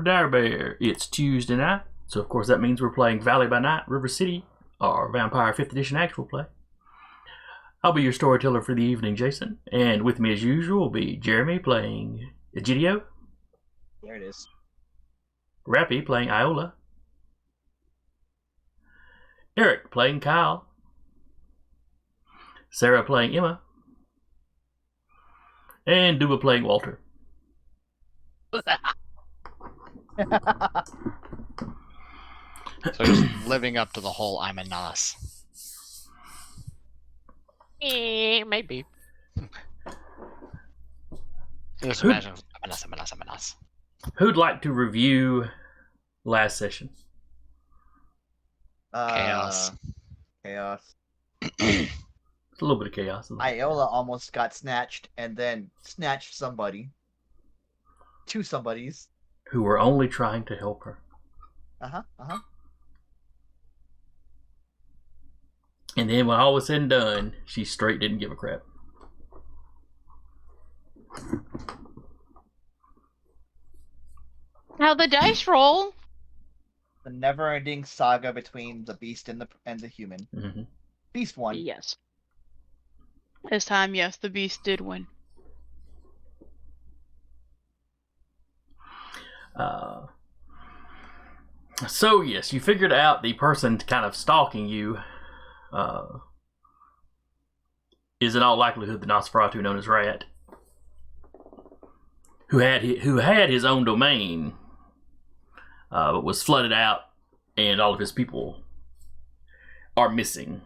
Dire Bear. It's Tuesday night, so of course that means we're playing Valley by Night, River City, our Vampire 5th Edition actual play. I'll be your storyteller for the evening, Jason, and with me as usual will be Jeremy playing Egidio. There it is. Rappy playing Iola. Eric playing Kyle. Sarah playing Emma. And Duba playing Walter. So just living up to the whole I'm a Nas. Maybe. Just imagine I'm a Nas. Who'd like to review last session? Chaos. Chaos. It's a little bit of chaos. Iola almost got snatched and then snatched somebody. Two somebodies. Who were only trying to help her. And then when all was said and done, she straight didn't give a crap. How the dice roll? The never-ending saga between the beast and the human. Mm-hmm. Beast won. Yes. This time, yes, the beast did win. So yes, you figured out the person kind of stalking you is in all likelihood the Nosferatu known as Rat, who had his own domain, but was flooded out, and all of his people are missing.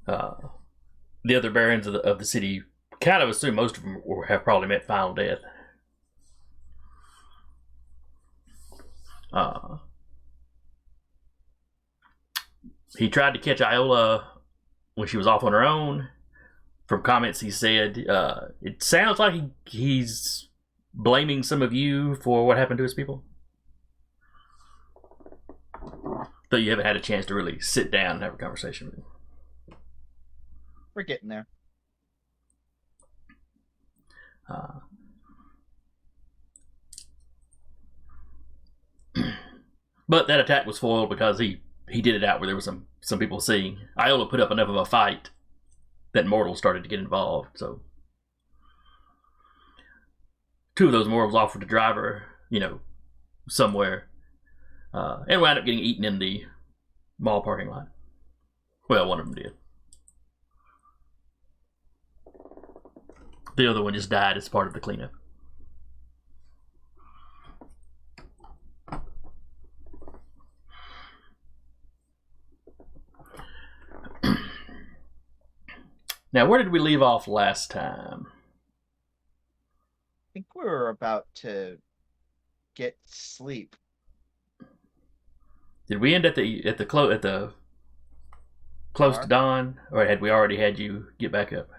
The other barons of the city kind of assume most of them have probably met final death. He tried to catch Iola when she was off on her own. From comments he said, it sounds like he's blaming some of you for what happened to his people. Though you haven't had a chance to really sit down and have a conversation with him. We're getting there. But that attack was foiled because he did it out where there was some people seeing. Iola put up enough of a fight that mortals started to get involved. So two of those mortals offered to drive her, somewhere, and wound up getting eaten in the mall parking lot. Well, one of them did. The other one just died as part of the cleanup. Now, where did we leave off last time? I think we were about to get sleep. Did we end at the close to dawn, or had we already had you get back up?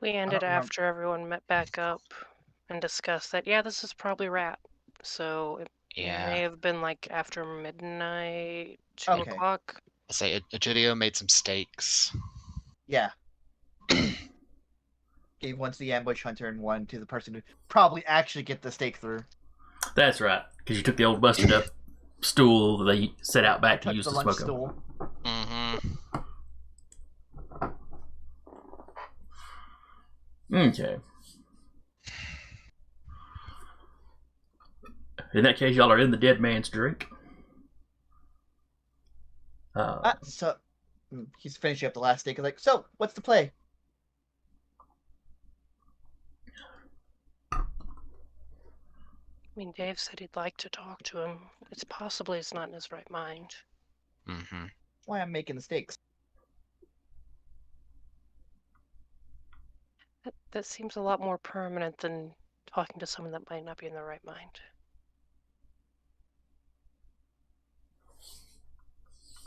We ended after everyone met back up and discussed that, this is probably Rat. So it may have been like after midnight, 2 o'clock. I'll say Egidio made some steaks. Yeah. Gave one to the ambush hunter and one to the person who probably actually get the stake through. That's right, because you took the old busted up stool that they set out back to use to smoke stool. Mm-hmm. Okay. In that case, y'all are in the dead man's drink. So he's finishing up the last steak. He's like, so what's the play? I mean, Dave said he'd like to talk to him. It's possibly he's not in his right mind. Mm-hmm. That's why I'm making the steaks. That seems a lot more permanent than talking to someone that might not be in their right mind.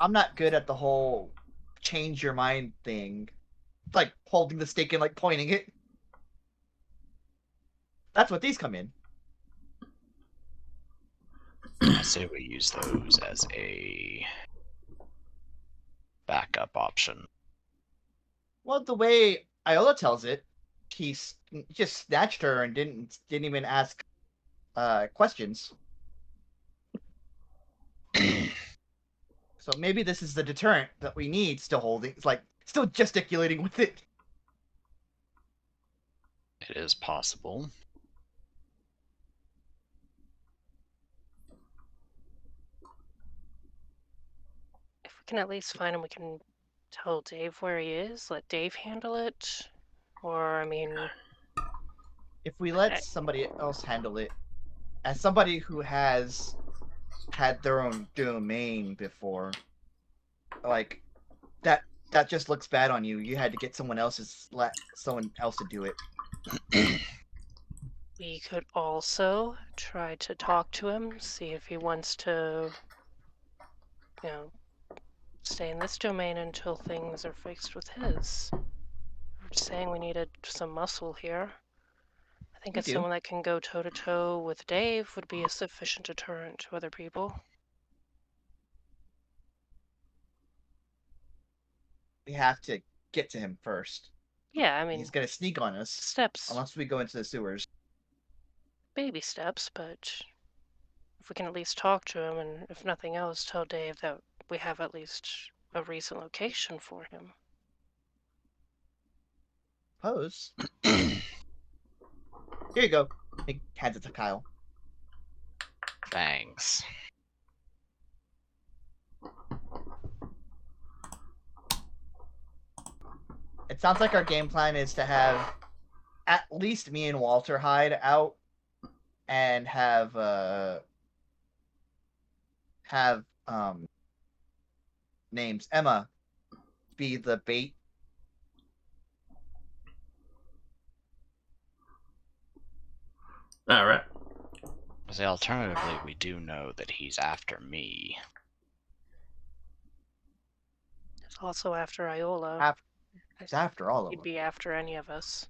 I'm not good at the whole change your mind thing. Like holding the steak and like pointing it. That's what these come in. I say we use those as a backup option. Well, the way Iola tells it, just snatched her and didn't even ask questions. So maybe this is the deterrent that we need. Still holding, it's like still gesticulating with it. It is possible. If we can at least find him, we can tell Dave where he is. Let Dave handle it. Or, I mean, If we let somebody else handle it, as somebody who has had their own domain before, like that just looks bad on you. You had to get someone else to do it. we could also try to talk to him, see if he wants to, stay in this domain until things are fixed with his. We're just saying we needed some muscle here. I think someone that can go toe-to-toe with Dave would be a sufficient deterrent to other people. We have to get to him first. Yeah, I mean, he's gonna sneak on us. Steps. Unless we go into the sewers. Baby steps, but if we can at least talk to him, and if nothing else, tell Dave that we have at least a recent location for him. Pose. Here you go. He hands it to Kyle. Thanks. It sounds like our game plan is to have at least me and Walter hide out and have names. Emma be the bait. All right. Say alternatively, we do know that he's after me. It's also after Iola. It's after all of He'd them. be after any of us.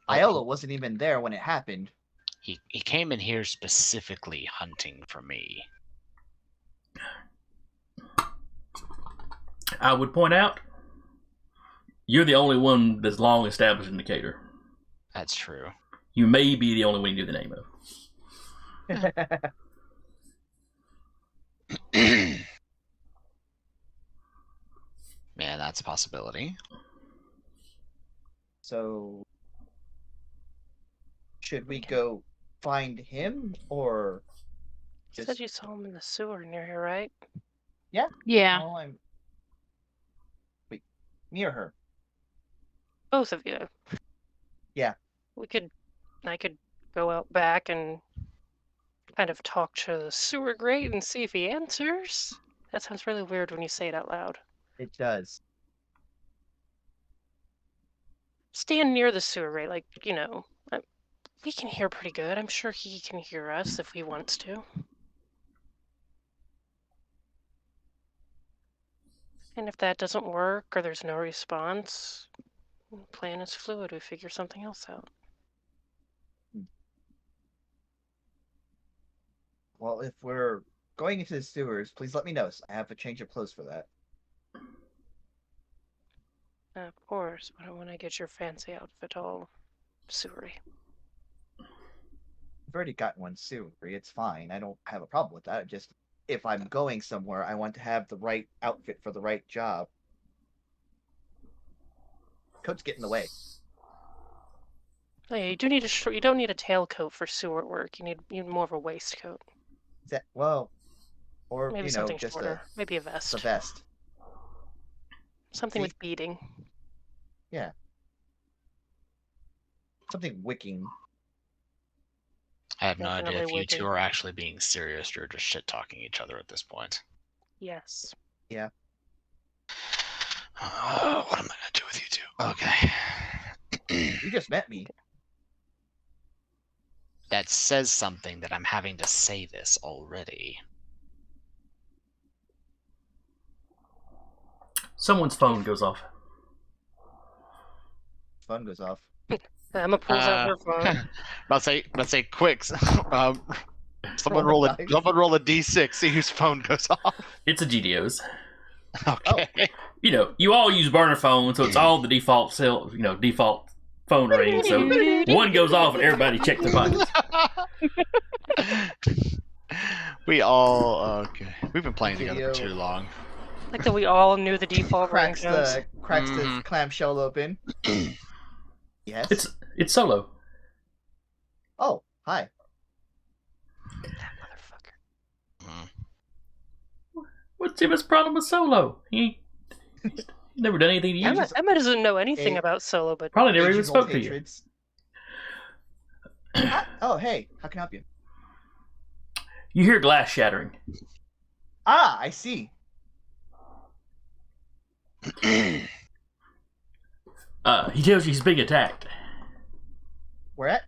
Iola wasn't even there when it happened. He came in here specifically hunting for me. I would point out, you're the only one that's long established indicator. That's true. You may be the only one you knew the name of. Man, that's a possibility. So, should we go find him, or You said you saw him in the sewer near here, right? Yeah. Yeah. Oh, Wait, me or her? Both of you. Yeah. I could go out back and kind of talk to the sewer grate and see if he answers. That sounds really weird when you say it out loud. It does. Stand near the sewer grate, like, we can hear pretty good. I'm sure he can hear us if he wants to. And if that doesn't work or there's no response, the plan is fluid. We figure something else out. Well, if we're going into the sewers, please let me know. I have a change of clothes for that. Of course, but I don't want to get your fancy outfit all sewery. I've already got one sewery. It's fine. I don't have a problem with that. Just if I'm going somewhere, I want to have the right outfit for the right job. Coats get in the way. Oh, yeah, you do need you don't need a tailcoat for sewer work. You need more of a waistcoat. Or Maybe something just shorter. Maybe a vest. a vest. Something with beading. Yeah. Something wicking. I have no idea Definitely if you wicked. two are actually being serious or just shit-talking each other at this point. Yes. Yeah. What am I going to do with you two? Okay. You just met me. That says something that I'm having to say this already. Someone's phone goes off. Phone goes off. Emma pulls out her phone. Let's say quick. Someone roll a d6. See whose phone goes off. It's a GDO's. Okay. You all use burner phones, so it's all the default default phone rings, so one goes off and everybody checks their pockets. We all okay. We've been playing together for Video. too long. Like that we all knew the default cracks ringtones. the clamshell open. Yes. It's Solo. Oh, hi. That motherfucker. What's Emma's problem with Solo? He never done anything to you. Emma doesn't know anything about Solo, but Probably never even Age-old spoke to you. hatreds. Oh, hey, how can I help you? You hear glass shattering. Ah, I see. He tells you he's being attacked. Where at?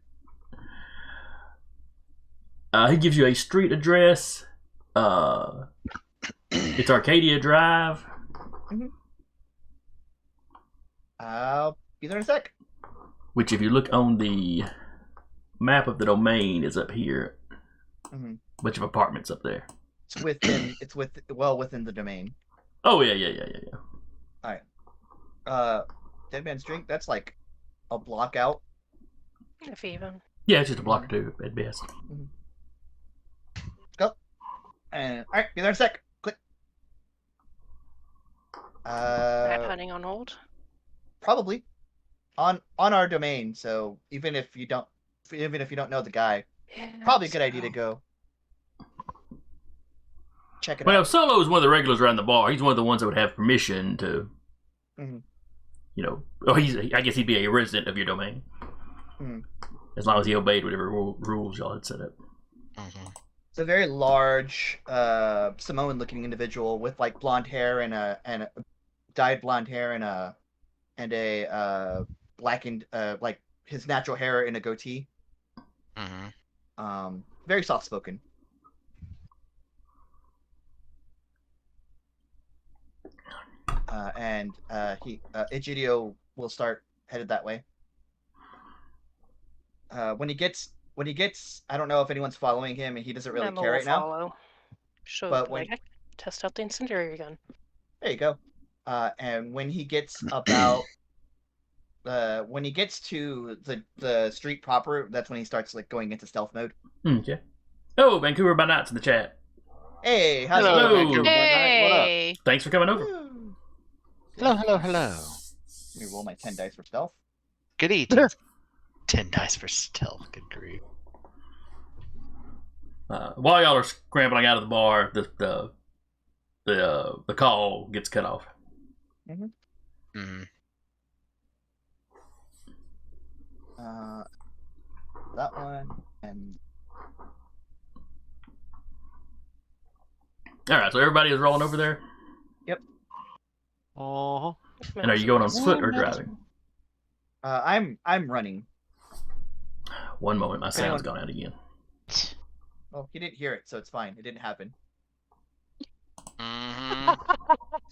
He gives you a street address. It's Arcadia Drive. I'll be there in a sec. Which, if you look on the map of the domain, is up here. Bunch of apartments up there. It's within. Within the domain. Oh yeah. All right. Deadman's drink. That's like a block out. if even. Yeah, it's just a block or two at best. Go. And all right, be there in a sec. Click. Rat hunting on hold. Probably on our domain. So even if you don't know the guy, probably a good idea to go check it Well, out. if Solo is one of the regulars around the bar, he's one of the ones that would have permission to, you know, I guess he'd be a resident of your domain. As long as he obeyed whatever rules y'all had set up. It's a very large Samoan-looking individual with like blonde hair and a dyed blonde hair and a blackened like his natural hair in a goatee. Very soft-spoken. And Egidio will start headed that way. When he gets, I don't know if anyone's following him, and he doesn't really Emma care will right now. follow. She'll But be like, test out the incendiary gun. There you go. And when he gets about, when he gets to the street proper, that's when he starts like going into stealth mode. Okay. Oh, Vancouver by Night's in the chat. Hey, how's it Hello. going? Vancouver by Night. What up? Hey. Thanks for coming over. Hello. Let me roll my 10 dice for stealth. Good eating. 10 dice for stealth. Good grief. While y'all are scrambling out of the bar, the call gets cut off. That one and All right, so everybody is rolling over there. Yep. And are you going on foot or driving? I'm running. One moment, my sound's gone out again. Oh, he didn't hear it, so it's fine. It didn't happen. I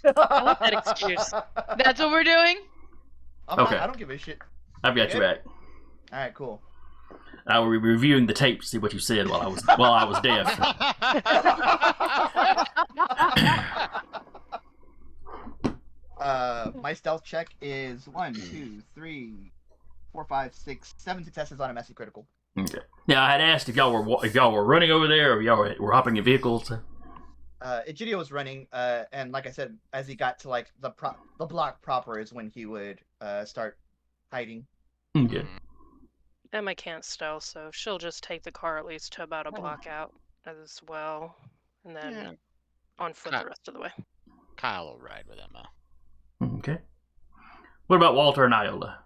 like that excuse. That's what we're doing? Okay. I don't give a shit. I've got you back. All right, cool. I will be reviewing the tape to see what you said while I was deaf. My stealth check is 1, 2, 3, 4, 5, 6, 7 successes on a messy critical. Okay. Now I had asked if y'all were running over there or if y'all were hopping in vehicles. Egidio was running, and like I said, as he got to like the block proper is when he would start hiding. Okay. Emma can't stealth, so she'll just take the car at least to about a block out as well, and then on foot the rest of the way. Kyle will ride with Emma. Okay. What about Walter and Iola?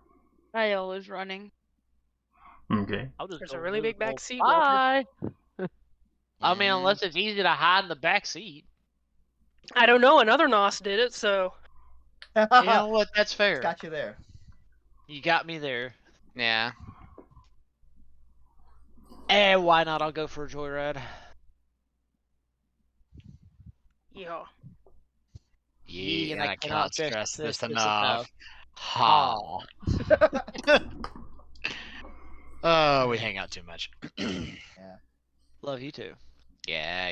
Iola's running. Okay. There's a really big back seat. Bye. I mean, Mm. unless it's easy to hide in the back seat. I don't know. Another Nos did it, so You know what? That's fair. Got you there. You got me there. Yeah. And why not? I'll go for a joyride. yeah. Yeah, and I cannot stress this enough. Ha. Oh, we hang out too much. Love you too. Yeah.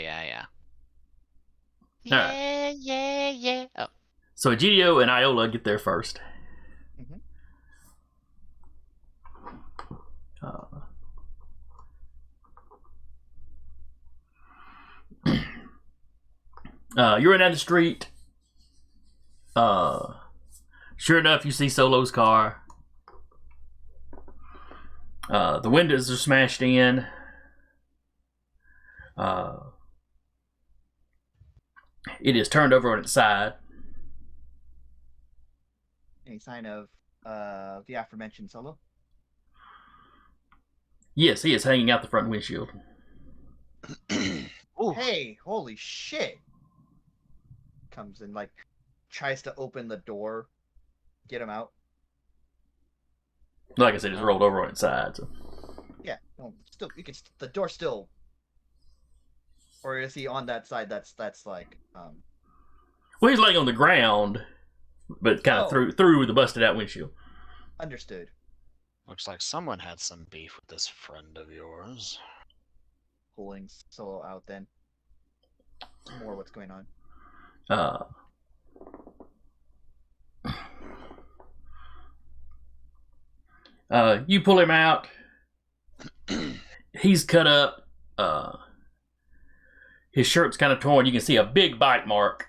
Yeah. Oh. So Egidio and Iola get there first. You're in down the street. Sure enough, you see Solo's car. The windows are smashed in. It is turned over on its side. Any sign of the aforementioned Solo? Yes, he is hanging out the front windshield. Ooh. Hey, holy shit! Comes and like tries to open the door, get him out. Like I said, it's rolled over on its side. So. Yeah, no, still you can. The door still. Or is he on that side? That's like. Well, he's laying on the ground, but kind of through the busted out windshield. Understood. Looks like someone had some beef with this friend of yours. Pulling Solo out then. Some more what's going on. You pull him out. He's cut up. His shirt's kind of torn. You can see a big bite mark.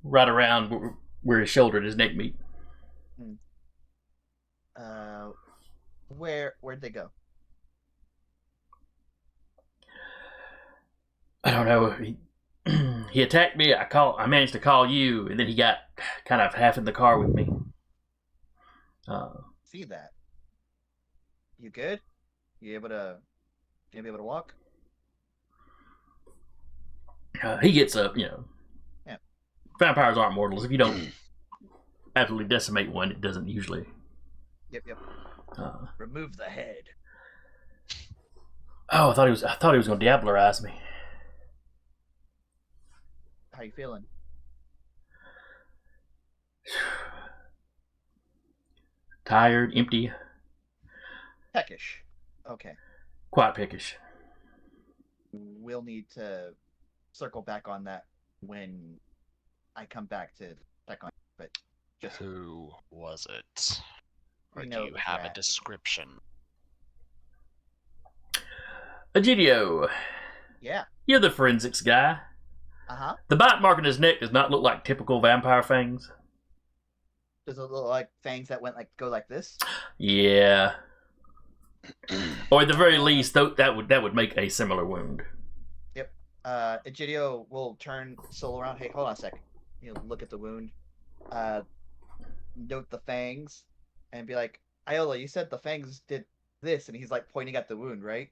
Right around where his shoulder and his neck meet. Where'd they go? I don't know. He attacked me. I managed to call you, and then he got kind of half in the car with me. See that? You good? You able to walk? He gets up. Yeah. Vampires aren't mortals. If you don't absolutely decimate one, it doesn't usually. Yep. Remove the head. Oh, I thought he was going to diablerize me. How you feeling? Tired, empty, Peckish. Okay. quite peckish. We'll need to circle back on that when I come back to check on you, but just Who was it? Or We do know you it was have a Rat. description? Egidio, yeah. you're the forensics guy. Uh-huh. The bite mark on his neck does not look like typical vampire fangs. Does it look like fangs that go like this? Yeah. Or at the very least, that would make a similar wound. Yep. Egidio will turn Solo around. Hey, hold on a sec. He'll look at the wound. Note the fangs, and be like, Iola, you said the fangs did this, and he's like pointing at the wound, right?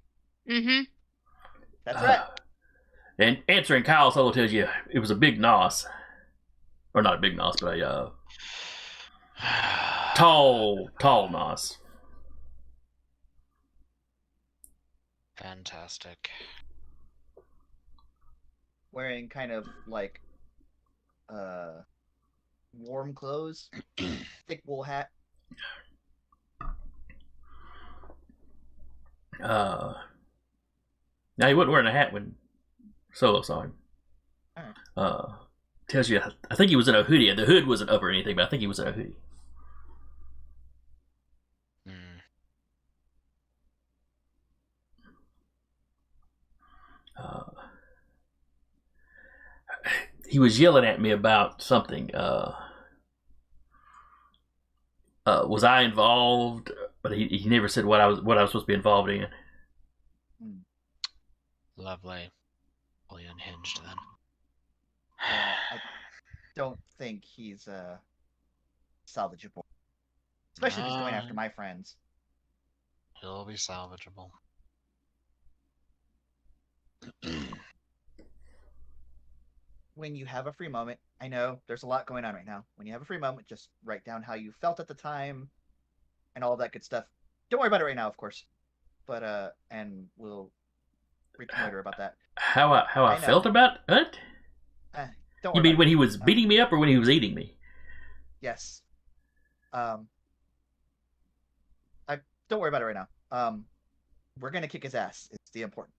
Mm-hmm. That's right. And answering Kyle, Solo tells you it was a big nos. Or not a big nos, but a tall nos. Fantastic. Wearing kind of like warm clothes, thick wool hat. Now he wasn't wearing a hat when Solo saw him. Alright. Tells you, I think he was in a hoodie. The hood wasn't up or anything, but I think he was in a hoodie. He was yelling at me about something. Was I involved? But he never said what I was supposed to be involved in. Lovely. Fully unhinged then. I don't think he's salvageable, especially if he's going after my friends. He'll be salvageable. When you have a free moment, I know there's a lot going on right now. When you have a free moment, just write down how you felt at the time and all that good stuff. Don't worry about it right now, of course. But and we'll reconnoiter about that. How I felt about it? Don't You worry mean about when it. he was beating me up or when he was eating me? Yes. Don't worry about it right now. We're gonna kick his ass. It's the important.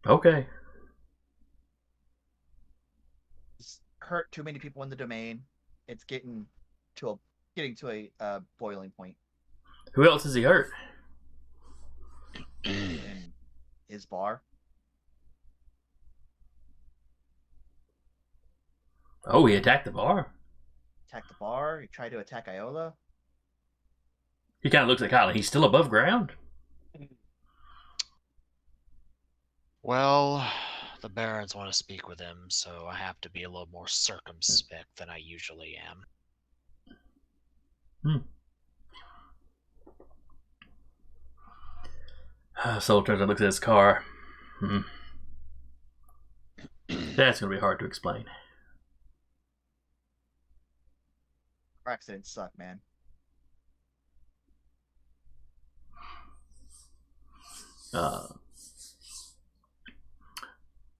Okay. hurt too many people in the domain. It's getting to a boiling point. Who else is he hurt? In his bar. Oh, he attacked the bar. Attacked the bar. He tried to attack Iola. He kind of looks at Kyle. He's still above ground. Well, the barons want to speak with him, so I have to be a little more circumspect than I usually am. Soul turns and looks at his car. That's going to be hard to explain. Car accidents suck, man.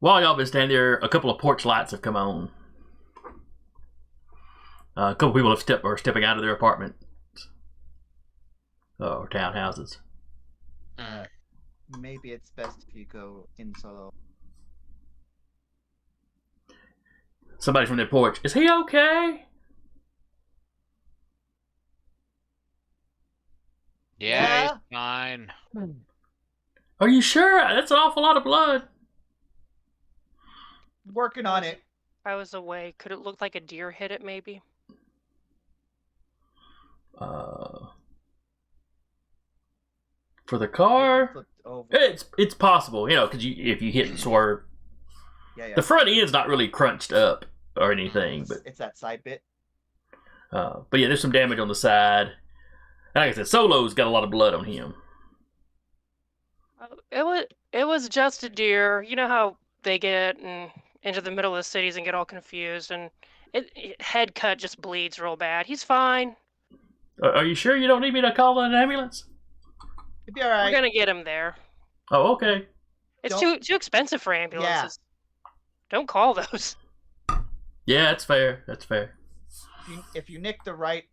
While y'all been standing there, a couple of porch lights have come on. A couple people are stepping out of their apartment or townhouses. Maybe it's best if you go in solo. Somebody from their porch. Is he okay? Yeah, he's fine. Are you sure? That's an awful lot of blood. Working on it. I was away. Could it look like a deer hit it, maybe? For the car, Flipped over. it's possible, you know, because if you hit and swerve, Yeah. the front end's not really crunched up or anything, but It's that side bit. yeah, there's some damage on the side. Like I said, Solo's got a lot of blood on him. It was just a deer. You know how they get into the middle of the cities and get all confused, and head cut just bleeds real bad. He's fine. Are you sure you don't need me to call an ambulance? It'd be alright. We're gonna get him there. Oh, okay. It's too expensive for ambulances. Yeah. Don't call those. Yeah, that's fair. That's fair. If you nick the right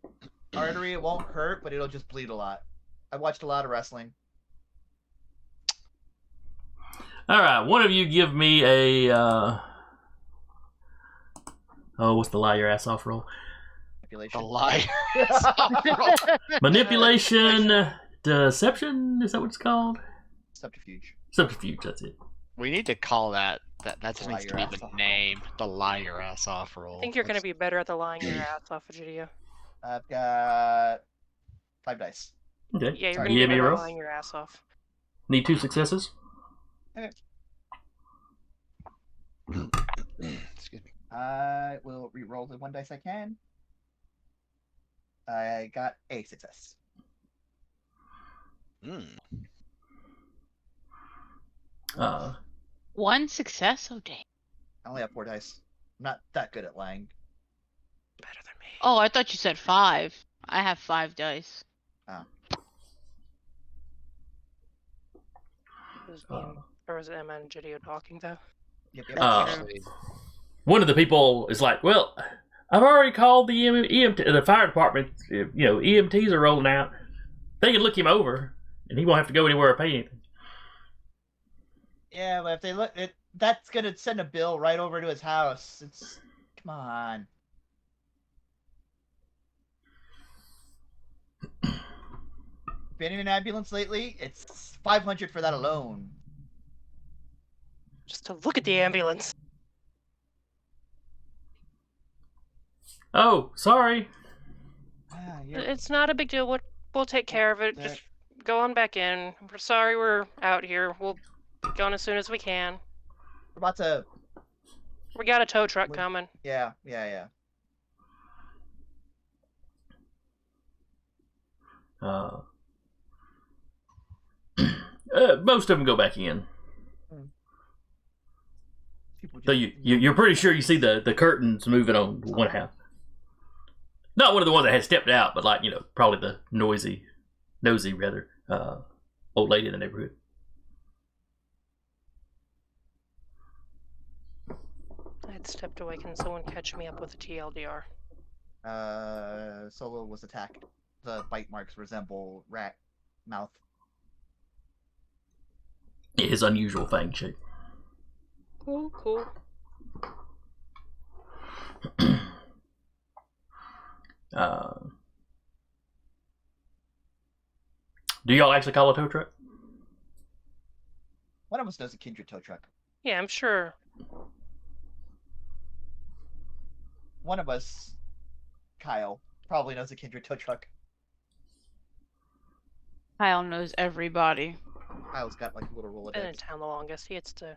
artery, it won't hurt, but it'll just bleed a lot. I watched a lot of wrestling. All right, one of you give me a what's the lie your ass off roll? Manipulation. The liar. Manipulation, deception. Is that what it's called? Subterfuge. Subterfuge. That's it. We need to call that just Lie needs to your be ass the off. name. The lie your ass off roll. I think you're gonna be better at the lying your ass off, Egidio. I've got 5 dice. Okay. Yeah, you're Sorry, gonna give be me a better at roll. lying your ass off. Need 2 successes. Excuse me. I will re-roll the 1 dice I can. I got a success. One success? Oh, dang. I only have 4 dice. I'm not that good at lying. Better than me. Oh, I thought you said 5. I have 5 dice. Or was it Emma and Egidio talking though? Yep. Actually, One of the people is like, "Well, I've already called the the fire department. You know, EMTs are rolling out. They can look him over, and he won't have to go anywhere or pay anything." Yeah, but if they look, that's gonna send a bill right over to his house. Come on. Been in an ambulance lately? It's 500 for that alone. Just to look at the ambulance. Oh, sorry. It's not a big deal. We'll take care of it. There. Just go on back in. We're sorry we're out here. We'll be on as soon as we can. We're about to. We got a tow truck coming. Yeah. Most of them go back in. People So you're pretty sure you see the curtains moving on one house. Not one of the ones that had stepped out, but like, you know, probably the nosy rather, old lady in the neighborhood. I had stepped away. Can someone catch me up with a TLDR? Solo was attacked. The bite marks resemble rat mouth. His unusual fang shape. Cool. uh, do y'all actually call a tow truck? One of us knows a kindred tow truck. Yeah, I'm sure. One of us, Kyle, probably knows a kindred tow truck. Kyle knows everybody. Kyle's got like a little Been in Rolodex. town the longest. He gets to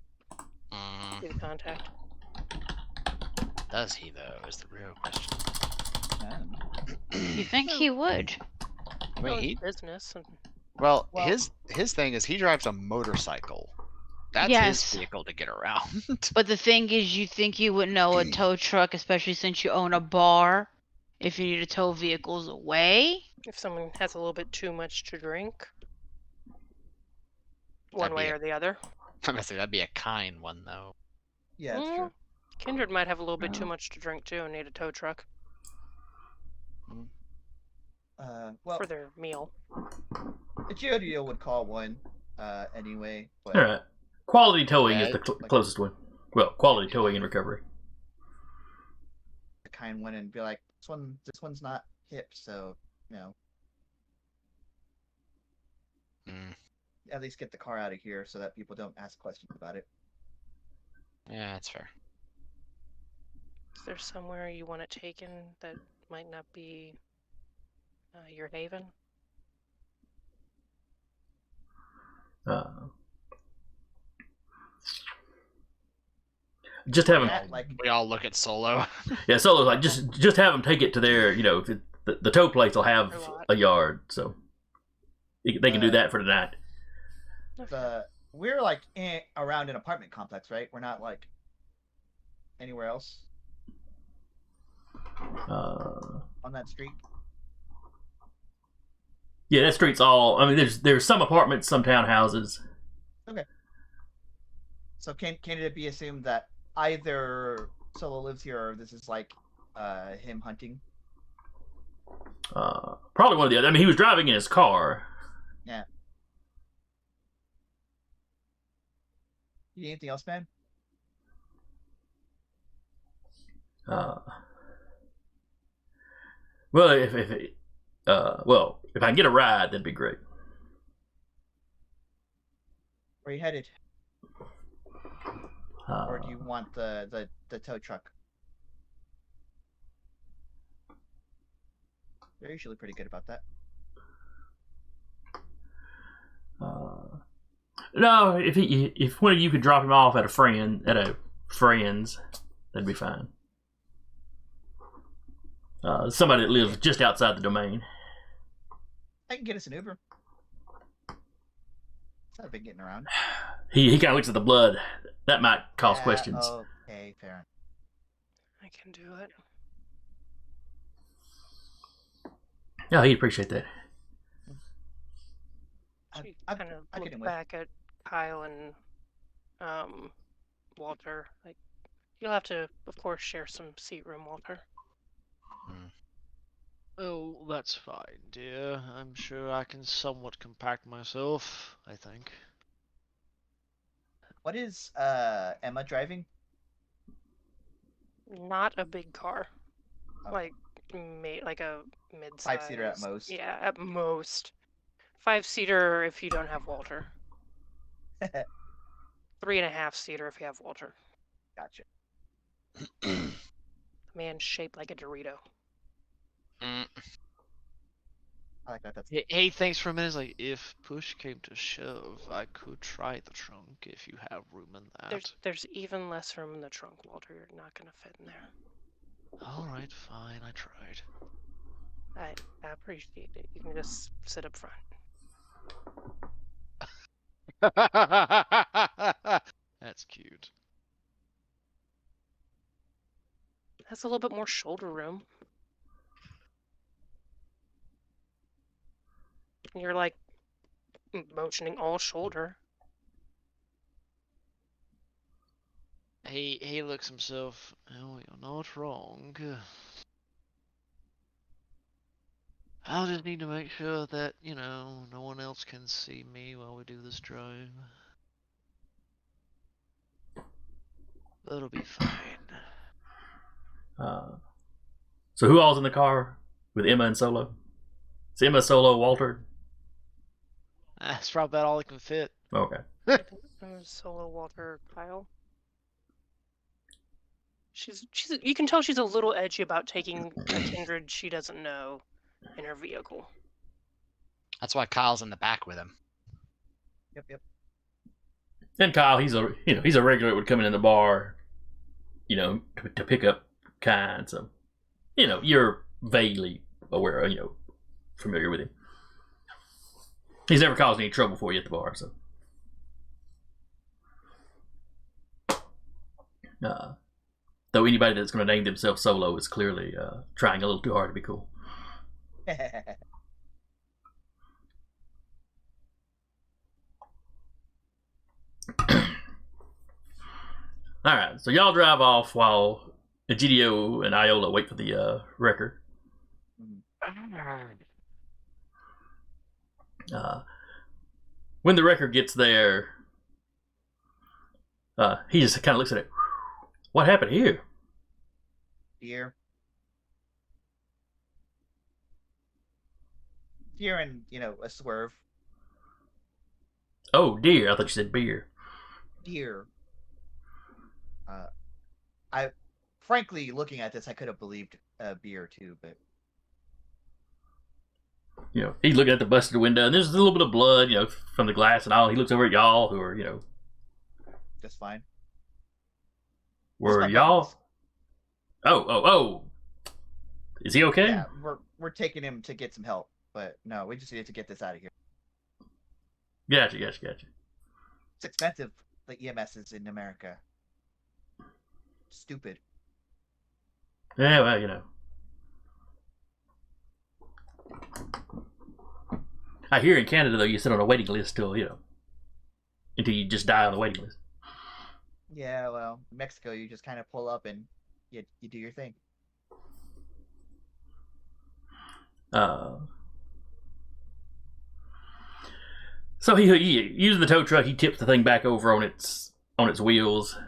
do the contact. Does he though? Is the real question. You think he would? I mean, Owns he business and well, Well- his thing is he drives a motorcycle. That's Yes. his vehicle to get around. But the thing is, you think you would know a tow truck, especially since you own a bar, if you need to tow vehicles away? if someone has a little bit too much to drink, one That'd way be or the other. I'm gonna say that'd be a kind one though. Yeah, that's Mm. true. Kindred might have a little bit too much to drink too and need a tow truck Well, for their meal. the Geodio would call one anyway. But All right. Quality towing is Yeah, the closest one. Well, quality towing and recovery. the kind one and be like, this one's not hip, so you know, Mm. at least get the car out of here so that people don't ask questions about it. Yeah, that's fair. Is there somewhere you want it taken that might not be your haven? Just have them. That, like, We all look at Solo. Yeah, Solo's like just have them take it to their. If the tow place will have a yard, so they can do that for the night. we're like around an apartment complex, right? We're not like anywhere else on that street. Yeah, that street's all. I mean, there's some apartments, some townhouses. So can it be assumed that either Solo lives here or this is like him hunting? Probably one of the other. I mean, he was driving in his car. Yeah. You need anything else, man? Well, if I can get a ride, that'd be great. Where are you headed? Or do you want the tow truck? They're usually pretty good about that. No, if one of you could drop him off at a friend's, that'd be fine. Somebody that lives just outside the domain. I can get us an Uber. It's not been getting around. He kind of looks at the blood. That might cause questions. Okay, fair enough. I can do it. Yeah, he'd appreciate that. She I kind of can look wait. back at Kyle and Walter. Like, you'll have to, of course, share some seat room, Walter. Oh, that's fine, dear. I'm sure I can somewhat compact myself, I think. What is Emma driving? Not a big car. Okay. Like a mid-size. 5-seater at most. Yeah, at most. 5-seater if you don't have Walter. 3.5-seater if you have Walter. Gotcha. The man shaped like a Dorito. Mm. I like that. That's He thinks for a minute, like, if push came to shove, I could try the trunk if you have room in that. There's even less room in the trunk, Walter. You're not gonna fit in there. Alright, fine, I tried. I appreciate it. You can just sit up front. That's cute. Has a little bit more shoulder room. You're like motioning all shoulder. He looks himself. Oh, you're not wrong. I'll just need to make sure that, no one else can see me while we do this drive. That'll be fine. So who all's in the car with Emma and Solo? Is Emma, Solo, Walter? That's probably about all it can fit. Okay. Solo, Walter, Kyle. She's you can tell she's a little edgy about taking a kindred she doesn't know in her vehicle. That's why Kyle's in the back with him. Yep. And Kyle, he's a regular that would come in the bar, to pick up kind. So, you're vaguely aware, familiar with him. He's never caused any trouble for you at the bar, so. Though anybody that's going to name themselves Solo is clearly trying a little too hard to be cool. Alright, so y'all drive off while Egidio and Iola wait for the wrecker. When the wrecker gets there, he just kind of looks at it. What happened here? Deer and, a swerve. Oh, dear. I thought you said beer. Deer. I, frankly, looking at this, I could have believed beer too, but. He's looking at the busted window, and there's a little bit of blood, from the glass and all. He looks over at y'all, who are, just fine. Were y'all? Oh. Is he okay? Yeah, we're taking him to get some help, but no, we just needed to get this out of here. Gotcha. It's expensive, the EMSs in America. Stupid. Yeah, well, I hear in Canada, though, you sit on a waiting list till, until you just die on the waiting list. Yeah, well, in Mexico, you just kind of pull up and you do your thing. So he using the tow truck, he tips the thing back over on its wheels.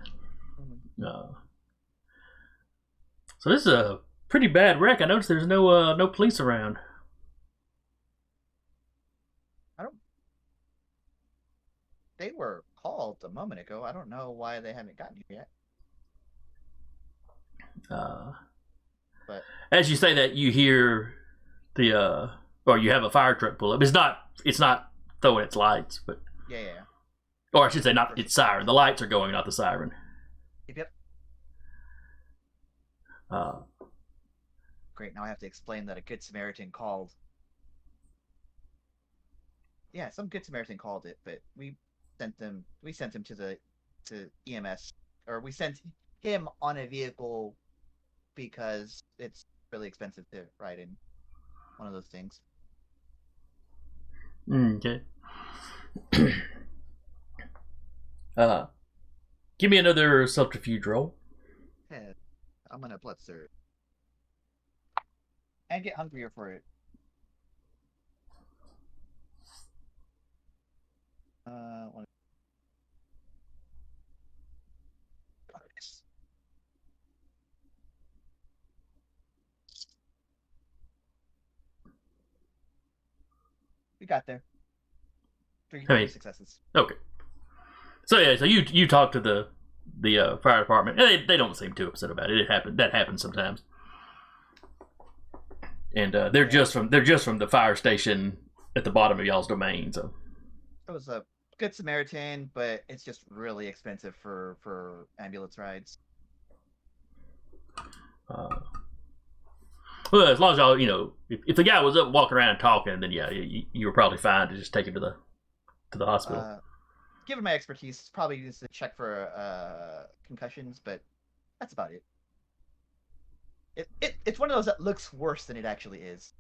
So this is a pretty bad wreck. I noticed there's no police around. They were called a moment ago. I don't know why they haven't gotten here yet. But as you say that, you hear or you have a fire truck pull up. It's not throwing its lights, but yeah. Or I should say, not its siren. The lights are going, not the siren. Yep. Great. Now I have to explain that a Good Samaritan called. Yeah, some Good Samaritan called it, but we sent him to EMS, or we sent him on a vehicle because it's really expensive to ride in one of those things. Okay. Give me another subterfuge roll. Yeah, I'm gonna blood surge and get hungrier for it. We got there. Three successes. Okay. So yeah, so you talk to the fire department, and they don't seem too upset about it. That happens sometimes. And they're just from the fire station at the bottom of y'all's domain. So it was a Good Samaritan, but it's just really expensive for ambulance rides. Well, as long as y'all, if the guy was up walking around and talking, then yeah, you were probably fine to just take him to the hospital. Given my expertise, it's probably just to check for concussions, but that's about it. It's one of those that looks worse than it actually is.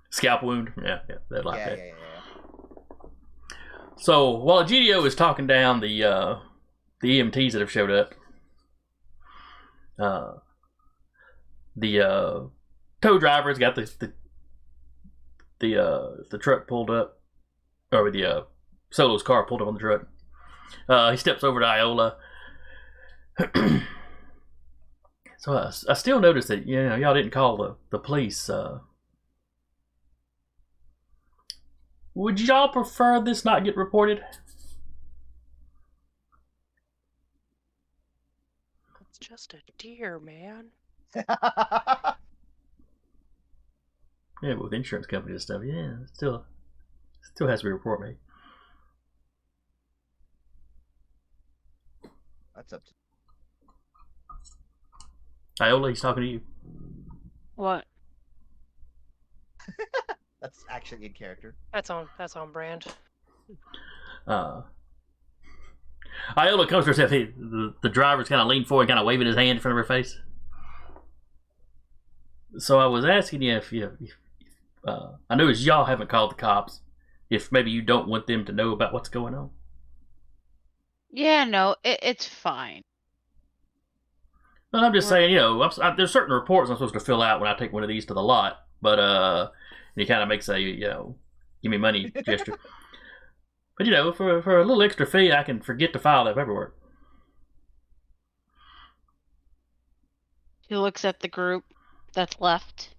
Scalp wound, yeah, that like that. Yeah. So while Egidio is talking down the EMTs that have showed up, the tow driver's got the truck pulled up, or the Solo's car pulled up on the truck. He steps over to Iola. So I still noticed that y'all didn't call the police. Would y'all prefer this not get reported? It's just a deer, man. Yeah, but with insurance companies and stuff, yeah, still has to be a report made. That's up to. Iola, he's talking to you. What? That's actually in character. That's on brand. Iola comes to herself. The driver's kind of leaned forward, kind of waving his hand in front of her face. So I was asking you if I know y'all haven't called the cops. If maybe you don't want them to know about what's going on. Yeah, no, it's fine. Well, I'm just saying, there's certain reports I'm supposed to fill out when I take one of these to the lot, but and he kind of makes a give me money gesture. But for a little extra fee, I can forget to file that paperwork. He looks at the group that's left.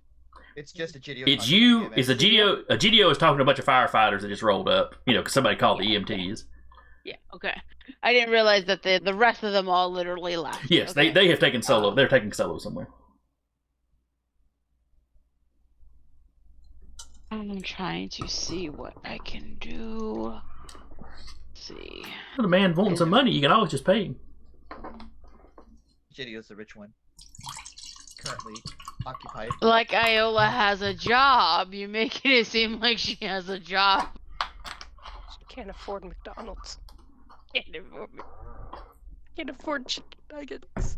It's just a GDO. It's you. It's a GDO. A GDO is talking to a bunch of firefighters that just rolled up. Because somebody called the EMTs. Yeah. Okay. I didn't realize that the rest of them all literally left. Yes, okay. they have taken solo. They're taking solo somewhere. I'm trying to see what I can do. Let's see. Well, the man wanting some money, you can always just pay him. GDO's the rich one. Currently occupied. Like Iola has a job, you're making it seem like she has a job. She can't afford McDonald's. Can't afford chicken nuggets.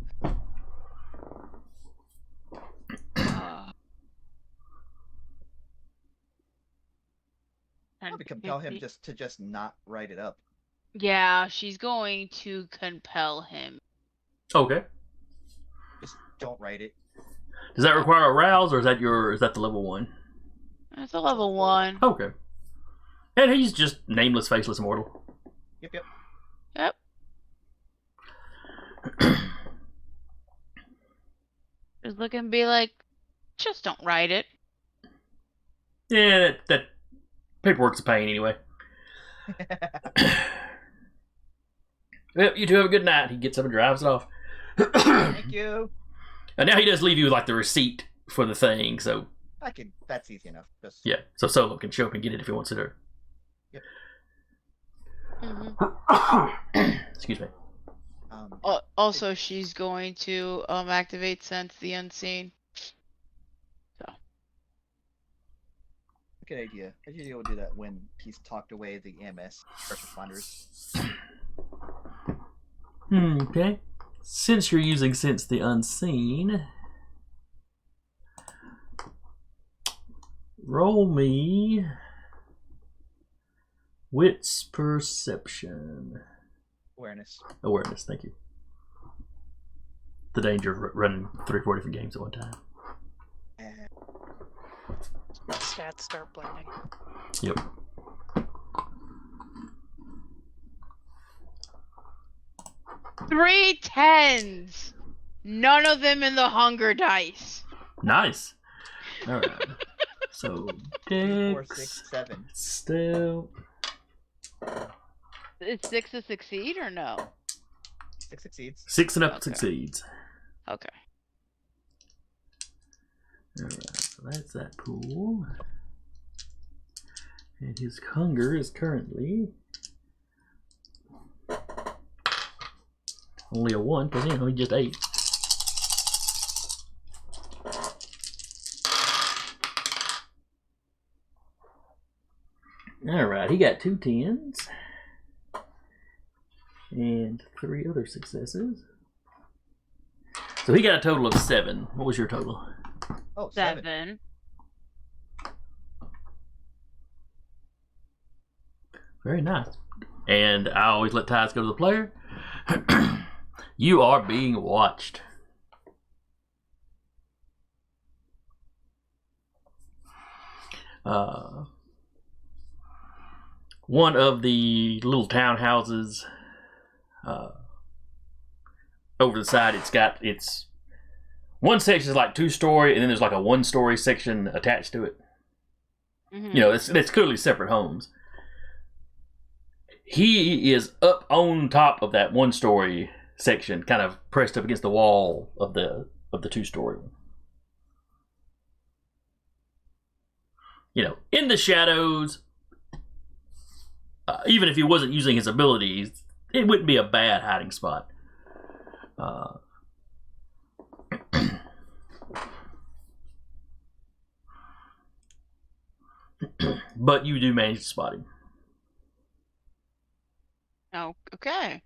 Probably compel him to just not write it up. Yeah, she's going to compel him. Okay. Just don't write it. Does that require a rouse, or is that the level 1? It's a level 1. Okay. And he's just nameless, faceless mortal. Yep. Yep. Just look and be like, just don't write it. Yeah, that paperwork's a pain anyway. Well, you two have a good night. He gets up and drives it off. Thank you. And now he does leave you with like the receipt for the thing, so that's easy enough. yeah, so Solo can show up and get it if he wants it. Or yep. Mm-hmm. Excuse me. Also, she's going to activate Sense the Unseen. So. Good idea. I usually will do that when he's talked away the EMS first responders. Okay. Since you're using Sense the Unseen, roll me Wits Perception. Awareness, thank you. The danger of running 3-4 different games at one time. Stats start blending. Yep. Three 10s. None of them in the hunger dice. Nice. All right. So, 3, 4, Dex, 6, 7. Still. Is 6 a succeed or no? 6 succeeds. 6 and up Okay. succeeds. Okay. Alright, so that's that pool. And his hunger is currently only a 1, because he just ate. Alright, he got 2 10s. And 3 other successes. So he got a total of 7. What was your total? Oh, 7. 7. Very nice. And I always let ties go to the player. You are being watched. One of the little townhouses over the side, it's got its One section is like 2-story, and then there's like a 1-story section attached to it. Mm-hmm. You know, it's clearly separate homes. He is up on top of that 1-story section, kind of pressed up against the wall of the 2-story one. You know, in the shadows. Even if he wasn't using his abilities, it wouldn't be a bad hiding spot. But you do manage to spot him. Oh, okay.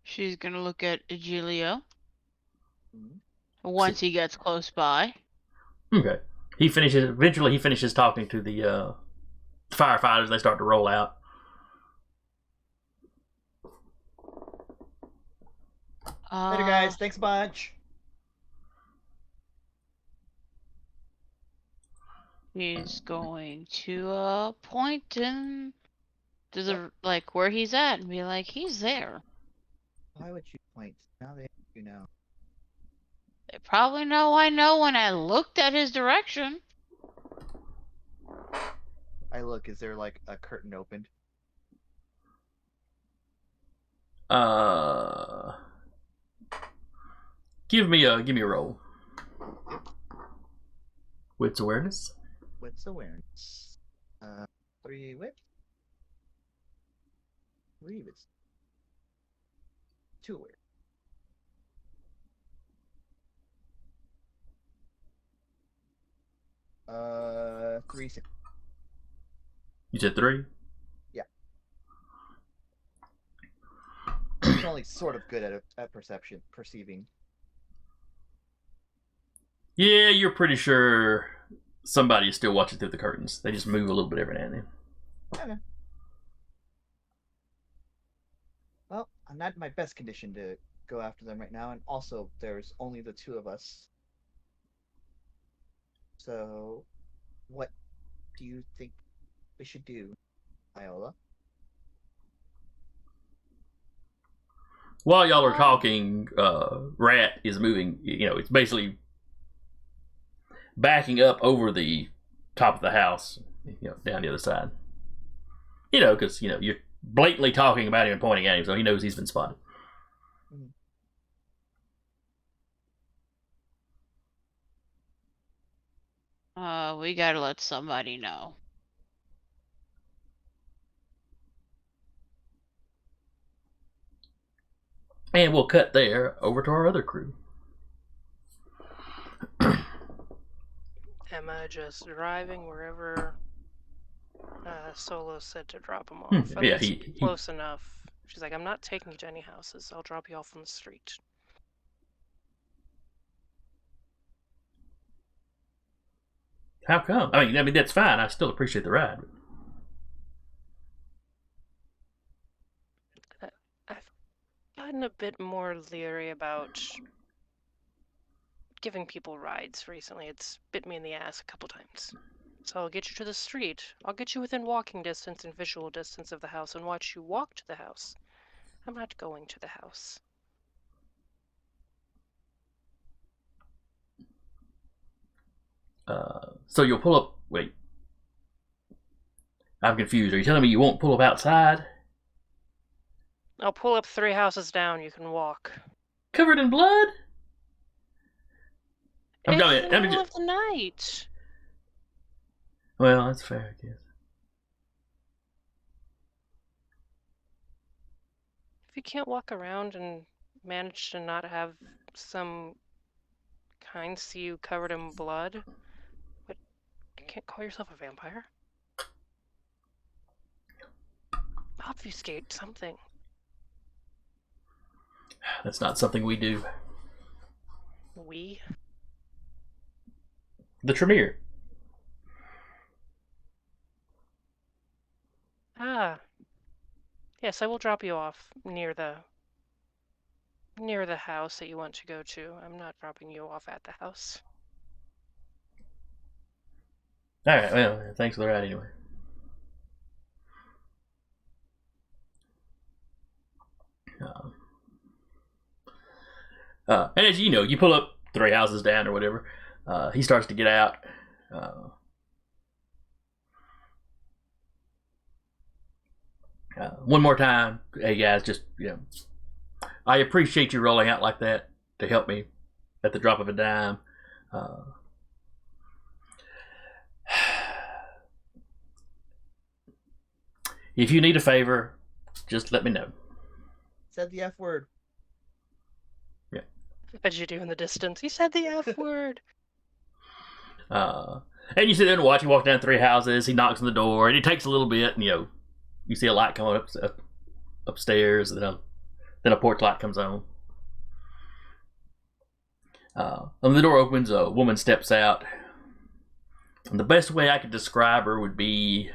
She's gonna look at Egilio once he gets close by. Okay. Eventually he finishes talking to the firefighters. They start to roll out. Later, guys. Thanks a bunch. He's going to point him to the like where he's at and be like, he's there. Why would you point? Now they you know. They probably know I know when I looked at his direction. I look. Is there like a curtain opened? Give me a roll. Wits awareness. Wits awareness. 3 wit. 3 wits. 2 awareness. 3 6. You said 3? Yeah. I'm only sort of good at perceiving. Yeah, you're pretty sure somebody is still watching through the curtains. They just move a little bit every now and then. Okay. Well, I'm not in my best condition to go after them right now, and also there's only the 2 of us. So, what do you think we should do, Iola? While y'all are talking, Rat is moving. You know, it's basically backing up over the top of the house, you know, down the other side. You know, because, you know, you're blatantly talking about him and pointing at him, so he knows he's been spotted. We gotta let somebody know. And we'll cut there over to our other crew. Emma just driving wherever Solo said to drop him off. Yeah, he close enough. She's like, I'm not taking you to any houses. I'll drop you off on the street. How come? I mean, that's fine. I still appreciate the ride. I've gotten a bit more leery about giving people rides recently. It's bit me in the ass a couple times. So I'll get you to the street. I'll get you within walking distance and visual distance of the house and watch you walk to the house. I'm not going to the house. So you'll pull up. Wait. I'm confused. Are you telling me you won't pull up outside? I'll pull up 3 houses down. You can walk. Covered in blood? It's the middle of the night. Well, that's fair, I guess. If you can't walk around and manage to not have some kind see you covered in blood, but you can't call yourself a vampire? Obfuscate something. That's not something we do. We? The Tremere. Ah. Yes, I will drop you off near the house that you want to go to. I'm not dropping you off at the house. Alright, well, thanks for the ride anyway. And as you know, you pull up 3 houses down or whatever. He starts to get out. One more time, hey guys, just I appreciate you rolling out like that to help me at the drop of a dime. If you need a favor, just let me know. Said the F word. Yeah. As you do in the distance. He said the F word. And you sit there and watch. He walks down 3 houses. He knocks on the door, and it takes a little bit, and you see a light coming up upstairs, and then a porch light comes on. And the door opens. A woman steps out. And the best way I could describe her would be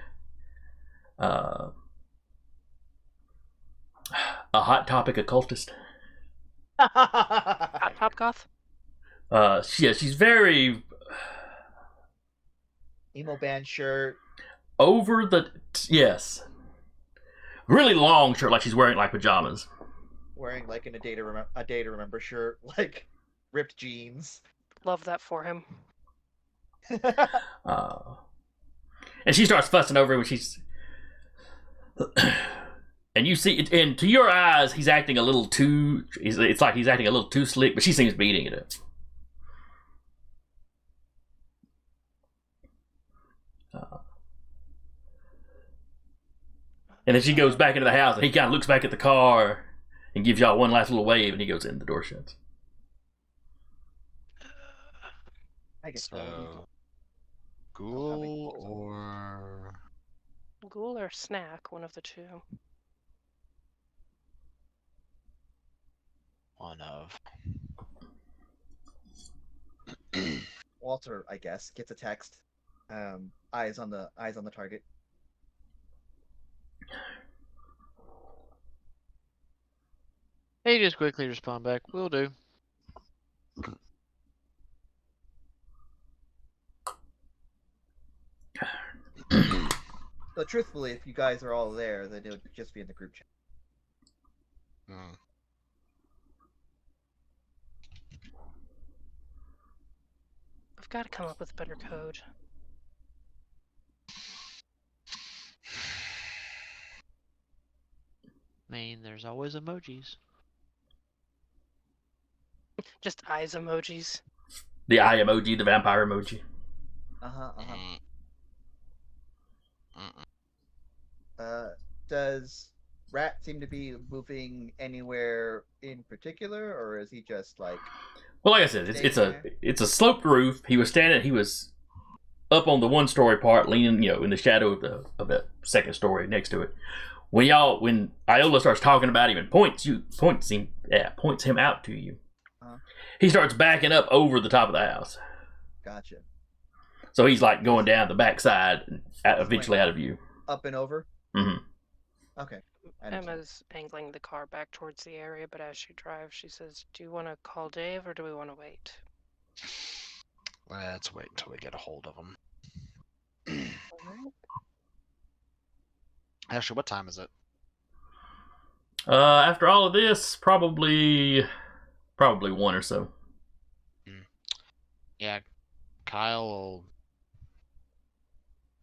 a hot topic occultist. Hot top goth? She's very Emo band shirt. over the yes, really long shirt, like she's wearing like pajamas. Wearing like in a day to remember shirt, like ripped jeans. Love that for him. And she starts fussing over him when she's. And you see, and to your eyes, he's acting a little too. It's like he's acting a little too slick, but she seems beating it up. And then she goes back into the house, and he kind of looks back at the car and gives y'all one last little wave, and he goes in. The door shuts. I guess So, ghoul or Ghoul or snack, one of the two. one of. Walter, I guess, gets a text. Eyes on the target. Hey, just quickly respond back. Will do. But truthfully, if you guys are all there, then it would just be in the group chat. Hmm. I've got to come up with better code. I mean, there's always emojis. Just eyes emojis. The eye emoji, the vampire emoji. Does Rat seem to be moving anywhere in particular, or is he just like? Well, like I said, it's a sloped roof. He was up on the 1-story part, leaning, in the shadow of the 2nd story next to it. When Iola starts talking about him and points him out to you, he starts backing up over the top of the house. Gotcha. So he's like going down the backside, and eventually out of view. Up and over. Mm-hmm. Okay. I understand. Emma's angling the car back towards the area, but as she drives, she says, "Do you want to call Dave or do we want to wait?" Let's wait until we get a hold of him. Alright. Actually, what time is it? After all of this, probably 1 or so. Yeah, Kyle will.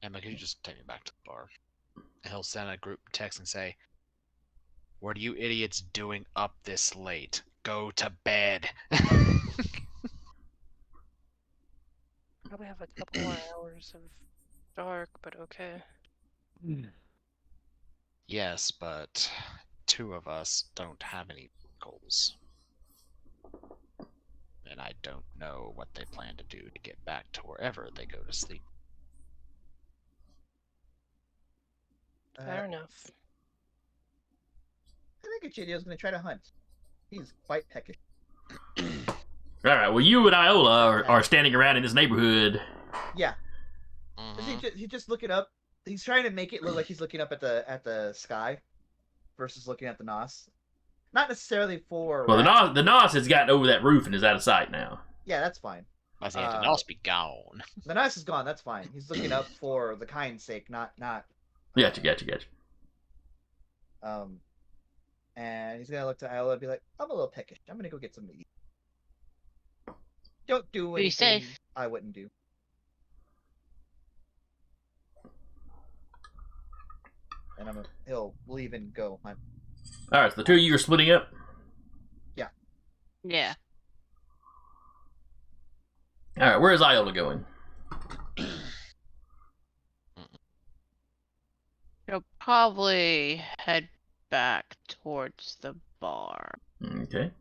Emma, could you just take me back to the bar? He'll send a group text and say, "What are you idiots doing up this late? Go to bed." Probably have a couple more hours of dark, but okay. Yes, but 2 of us don't have any goals. And I don't know what they plan to do to get back to wherever they go to sleep. Fair enough. I think Echidio's going to try to hunt. He's quite peckish. All right. Well, you and Iola are standing around in this neighborhood. Yeah. He's just looking up. He's trying to make it look like he's looking up at the sky, versus looking at the Nos. Not necessarily for. Well, the Nos has gotten over that roof and is out of sight now. Yeah, that's fine. I say the Nos be gone. The Nos is gone. That's fine. He's looking up for the kind's sake, not. Gotcha. And he's gonna look to Iola and be like, "I'm a little peckish. I'm gonna go get some to eat." Don't do Be anything safe. I wouldn't do. And he'll leave and go. Alright, so the two of you are splitting up? Yeah. Alright, where is Iola going? You'll probably head back towards the bar. Okay.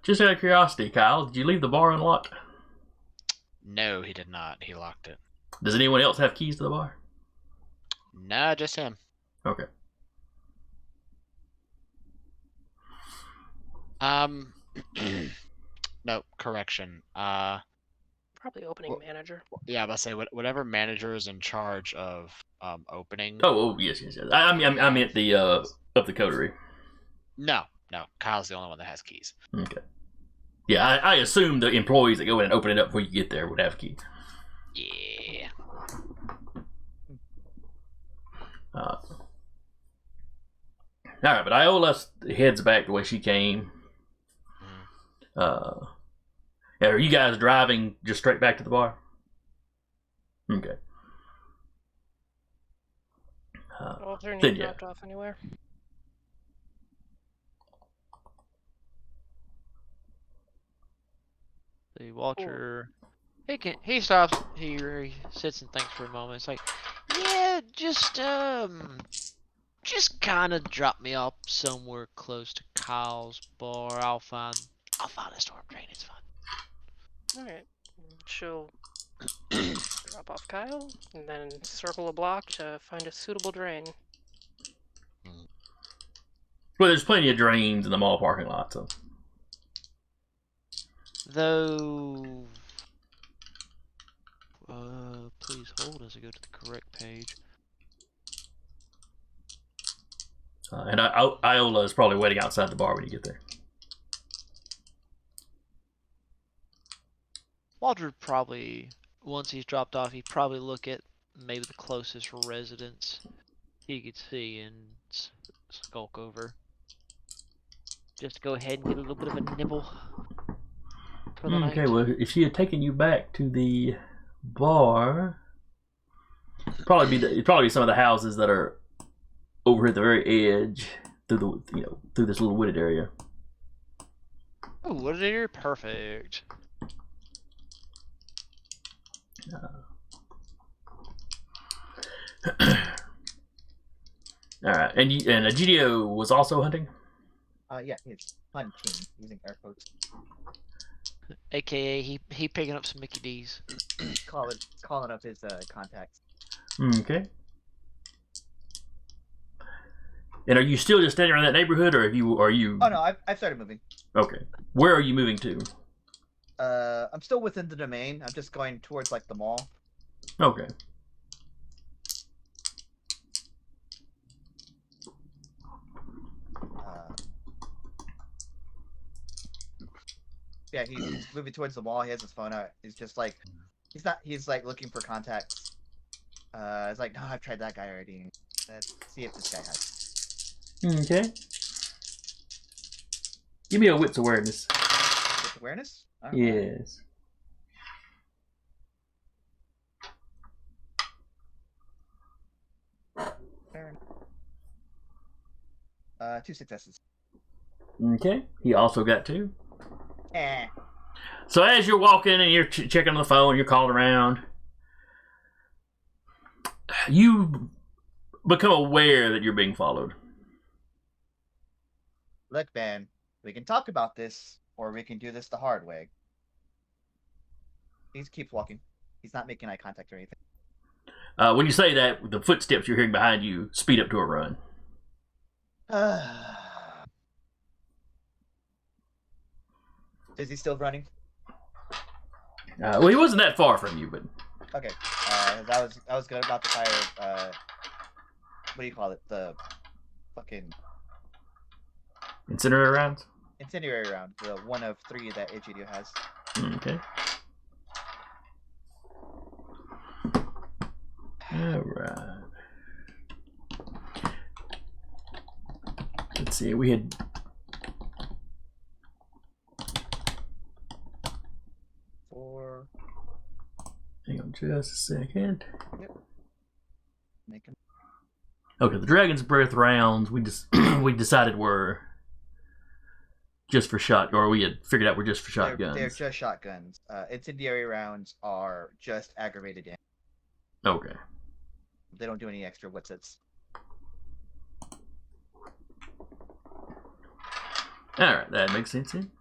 Just out of curiosity, Kyle, did you leave the bar unlocked? No, he did not. He locked it. Does anyone else have keys to the bar? No, just him. Okay. No, correction. Probably opening manager. Yeah, I'm about to say whatever manager is in charge of opening. Oh, yes. I meant the of the coterie. No, Kyle's the only one that has keys. Okay. Yeah, I assume the employees that go in and open it up before you get there would have a key. Yeah. Alright, but Iola heads back the way she came. Are you guys driving just straight back to the bar? Okay. Walter then need yeah. dropped off anywhere. The Walter, he stops. He sits and thinks for a moment. It's like, yeah, just kind of drop me off somewhere close to Kyle's bar. I'll find a storm drain. It's fine. Alright. She'll drop off Kyle and then circle a block to find a suitable drain. Well, there's plenty of drains in the mall parking lot, so. Though, please hold as I go to the correct page. And Iola is probably waiting outside the bar when you get there. Walter would probably, once he's dropped off, he'd probably look at maybe the closest residence he could see and skulk over. Just to go ahead and get a little bit of a nibble for the night. Okay, well, if she had taken you back to the bar, it'd probably be some of the houses that are over at the very edge through this little wooded area. Oh, wooded area, perfect. All right, and Egidio was also hunting. Yeah, he's hunting using air quotes. AKA he picking up some Mickey D's. Calling up his contacts. Okay. And are you still just standing around that neighborhood, or are you? Oh no, I've started moving. Okay. Where are you moving to? I'm still within the domain. I'm just going towards like the mall. Okay. Yeah, he's moving towards the mall. He has his phone out. He's just like, he's like looking for contacts. It's like, no, I've tried that guy already. Let's see if this guy has. Okay. Give me a wits awareness. Wits awareness? Right. Yes. Fair enough. 2 successes. Okay. He also got 2. Eh. So as you're walking and you're checking on the phone, you're calling around, you become aware that you're being followed. Look, man, we can talk about this, or we can do this the hard way. He keeps walking. He's not making eye contact or anything. When you say that, the footsteps you're hearing behind you speed up to a run. Is he still running? Well, he wasn't that far from you, but Okay. I was good about to fire. What do you call it? The fucking incinerator rounds. Incendiary round. The one of 3 that Egidio has. Okay. All right. Let's see. We had Just a second. Make him. Okay, the Dragon's Breath rounds we we decided were just for shot, or we had figured out were just for shotguns. They're just shotguns. Incendiary rounds are just aggravated damage. Okay. They don't do any extra whatsits. Alright, that makes sense then.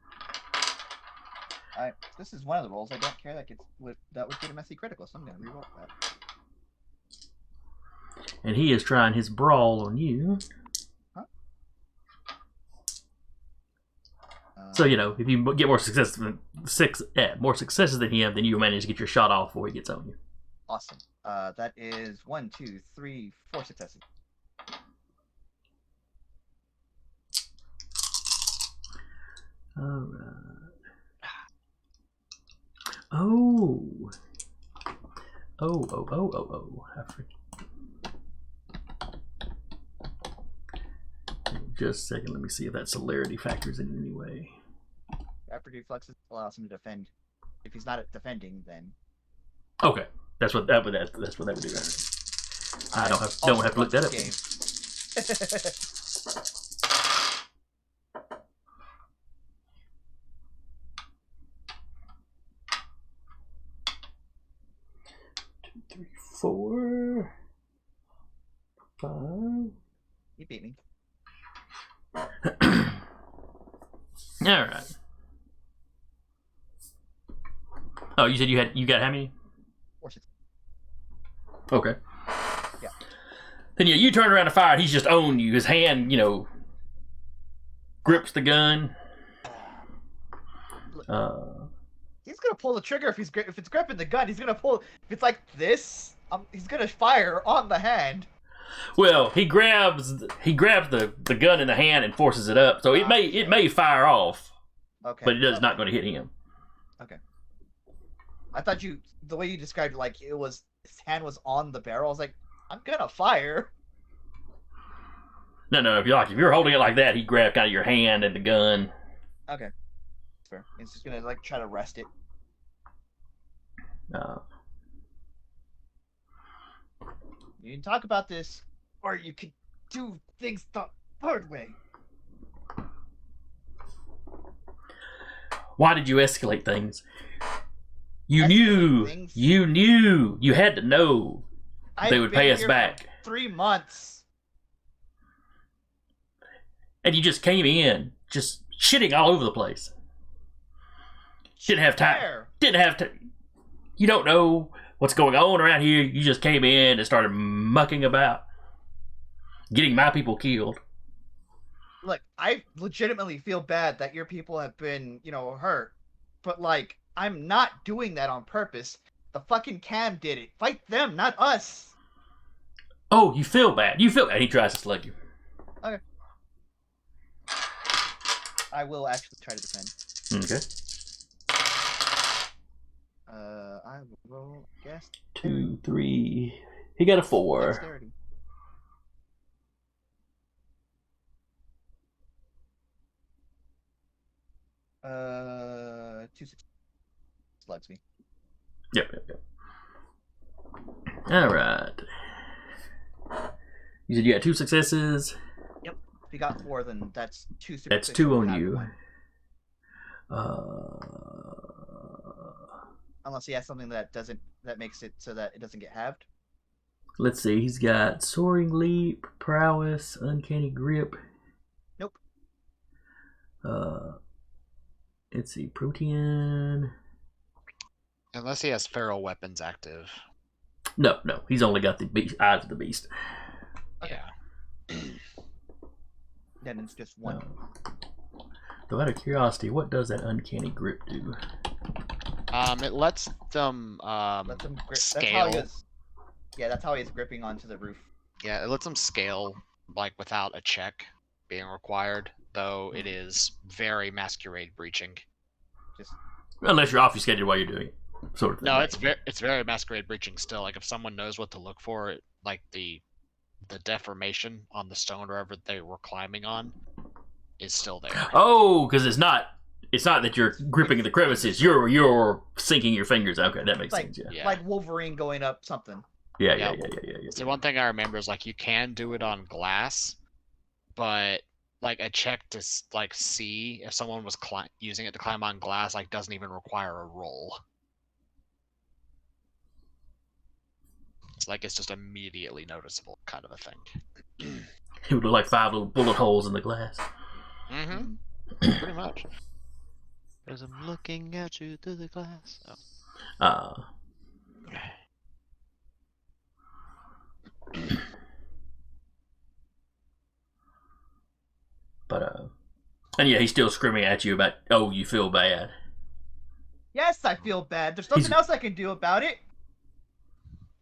Alright, this is one of the rolls I don't care that would get a messy critical, so I'm gonna reroll that. And he is trying his brawl on you. Huh? So, you know, if you get more successes than him, then you manage to get your shot off before he gets on you. Awesome. That is 1, 2, 3, 4 successes. Alright. Oh. I forget. Just a second, let me see if that celerity factors in any way. Rapid reflexes allows him to defend. If he's not defending, then Okay, that's what that would do. I don't have to look that up. Game. 2, 3, 4, 5. You beat me. All right. Oh, you said you got how many? 4 successes. Okay. Yeah. Then you turn around to fire. He's just owned you. His hand, grips the gun. He's gonna pull the trigger if it's gripping the gun. He's gonna pull. If it's like this, he's gonna fire on the hand. Well, he grabs the gun in the hand and forces it up, so it may fire off. Okay. But it is not going to hit him. Okay. I thought the way you described it, like his hand was on the barrel. I was like, I'm gonna fire. No. If you're holding it like that, he grabbed kind of your hand and the gun. Okay. That's fair. He's just gonna try to rest it. You can talk about this, or you can do things the hard way. Why did you escalate things? You knew. You had to know they would pay us back. 3 months. And you just came in, just shitting all over the place. Didn't have time. You don't know what's going on around here. You just came in and started mucking about, getting my people killed. Look, I legitimately feel bad that your people have been, hurt. But, I'm not doing that on purpose. The fucking cam did it. Fight them, not us. Oh, you feel bad. And he tries to slug you. Okay. I will actually try to defend. Okay. I will roll, I guess. 2, 3. He got a 4. Dexterity. Two slugs me. Yep. Alright. You said you got 2 successes? Yep. If you got 4, then that's 2 successes. That's 2 on you. Unless he has something that makes it so that it doesn't get halved. Let's see, he's got Soaring Leap, Prowess, Uncanny Grip. Nope. Let's see, Protean. Unless he has feral weapons active. No, he's only got the eyes of the beast. Okay. Yeah. Then it's just 1. So out of curiosity, what does that Uncanny Grip do? It lets them scale. That's how he's gripping onto the roof. Yeah, it lets them scale without a check being required, though it is very masquerade breaching. Unless you're obfuscated while you're doing it, sort of thing. No, it's very masquerade breaching still. If someone knows what to look for, the deformation on the stone wherever they were climbing on is still there. Oh, because it's not it's not that you're gripping the crevices. You're sinking your fingers. Okay, that makes sense. Yeah. Like Wolverine going up something. Yeah. So one thing I remember is like you can do it on glass, but like a check to like see if someone was using it to climb on glass like doesn't even require a roll. It's like it's just immediately noticeable kind of a thing. It would look like 5 little bullet holes in the glass. Mm-hmm. Pretty much. As I'm looking at you through the glass. And yeah, he's still screaming at you about, oh, you feel bad. Yes, I feel bad. There's nothing else I can do about it.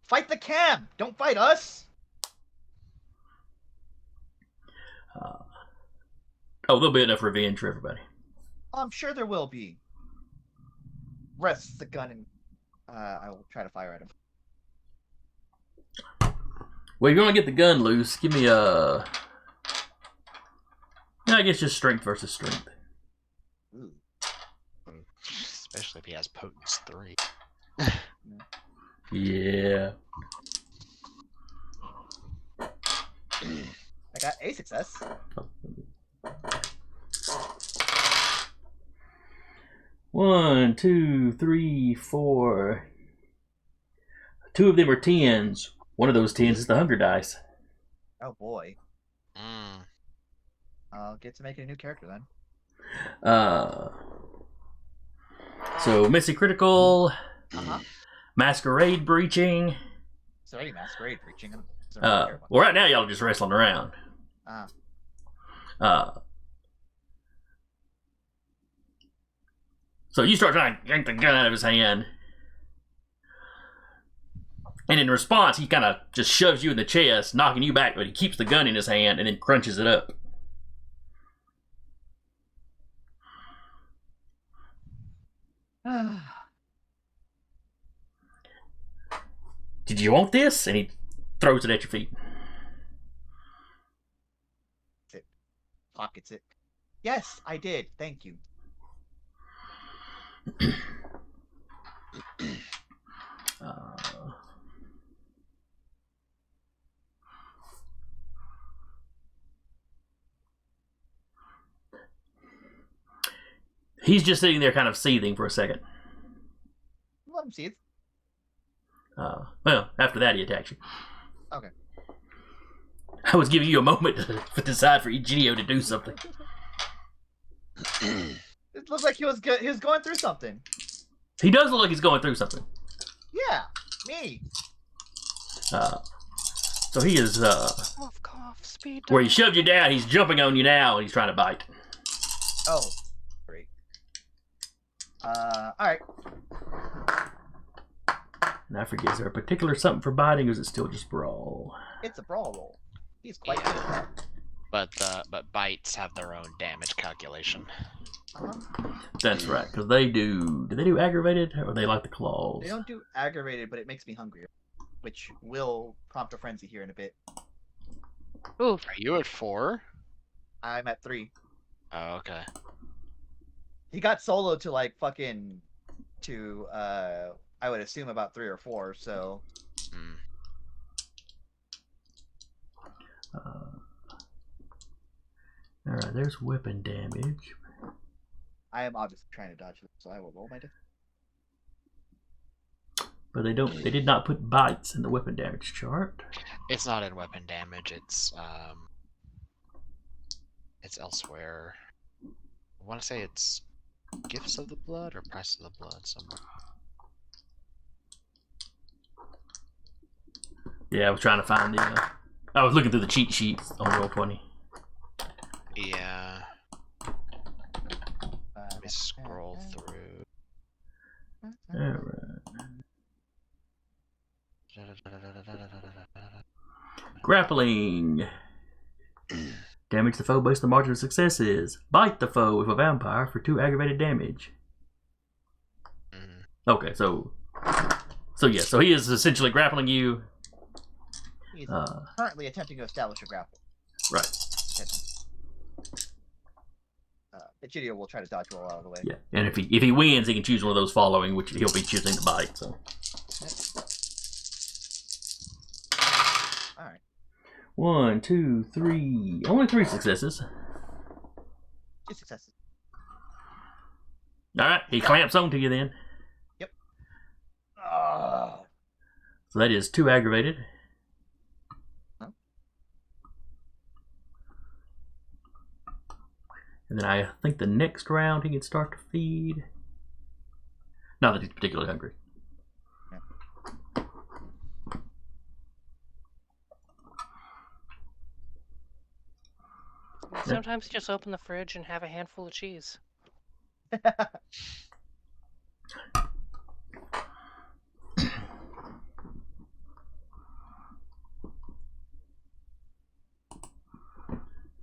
Fight the cam. Don't fight us. There'll be enough revenge for everybody. I'm sure there will be. Rests the gun and I will try to fire at him. Well, if you want to get the gun loose, give me a... I guess just strength versus strength. Ooh. Especially if he has potence 3. Yeah. I got a success. One, 2, 3, 4. 2 of them are 10s. One of those 10s is the hunger dice. Oh boy. I'll get to make a new character then. So Missy Critical, Uh-huh. Masquerade Breaching. It's already Masquerade Breaching. Well, right now y'all are just wrestling around. So you start trying to yank the gun out of his hand. And in response, he kind of just shoves you in the chest, knocking you back, but he keeps the gun in his hand and then crunches it up. Did you want this? And he throws it at your feet. Pockets it. Yes, I did. Thank you. He's just sitting there kind of seething for a second. Let him see it. Well, after that, he attacks you. Okay. I was giving you a moment to decide for Egidio to do something. It looked like he was going through something. He does look like he's going through something. Yeah, me. So he is, Cough, speed where he shoved you down, he's jumping on you now, and he's trying to bite. Oh, great. Alright. And I forget, is there a particular something for biting, or is it still just brawl? It's a brawl roll. He's quite good at that. But bites have their own damage calculation. That's right, because they do they do aggravated, or they like the claws? They don't do aggravated, but it makes me hungrier, which will prompt a frenzy here in a bit. Oof. Are you at 4? I'm at 3. Oh, okay. He got solo to like fucking I would assume about 3 or 4, so Alright, there's weapon damage. I am obviously trying to dodge this, so I will roll my But they did not put bites in the weapon damage chart. It's not in weapon damage, it's elsewhere. I want to say it's Gifts of the Blood or Price of the Blood somewhere. Yeah, I was trying to find the I was looking through the cheat sheets on Roll20. Yeah. Let me scroll through. Alright. Grappling. Damage the foe based on the margin of successes. Bite the foe with a vampire for 2 aggravated damage. Okay, so he is essentially grappling you. He's currently attempting to establish a grapple. Right. The GDO will try to dodge roll out of the way. Yeah, and if he wins, he can choose one of those following, which he'll be choosing to bite. So. All right. 1, 2, 3. Only 3 successes. 2 successes. All right, he clamps onto you then. Yep. So that is 2 aggravated. Huh? And then I think the next round he can start to feed. Not that he's particularly hungry. Sometimes just open the fridge and have a handful of cheese.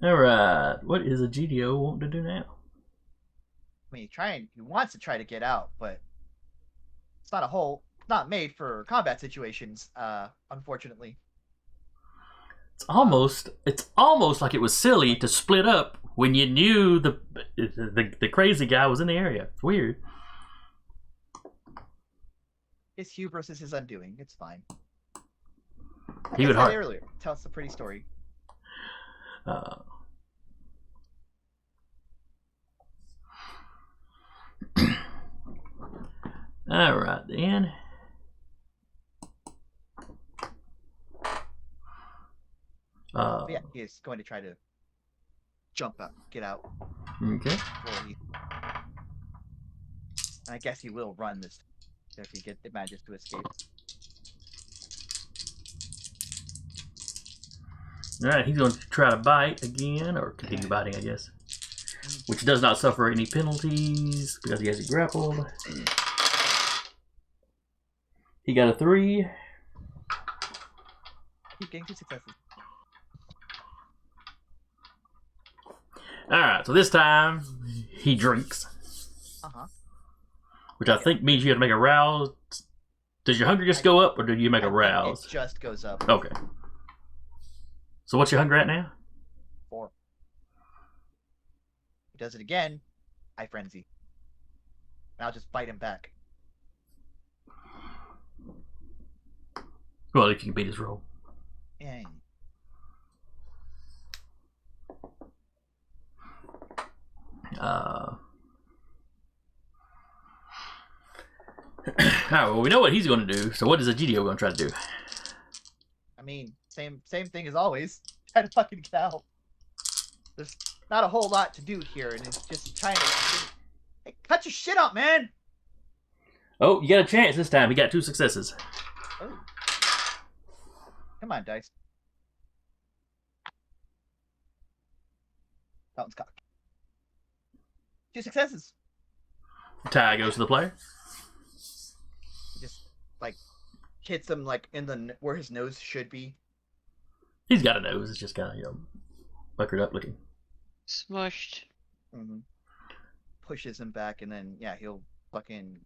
Alright, what is a GDO wanting to do now? I mean, he wants to try to get out, but it's not made for combat situations, unfortunately. It's almost like it was silly to split up when you knew the crazy guy was in the area. It's weird. His hubris is his undoing. It's fine. He would said earlier. Tell us a pretty story. Alright then. Yeah, he is going to try to jump out, get out. Okay. And I guess he will run this if he manages to escape. Alright, he's going to try to bite again, or continue biting, I guess. Which does not suffer any penalties because he has it grappled. He got a 3. Keep getting 2 successes. Alright, so this time he drinks. Uh-huh. Which I think means you have to make a rouse. Does your hunger just go up, or do you make a rouse? It just goes up. Okay. So what's your hunger at now? 4. He does it again. I frenzy. And I'll just bite him back. Well, if you can beat his roll. Yeah. Alright, well, we know what he's going to do, so what is a GDO going to try to do? I mean, same thing as always. Try to fucking get out. There's not a whole lot to do here, and it's just trying to... Hey, cut your shit up, man! Oh, you got a chance this time. He got 2 successes. Oh. Come on, dice. Fountain's cock. 2 successes. Tie goes to the player. Just, like, hits him, like, in where his nose should be. He's got a nose. It's just kind of, puckered up looking. Smushed. Mm-hmm. Pushes him back, and then, yeah, he'll fucking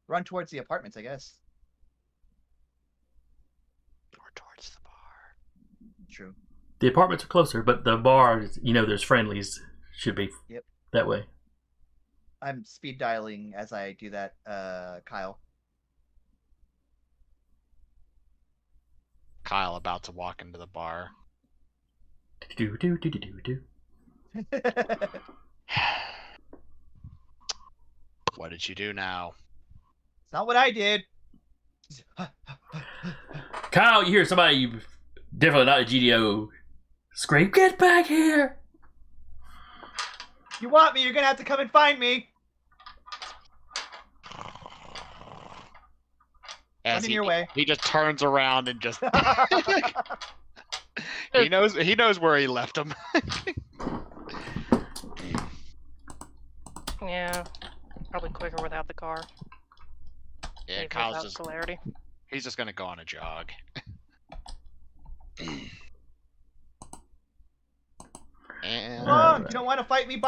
run towards the apartments, I guess. Or towards the bar. True. The apartments are closer, but the bar, there's friendlies. Should be that way. I'm speed dialing as I do that, Kyle. Kyle about to walk into the bar. Do. What did you do now? It's not what I did. Kyle, you hear somebody, definitely not a GDO, scream, "Get back here!" You want me, you're gonna have to come and find me. As I'm in your way. He just turns around and just he knows where he left him. Yeah, probably quicker without the car. Yeah, Maybe Kyle's without just celerity. he's just gonna go on a jog. And Wrong. You don't want to fight me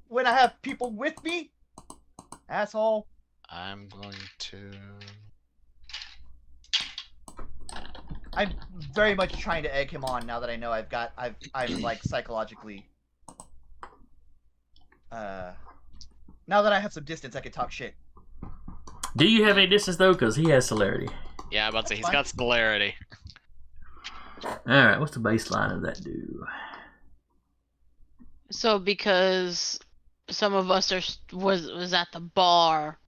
when I have people with me, asshole. I'm going to I'm very much trying to egg him on now that I know I'm like psychologically. Now that I have some distance, I can talk shit. Do you have any distance though? Because he has celerity. Yeah, I'm about to say he's Fine. got celerity. Alright, what's the baseline of that do? So because some of us was at the bar.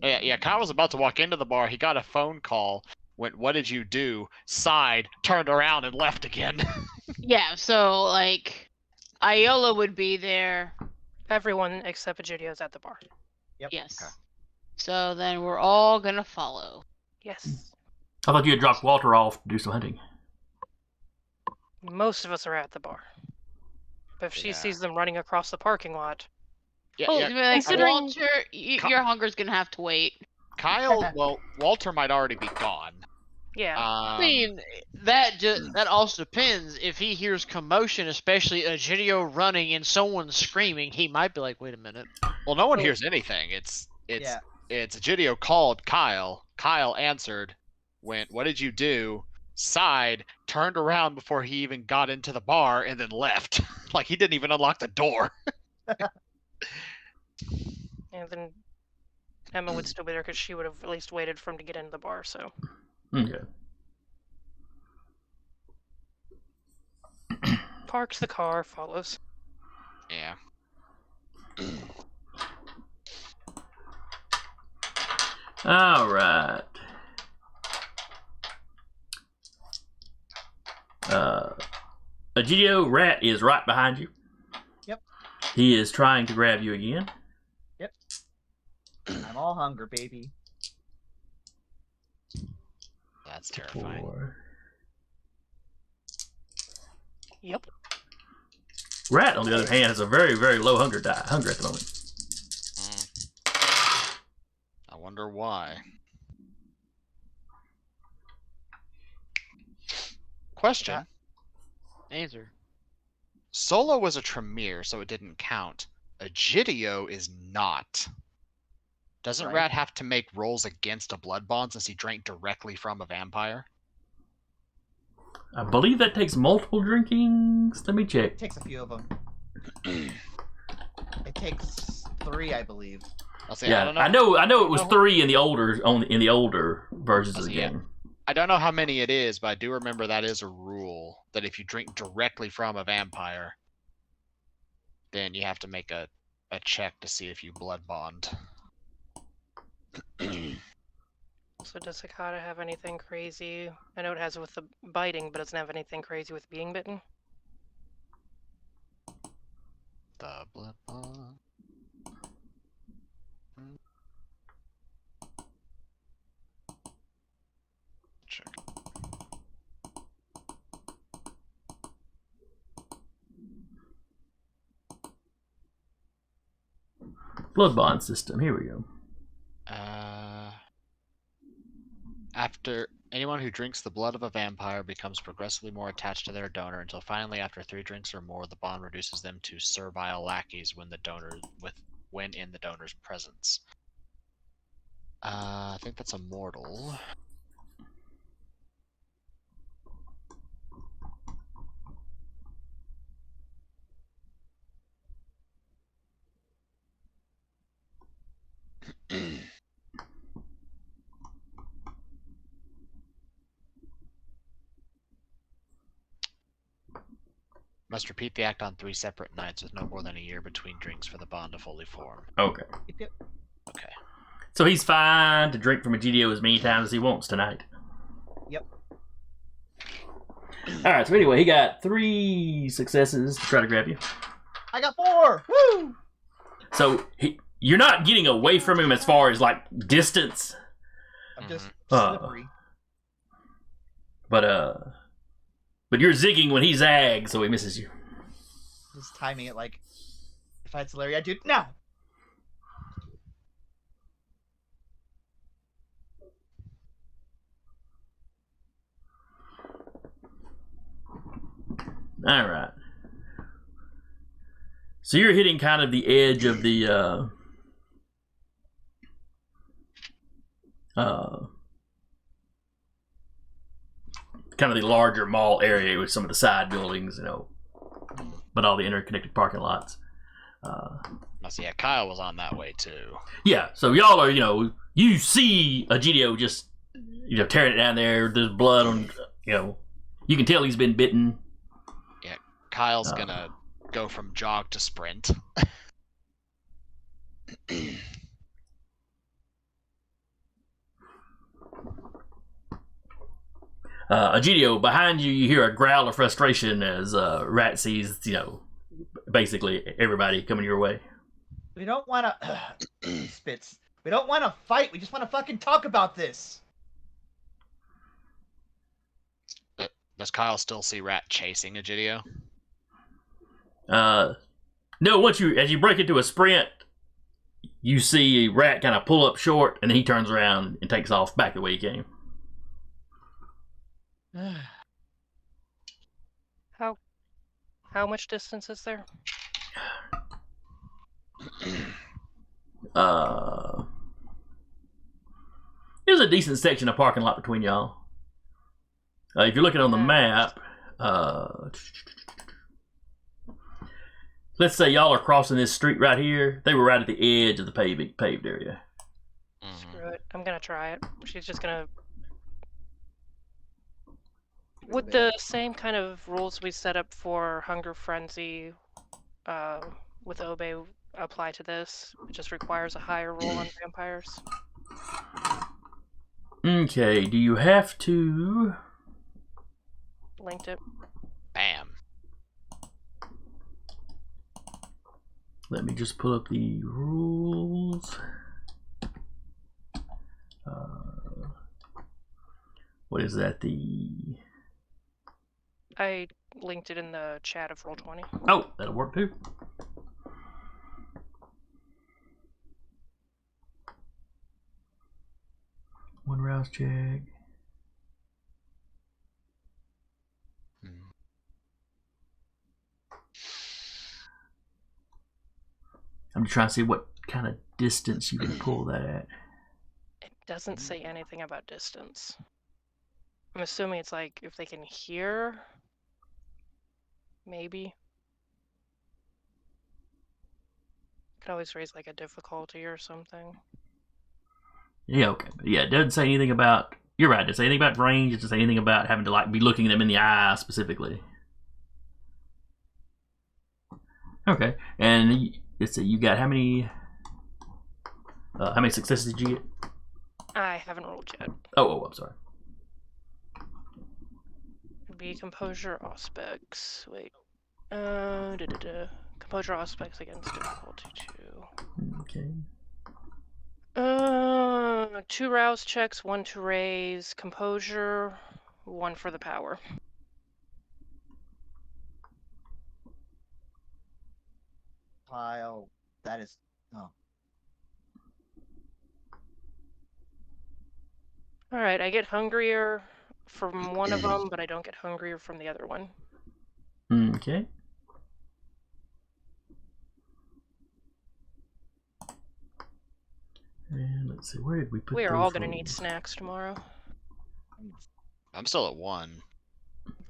Yeah, Kyle was about to walk into the bar. He got a phone call. Went, what did you do? Sighed, turned around, and left again. Yeah, so like Iola would be there. Everyone except Egidio's at the bar. Yep. Yes. Okay. So then we're all gonna follow. Yes. I thought you had dropped Walter off to do some hunting. Most of us are at the bar. But if she Yeah. sees them running across the parking lot, Yeah, Oh, yeah. Like, considering- Walter, your hunger's gonna have to wait. Kyle, well, Walter might already be gone. yeah. I mean, that also depends. If he hears commotion, especially Egidio running and someone screaming, he might be like, "Wait a minute." Well, no one Oh. hears anything. It's Yeah. Egidio called Kyle. Kyle answered, went, what did you do? Sighed, turned around before he even got into the bar, and then left. Like he didn't even unlock the door. And then Emma would still be there because she would have at least waited for him to get into the bar, so. Okay. Parks the car, follows. Yeah. Alright. Egidio Rat is right behind you. Yep. He is trying to grab you again. I'm all hunger, baby. That's terrifying. Yep. Rat, on the other hand, has a very, very low hunger at the moment. I wonder why. Question. Answer. Solo was a Tremere, so it didn't count. Egidio is not. Doesn't Right. Rat have to make rolls against a blood bond since he drank directly from a vampire? I believe that takes multiple drinkings. Let me check. It takes a few of them. It takes 3, I believe. I'll say, Yeah, I don't know. I know it was 3 in the older versions of the Yeah. game. I don't know how many it is, but I do remember that is a rule that if you drink directly from a vampire, then you have to make a check to see if you blood bond. So does Hakata have anything crazy? I know it has with the biting, but it doesn't have anything crazy with being bitten. The blood bond. Check. Blood bond system. Here we go. After anyone who drinks the blood of a vampire becomes progressively more attached to their donor until finally, after 3 drinks or more, the bond reduces them to servile lackeys when in the donor's presence. I think that's immortal. Must repeat the act on 3 separate nights with no more than a year between drinks for the bond to fully form. Okay. Yep. Okay. So he's fine to drink from Egidio as many times as he wants tonight. Yep. Alright, so anyway, he got 3 successes to try to grab you. I got 4! Woo! So you're not getting away from him as far as like distance, I'm just Uh. slippery. but you're zigging when he zags, so he misses you. Just timing it like, if I had celery, I'd do it now! Alright. So you're hitting kind of the edge of the kind of the larger mall area with some of the side buildings, you know, but all the interconnected parking lots. So yeah, Kyle was on that way too. Yeah, so y'all are, you know, you see Egidio just, you know, tearing it down there. There's blood on, you know, you can tell he's been bitten. Yeah, Kyle's gonna go from jog to sprint. Egidio, behind you, you hear a growl of frustration as Rat sees, you know, basically everybody coming your way. We don't want to... Spits. We don't want to fight. We just want to fucking talk about this. Does Kyle still see Rat chasing Egidio? No, as you break into a sprint, you see Rat kind of pull up short, and then he turns around and takes off back the way he came. How much distance is there? There's a decent section of parking lot between y'all. If you're looking on the map, let's say y'all are crossing this street right here. They were right at the edge of the paved area. Screw it. I'm gonna try it. She's just gonna... Would the same kind of rules we set up for Hunger Frenzy with Obe apply to this? It just requires a higher roll on vampires. Okay, do you have to... Linked it. Bam. Let me just pull up the rules. What is that? I linked it in the chat of Roll20. Oh, that'll work too. One rouse check. I'm just trying to see what kind of distance you can pull that at. It doesn't say anything about distance. I'm assuming it's like if they can hear. Maybe. Could always raise like a difficulty or something. Yeah, okay. But yeah, it doesn't say anything about... You're right, it doesn't say anything about range. It doesn't say anything about having to like be looking them in the eye specifically. Okay, and let's see, you got how many successes did you get? I haven't rolled yet. Oh, I'm sorry. Be composure aspects. Wait. Composure aspects against difficulty 2. Okay. 2 rouse checks, 1 to raise composure, 1 for the power. Kyle, that is... Oh. Alright, I get hungrier from one of them, but I don't get hungrier from the other one. Okay. And let's see, where did we put We are those all going to rolls? need snacks tomorrow. I'm still at 1.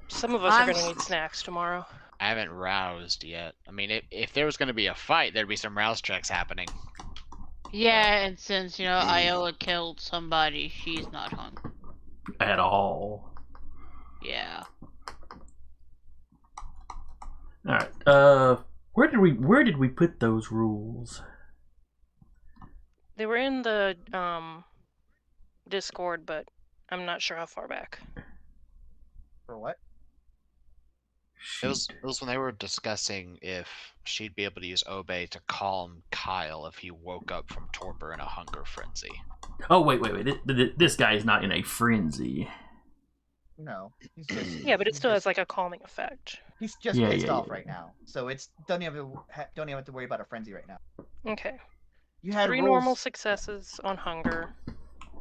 Some of us are going to need snacks tomorrow. I haven't roused yet. I mean, if there was going to be a fight, there'd be some rouse checks happening. Yeah, and since, you know, Iola killed somebody, she's not hungry. At all. Yeah. Alright, where did we put those rules? They were in the Discord, but I'm not sure how far back. For what? It was when they were discussing if she'd be able to use Obe to calm Kyle if he woke up from torpor in a hunger frenzy. Oh, wait. This guy is not in a frenzy. No. He's just... Yeah, but it still has like a calming effect. He's just pissed off right now. So it's... Don't even have to worry about a frenzy right now. Okay. You had 3 rules... normal successes on hunger,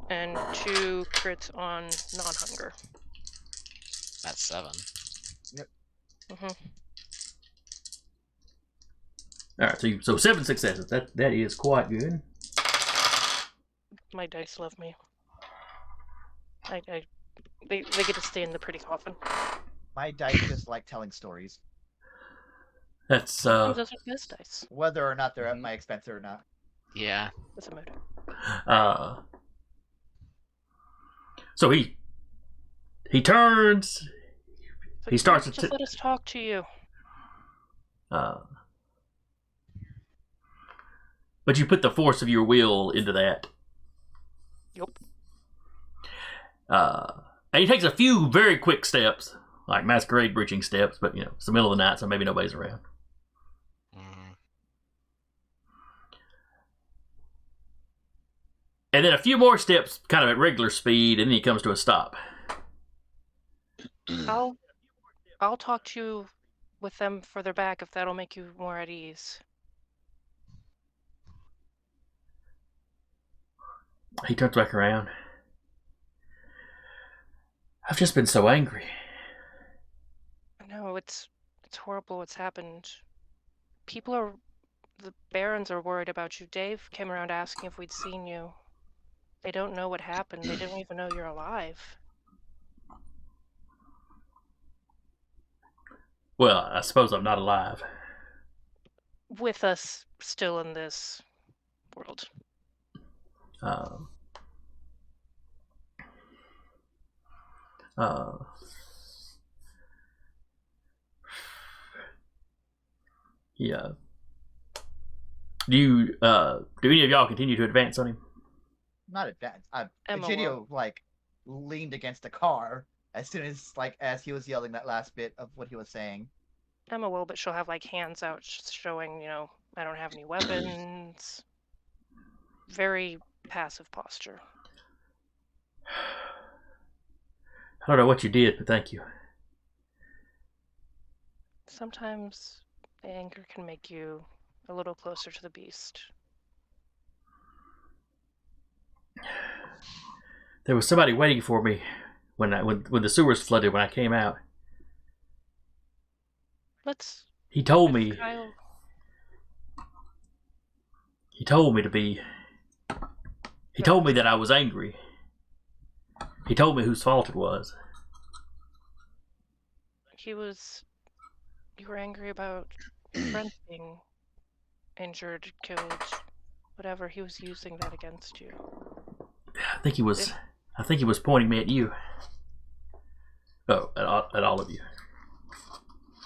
and 2 crits on non-hunger. That's 7. Alright, so 7 successes. That is quite good. My dice love me. I They get to stay in the pretty coffin. My dice just like telling stories, That's Sometimes those are the best dice. whether or not they're at my expense or not. Yeah. That's a mood. So he turns. So He starts to just let us talk to you. But you put the force of your will into that. Yup. And he takes a few very quick steps, like masquerade breaching steps, but it's the middle of the night, so maybe nobody's around. And then a few more steps, kind of at regular speed, and then he comes to a stop. I'll talk to you with them further back if that'll make you more at ease. He turns back around. I've just been so angry. I know, it's horrible what's happened. The Barons are worried about you. Dave came around asking if we'd seen you. They don't know what happened. They don't even know you're alive. Well, I suppose I'm not alive. With us still in this world. Yeah. Do any of y'all continue to advance on him? Not advanced. Emma Egidio leaned against the car as soon as he was yelling that last bit of what he was saying. Emma will, but she'll have hands out showing, I don't have any weapons. Very passive posture. I don't know what you did, but thank you. Sometimes anger can make you a little closer to the beast. There was somebody waiting for me when the sewers flooded when I came out. He told me. Kyle... He told me to be. He told me that I was angry. He told me whose fault it was. You were angry about friends being injured, killed, whatever. He was using that against you. I think he was pointing me at you. Oh, at all of you.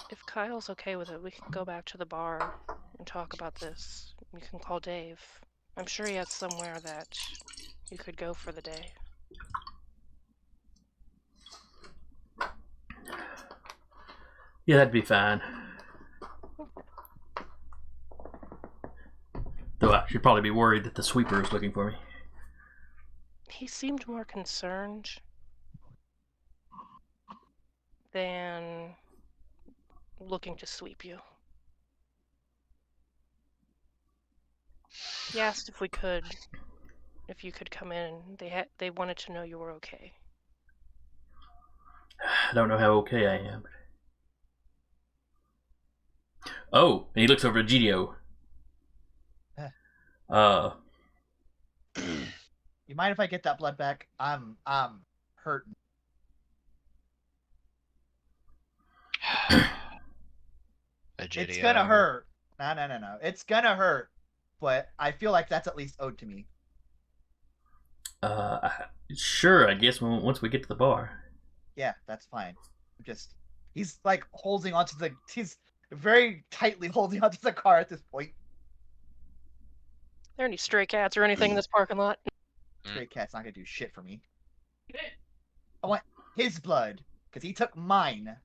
If Kyle's okay with it, we can go back to the bar and talk about this. You can call Dave. I'm sure he has somewhere that you could go for the day. Yeah, that'd be fine. Though I should probably be worried that the sweeper is looking for me. He seemed more concerned than looking to sweep you. He asked if you could come in. They wanted to know you were okay. I don't know how okay I am. Oh, and he looks over at Egidio. You mind if I get that blood back? I'm hurting. It's gonna hurt. No. It's gonna hurt, but I feel like that's at least owed to me. Sure, I guess once we get to the bar. Yeah, that's fine. He's very tightly holding onto the car at this point. Are there any stray cats or anything in this parking lot? Stray cat's not gonna do shit for me. I want his blood, because he took mine.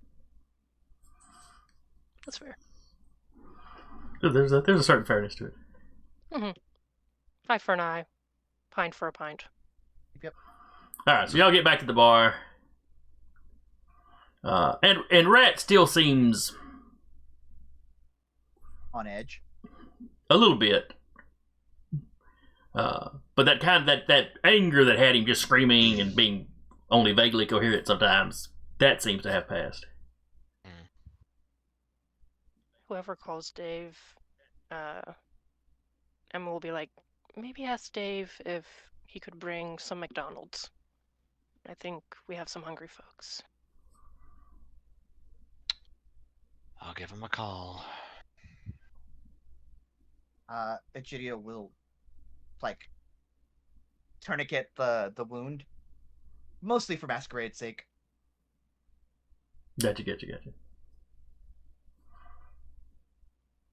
That's fair. There's a certain fairness to it. Mm-hmm. Eye for an eye. Pint for a pint. Yep. Alright, so y'all get back to the bar. And Rat still seems on edge. A little bit. But that anger that had him just screaming and being only vaguely coherent sometimes, that seems to have passed. Whoever calls Dave, Emma will be like, maybe ask Dave if he could bring some McDonald's. I think we have some hungry folks. I'll give him a call. Egidio will, like, tourniquet the wound, mostly for Masquerade's sake. Gotcha.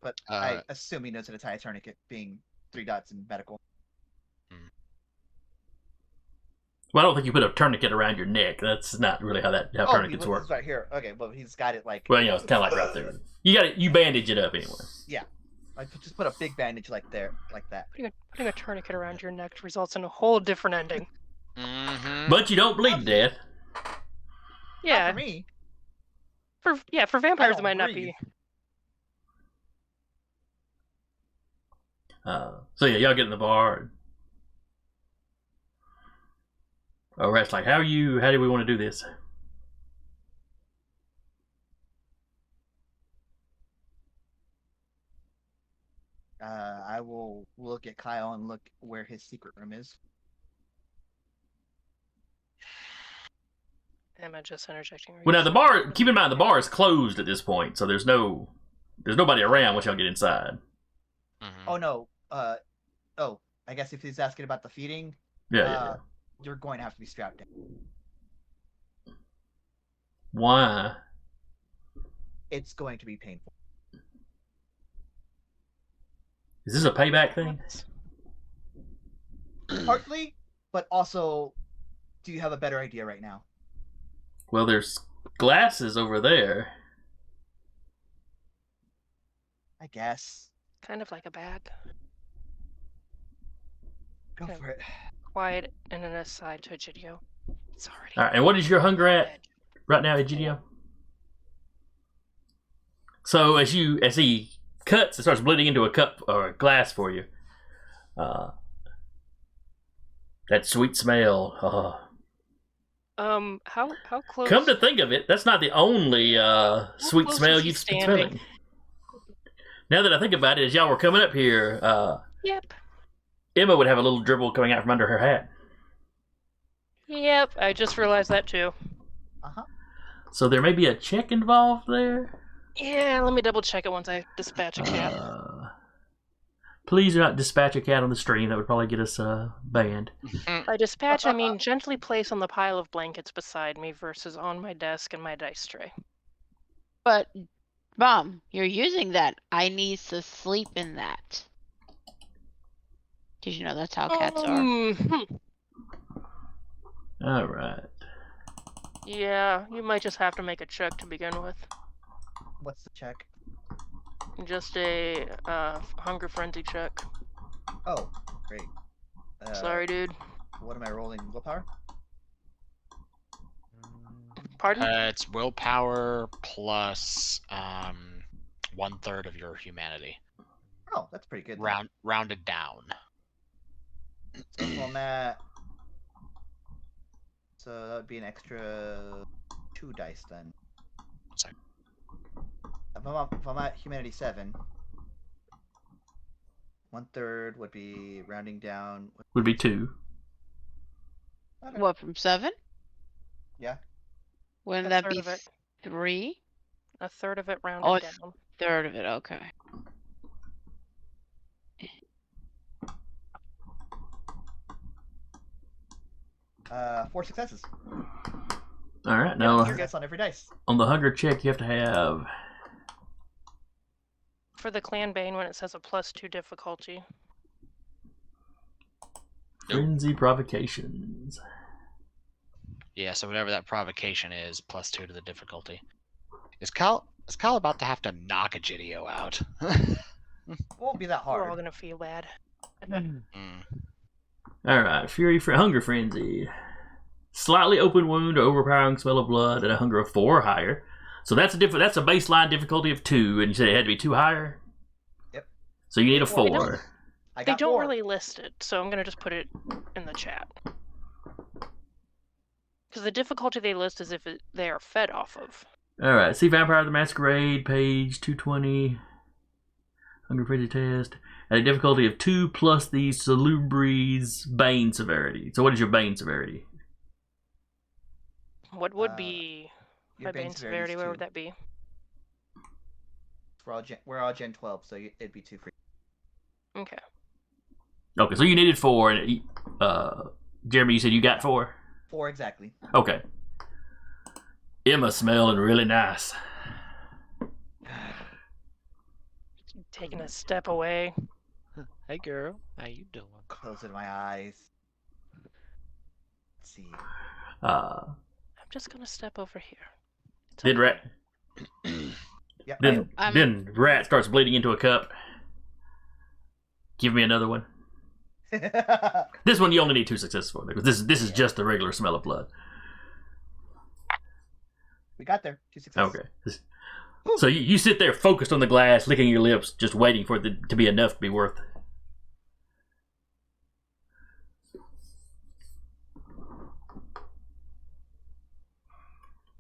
But I assume he knows how to tie a tourniquet, being 3 dots in medical. Well, I don't think you put a tourniquet around your neck. That's not really how tourniquets work. It's right here. Okay, but he's got it like. Well, it's kind of like right there. You bandage it up anyway. Yeah, like just put a big bandage like there, like that. Putting a tourniquet around your neck results in a whole different ending. Mm-hmm. But you don't bleed to death. Yeah, Not for me. For vampires it don't might not breathe. be. So yeah, y'all get in the bar. Rat's like, how do we want to do this? I will look at Kyle and look where his secret room is. Am I just interjecting? Well, now the bar. Keep in mind the bar is closed at this point, so there's nobody around once y'all get inside. Mm-hmm. Oh no. I guess if he's asking about the feeding, Yeah. you're going to have to be strapped in. Why? It's going to be painful. Is this a payback thing? Partly, but also, do you have a better idea right now? Well, there's glasses over there. I guess. Kind of like a bag. Go Okay. for it. Quiet and an aside to Egidio. It's already. All right, and what is your hunger at right now, Egidio? So as he cuts, it starts bleeding into a cup or a glass for you. That sweet smell. How close? Come to think of it, that's not the only sweet close smell is he you've been standing? smelling. Now that I think about it, as y'all were coming up here, Yep. Emma would have a little dribble coming out from under her hat. Yep. I just realized that too. So there may be a check involved there. Yeah. Let me double check it once I dispatch a cat. Please do not dispatch a cat on the stream. That would probably get us banned. By dispatch, I mean gently place on the pile of blankets beside me versus on my desk and my dice tray. But, Mom, you're using that. I need to sleep in that. Did you know that's how cats are? All right. Yeah, you might just have to make a check to begin with. What's the check? Just a hunger frenzy check. Oh, great. Sorry, dude. What am I rolling? Willpower? Pardon? It's willpower plus 1/3 of your humanity. Oh, that's pretty good. then. Rounded down. So on that. So that would be an extra 2 dice then. Sorry. If I'm at humanity 7, 1/3 would be rounding down. Would be 2. Okay. What, from 7? Yeah. Wouldn't A that third be of it. 3? A third of it rounded Oh, it's down. third of it, okay. Four successes. All right. Now, Your guess on every dice. on the hunger check, you have to have. For the clan bane, when it says a +2 difficulty. Frenzy provocations. Yeah, so whatever that provocation is, +2 to the difficulty. Is Kyle about to have to knock Egidio out? Won't be that We're all hard. gonna feel bad. All right. Fury for hunger frenzy. Slightly open wound or overpowering smell of blood at a hunger of 4 or higher. So that's a baseline difficulty of 2, and you said it had to be 2 higher. Yep. So you need a Well, 4. I They got don't 4. really list it, so I'm gonna just put it in the chat. Because the difficulty they list is if they are fed off of. All right. See Vampire the Masquerade, page 220. Hunger frenzy test at a difficulty of 2 plus the Salubri's Bane severity. So what is your Bane severity? What would be your my bane severity? Where would that be? We're all Gen 12, so it'd be 2 for you. Okay. Okay, so you needed 4, and Jeremy, you said you got 4? 4 exactly. Okay. Emma's smelling really nice. Taking a step away. Hey girl, how you doing? Closing my eyes. Let's see. I'm just gonna step over here. Then Rat. Yep. Then Rat starts bleeding into a cup. Give me another one. This one you only need 2 successes for, because this is just the regular smell of blood. We got there. 2 successes. Okay. So you sit there focused on the glass, licking your lips, just waiting for it to be enough to be worth.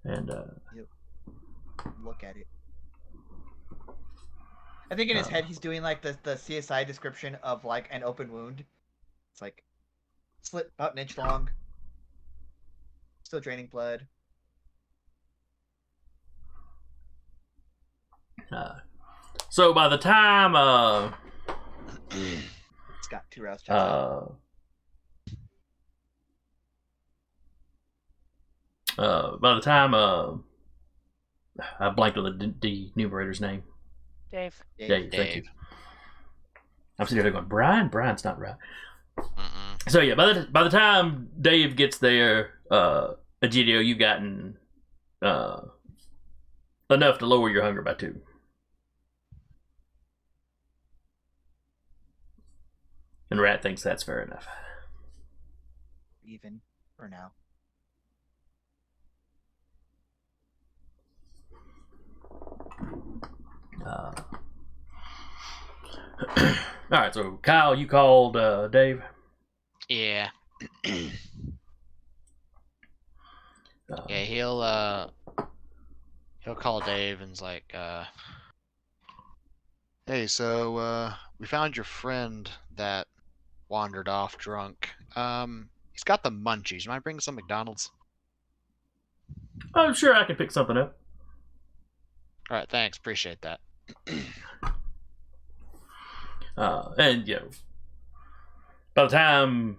And look at it. I think in his head he's doing like the CSI description of like an open wound. It's like slit about an inch long, still draining blood. So by the time it's got 2 rounds. By the time I blanked on the numerator's name. Dave. Dave, thank you. I'm sitting there going, Brian? Brian's not right. Mm-mm. So yeah, by the time Dave gets there, Egidio, you've gotten enough to lower your hunger by 2. And Rat thinks that's fair enough. Even for now. All right, so Kyle, you called Dave. Yeah. Yeah, he'll call Dave and's like, hey, so we found your friend that wandered off drunk. He's got the munchies. You mind bringing some McDonald's? I'm sure I can pick something up. All right, thanks. Appreciate that. And you know, by the time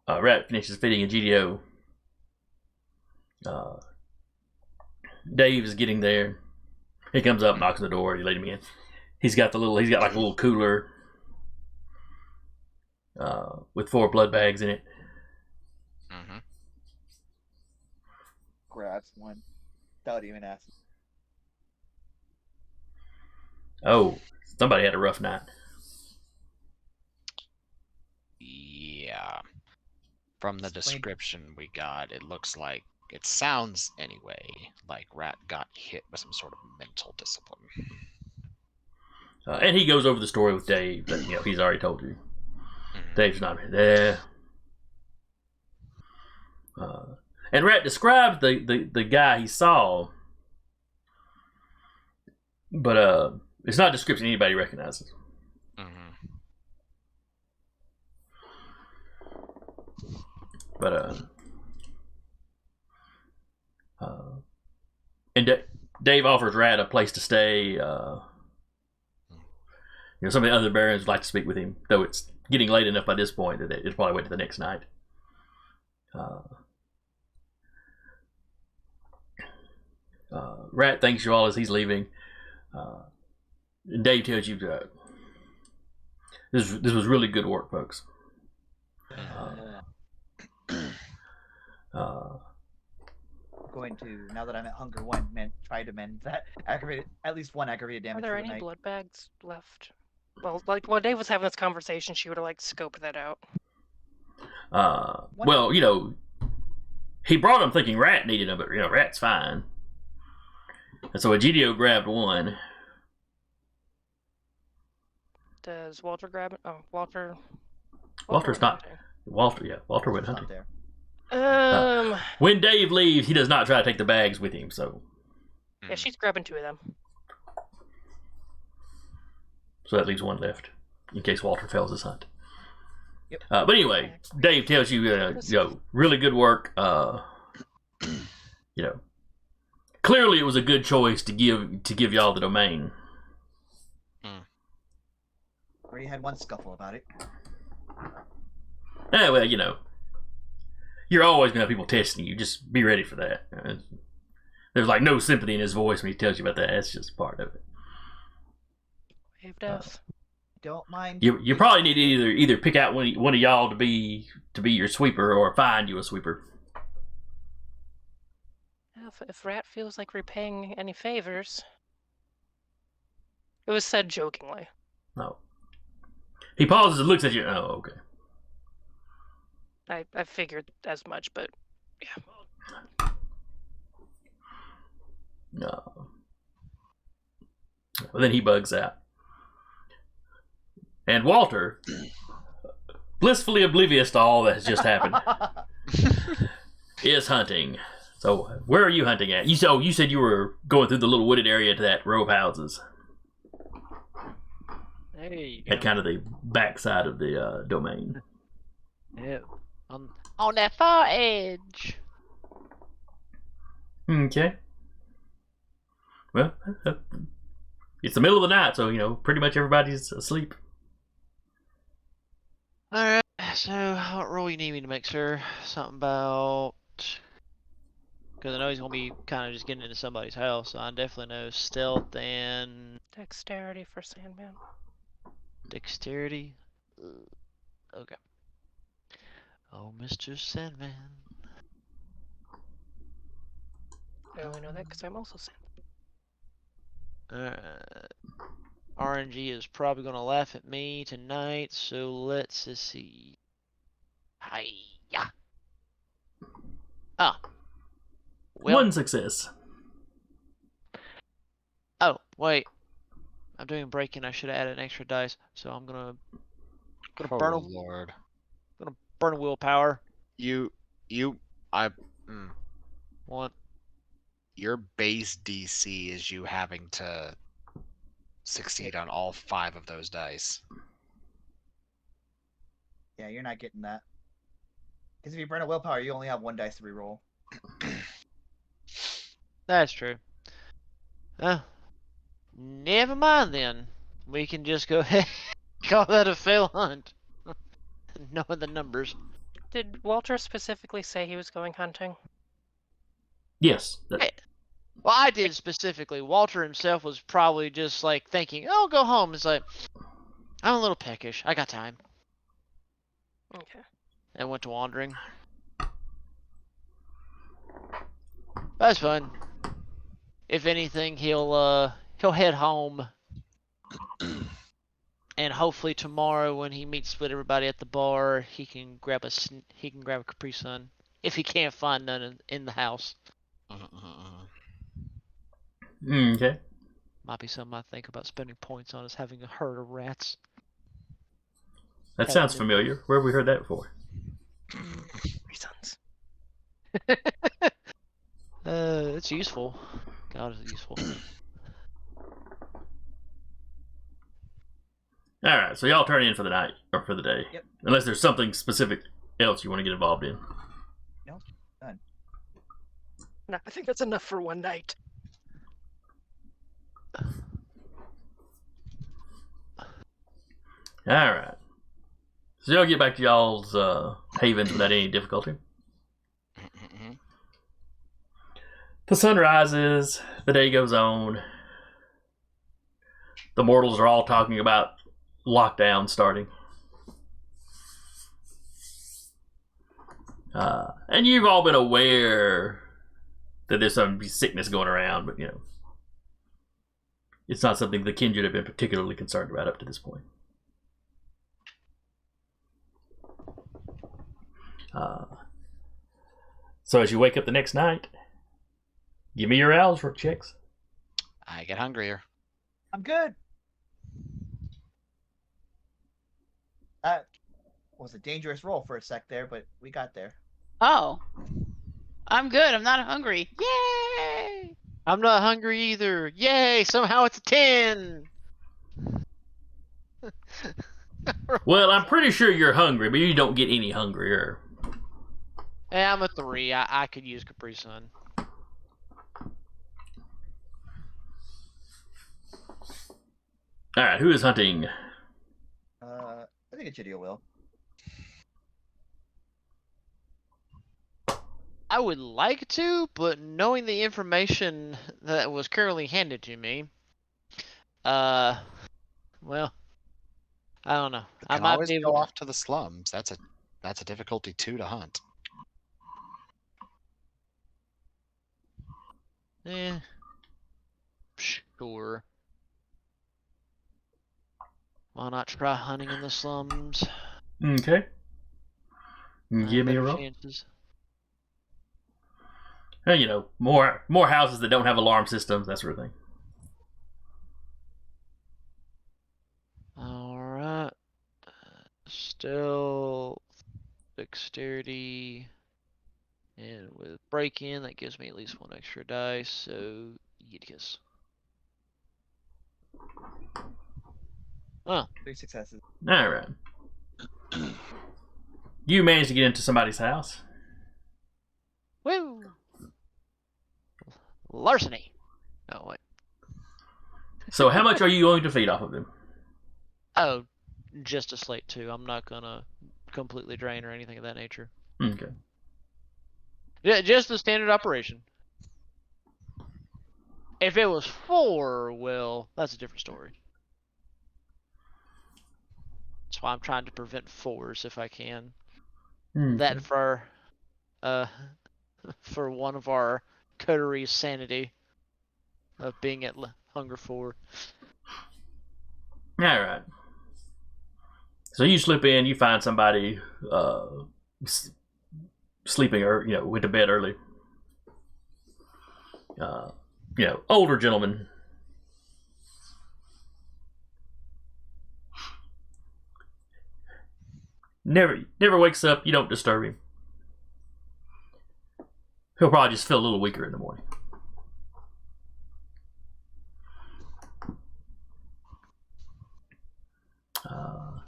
Rat finishes feeding Egidio, Dave is getting there. He comes up, knocks on the door. You let him in. He's got like a little cooler with 4 blood bags in it. Mm-hmm. Grabs one without even asking. Oh, somebody had a rough night. Yeah. From the description we got, it sounds anyway, like Rat got hit with some sort of mental discipline. And he goes over the story with Dave, but he's already told you. Mm-hmm. Dave's not there. And Rat describes the guy he saw, but it's not a description anybody recognizes. Mm-hmm. But and Dave offers Rat a place to stay. Some of the other barons would like to speak with him, though it's getting late enough by this point that it'll probably wait to the next night. Rat thanks you all as he's leaving. And Dave tells you this was really good work, folks. Going to, now that I'm at hunger 1, try to mend that at least 1 aggravated damage. Are there any blood bags left? Well, like while Dave was having this conversation, she would have scoped that out. Well, he brought him thinking Rat needed him, but Rat's fine. And so Egidio grabbed 1. Does Walter grab it? Oh, Walter's not. Walter went hunting. There. When Dave leaves, he does not try to take the bags with him. So yeah, she's grabbing 2 of them. So that leaves 1 left in case Walter fails his hunt. Yep. But anyway, Dave tells you, really good work. you know, clearly it was a good choice to give y'all the domain. Already had one scuffle about it. Yeah, well, you know, you're always gonna have people testing you. Just be ready for that. There's like no sympathy in his voice when he tells you about that. That's just part of it. Wave death. Don't mind. You probably need to either pick out one of y'all to be your sweeper or find you a sweeper. If Rat feels like repaying any favors. It was said jokingly. No. He pauses and looks at you. Oh, okay. I figured as much, but yeah. No. Well, then he bugs out. And Walter, blissfully oblivious to all that has just happened, is hunting. So, where are you hunting at? You said you were going through the little wooded area to that row of houses. Hey, At kind of the backside of the domain. yeah, on that far edge. Okay. Well, it's the middle of the night, so, you know, pretty much everybody's asleep. Alright, so what roll you need me to make, sir? Something about... Because I know he's going to be kind of just getting into somebody's house, so I definitely know stealth and... Dexterity for Sandman. Dexterity? Okay. Oh, Mr. Sandman. I only know that because I'm also Sandman. RNG is probably going to laugh at me tonight, so let's just see. Hiya. Oh. Well, One success. oh, wait. I'm doing breaking. I should have added an extra dice, so I'm gonna burn a Lord. burn a willpower. One. Your base DC is you having to succeed on all 5 of those dice. Yeah, you're not getting that. Because if you burn a willpower, you only have 1 dice to reroll. That's true. Never mind then. We can just go ahead and call that a fail hunt. Knowing the numbers. Did Walter specifically say he was going hunting? Yes. Well, I did specifically. Walter himself was probably just like thinking, "Oh, go home." It's like, I'm a little peckish. I got time. Okay. And went to wandering. That's fun. If anything, he'll head home, and hopefully tomorrow when he meets with everybody at the bar, he can grab a Capri Sun if he can't find none in the house. Okay. Might be something I think about spending points on, is having a herd of rats. That sounds familiar. Where have we heard that before? Reasons. It's useful. God, it's useful. Alright, so y'all turn in for the night, or for the day. Yep. Unless there's something specific else you want to get involved in. No, done. No, I think that's enough for one night. Alright. So y'all get back to y'all's havens without any difficulty. The sun rises, the day goes on. The mortals are all talking about lockdown starting. And you've all been aware that there's some sickness going around, but you know, it's not something the Kindred have been particularly concerned about up to this point. So as you wake up the next night, give me your owls for checks. I get hungrier. I'm good. That was a dangerous roll for a sec there, but we got there. Oh. I'm good. I'm not hungry. Yay! I'm not hungry either. Yay! Somehow it's a 10. Well, I'm pretty sure you're hungry, but you don't get any hungrier. Hey, I'm a 3. I could use Capri Sun. All right, who is hunting? I think Egidio will. I would like to, but knowing the information that was currently handed to me, well, I don't know. You I can might always be go able to. off to the slums. That's a difficulty 2 to hunt. Sure. Why not try hunting in the slums? Okay. I have Give me a better roll. chances. And, you know, more houses that don't have alarm systems, that sort of thing. Alright. Still dexterity. And with break in, that gives me at least 1 extra dice, so Yidkiss. Oh, 3 successes. All right. You managed to get into somebody's house. woo! Larceny. Oh, wait. So how much are you going to feed off of him? Oh, just a slate 2. I'm not gonna completely drain or anything of that nature. Okay. Yeah, just the standard operation. If it was 4, well, that's a different story. That's why I'm trying to prevent 4s if I can. Okay. That for for one of our coteries' sanity of being at hunger 4. All right. So you slip in, you find somebody sleeping, or went to bed early. Older gentleman. Never wakes up. You don't disturb him. He'll probably just feel a little weaker in the morning.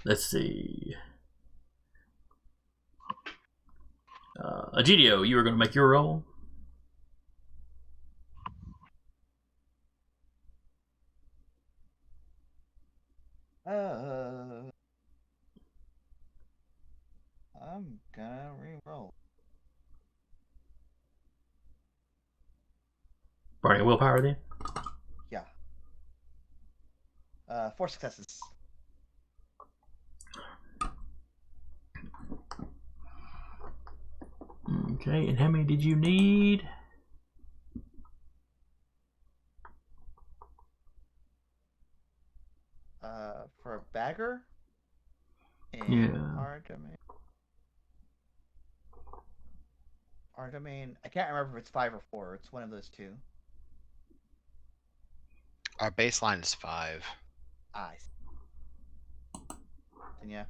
Let's see. Egidio, you were going to make your roll. I'm gonna re-roll. Burning willpower then. Yeah. 4 successes. Okay, and how many did you need? For a bagger? And Yeah. Our domain. I can't remember if it's 5 or 4. It's one of those 2. Our baseline is 5. I see. Then yeah.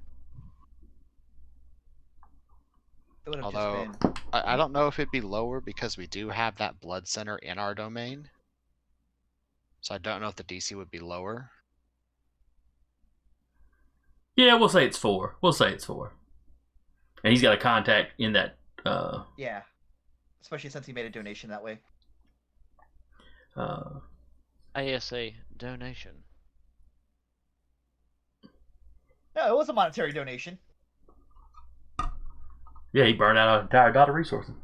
It would have Although, just been. I don't know if it'd be lower because we do have that blood center in our domain. So I don't know if the DC would be lower. Yeah, we'll say it's 4. And he's got a contact in that. Yeah. Especially since he made a donation that way. ISA donation. No, it was a monetary donation. Yeah, he burned out an entire dot of resources.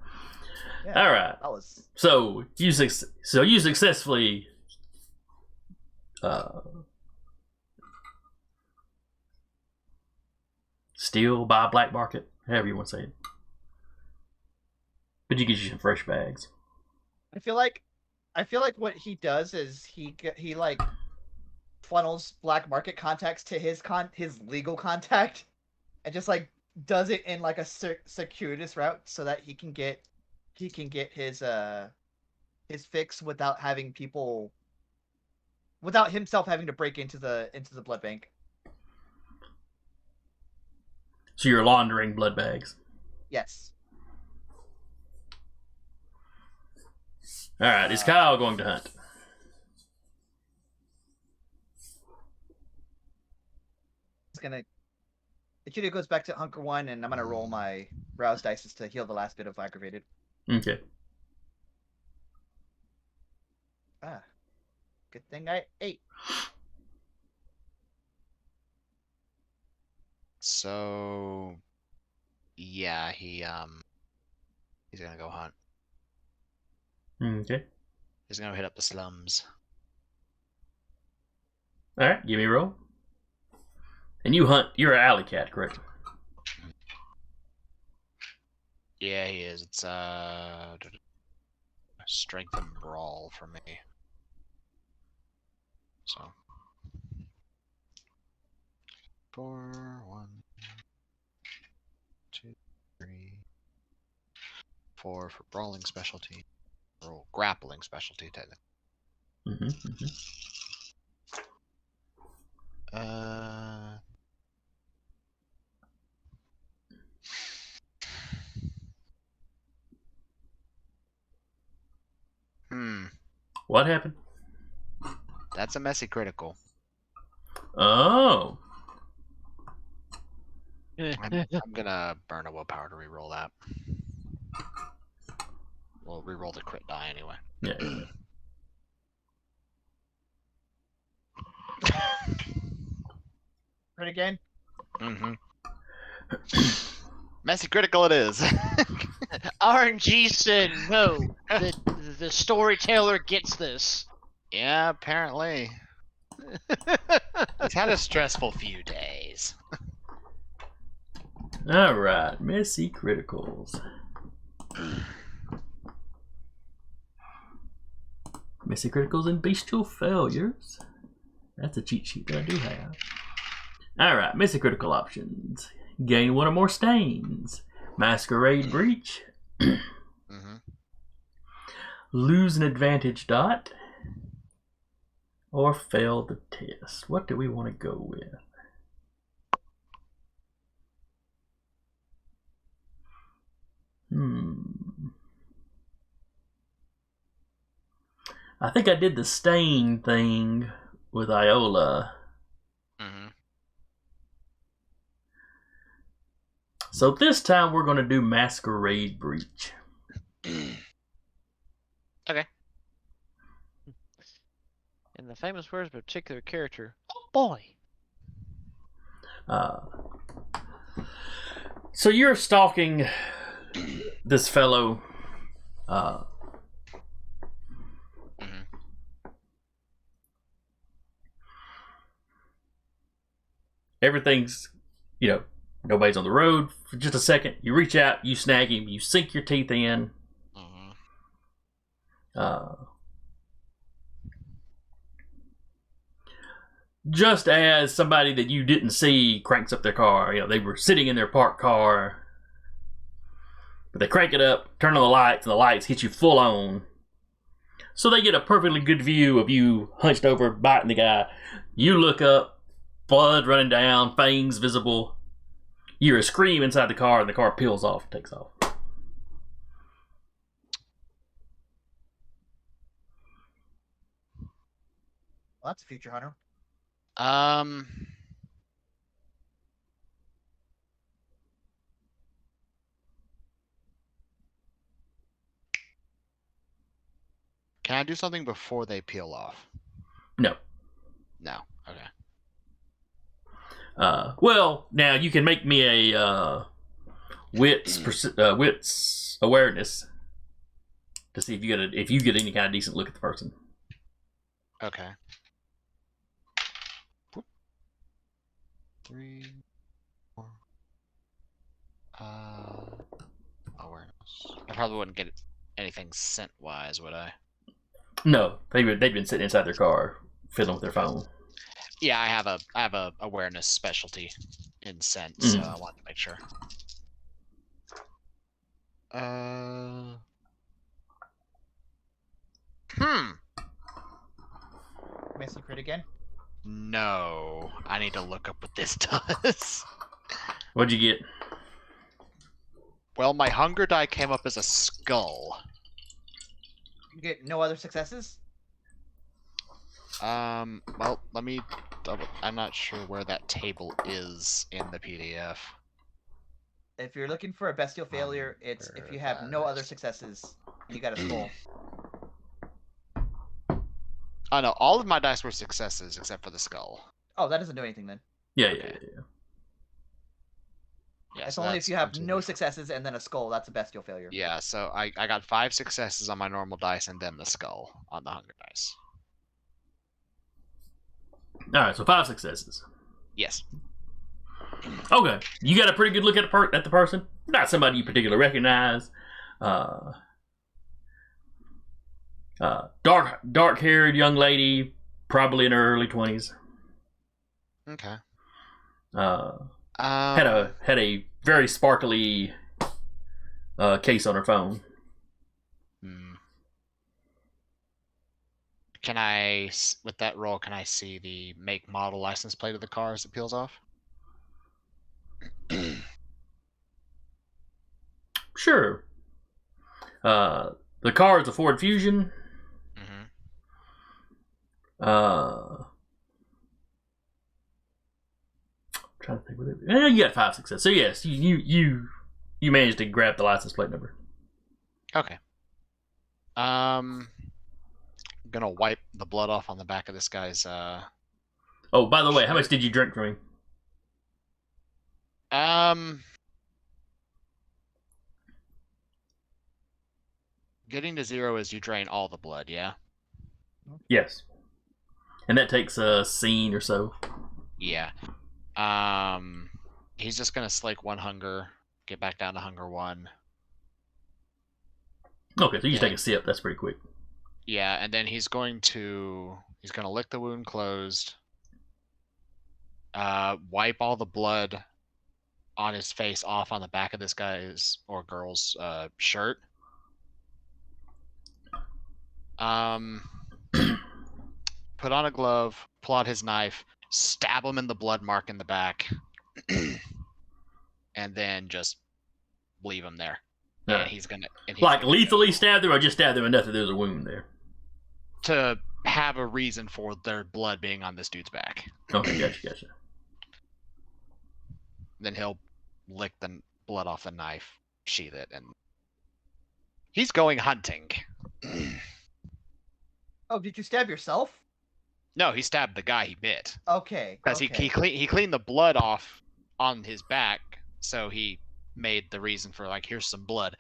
Yeah, all right. That was. So you successfully steal, buy, black market, however you want to say it. But you get you some fresh bags. I feel like what he does is he like funnels black market contacts to his legal contact, and just like does it in like a circuitous route so that he can get his fix without himself having to break into the blood bank. So you're laundering blood bags. Yes. All right, is Kyle going to hunt? He's gonna. It goes back to Hunker 1, and I'm gonna roll my rouse dice to heal the last bit of aggravated. Okay. Good thing I ate. So yeah, he's gonna go hunt. Okay. He's gonna hit up the slums. All right, give me a roll. And you hunt. You're an alley cat, correct? Yeah, he is. It's strength and brawl for me. So 4, 1, 2, 3, 4 for brawling specialty. Or grappling specialty, technically. Mm-hmm. What happened? That's a messy critical. Oh. I'm gonna burn a willpower to reroll that. We'll reroll the crit die anyway. Yeah. Right again? Mm-hmm. Messy critical it is. RNG said no. The storyteller gets this. Yeah, apparently. He's had a stressful few days. All right, messy criticals. Messy criticals and bestial failures. That's a cheat sheet that I do have. All right, messy critical options. Gain 1 or more stains. Masquerade breach. Mm-hmm. Lose an advantage dot. Or fail the test. What do we want to go with? I think I did the stain thing with Iola. Mm-hmm. So this time we're going to do Masquerade Breach. Okay. In the famous words of a particular character, oh boy. So you're stalking this fellow. Everything's, nobody's on the road for just a second. You reach out, you snag him, you sink your teeth in. Just as somebody that you didn't see cranks up their car. They were sitting in their parked car. But they crank it up, turn on the lights, and the lights hit you full on. So they get a perfectly good view of you hunched over, biting the guy. You look up, blood running down, fangs visible. You hear a scream inside the car, and the car peels off and takes off. Well, that's a future hunter. Can I do something before they peel off? No. No. Okay. Well, now you can make me a wits awareness to see if you get any kind of decent look at the person. Okay. 3, 4. Awareness. I probably wouldn't get anything scent wise, would I? No, they'd been sitting inside their car, fiddling with their phone. Yeah, I have a awareness specialty in scent, so I wanted to make sure. Messy crit again? No. I need to look up what this does. What'd you get? Well, my hunger die came up as a skull. You get no other successes? Well, let me double. I'm not sure where that table is in the PDF. If you're looking for a bestial failure, it's if you have no other successes, you got a skull. Oh no, all of my dice were successes except for the skull. Oh, that doesn't do anything then. Yeah. Yeah, It's so only that's if you have one, two, no three, four. successes and then a skull. That's a bestial failure. Yeah, so I got 5 successes on my normal dice and then the skull on the hunger dice. All right, so 5 successes. Yes. Okay, you got a pretty good look at the person. Not somebody you particularly recognize. Dark-haired young lady, probably in her early 20s. Okay. Had a very sparkly case on her phone. Can I, with that roll, can I see the make, model, license plate of the car as it peels off? Sure. The car is a Ford Fusion. Mm-hmm. Trying to think with it. You got 5 successes. So yes, you managed to grab the license plate number. Okay. I'm gonna wipe the blood off on the back of this guy's. Oh, by the way, how much did you drink from him? Getting to 0 is you drain all the blood, yeah? Yes. And that takes a scene or so. Yeah. He's just gonna slake 1 hunger, get back down to hunger 1. Okay, so you just take a sip. That's pretty quick. Yeah, and then he's gonna lick the wound closed. Wipe all the blood on his face off on the back of this guy's or girl's shirt. Put on a glove, pull out his knife, stab him in the blood mark in the back, and then just leave him there. Yeah. And he's gonna lethally stab them, or just stab them enough that there's a wound there. To have a reason for their blood being on this dude's back. Okay, gotcha. Then he'll lick the blood off the knife, sheath it, and he's going hunting. Oh, did you stab yourself? No, he stabbed the guy he bit. Okay. Because he cleaned the blood off on his back, so he made the reason for, like, here's some blood.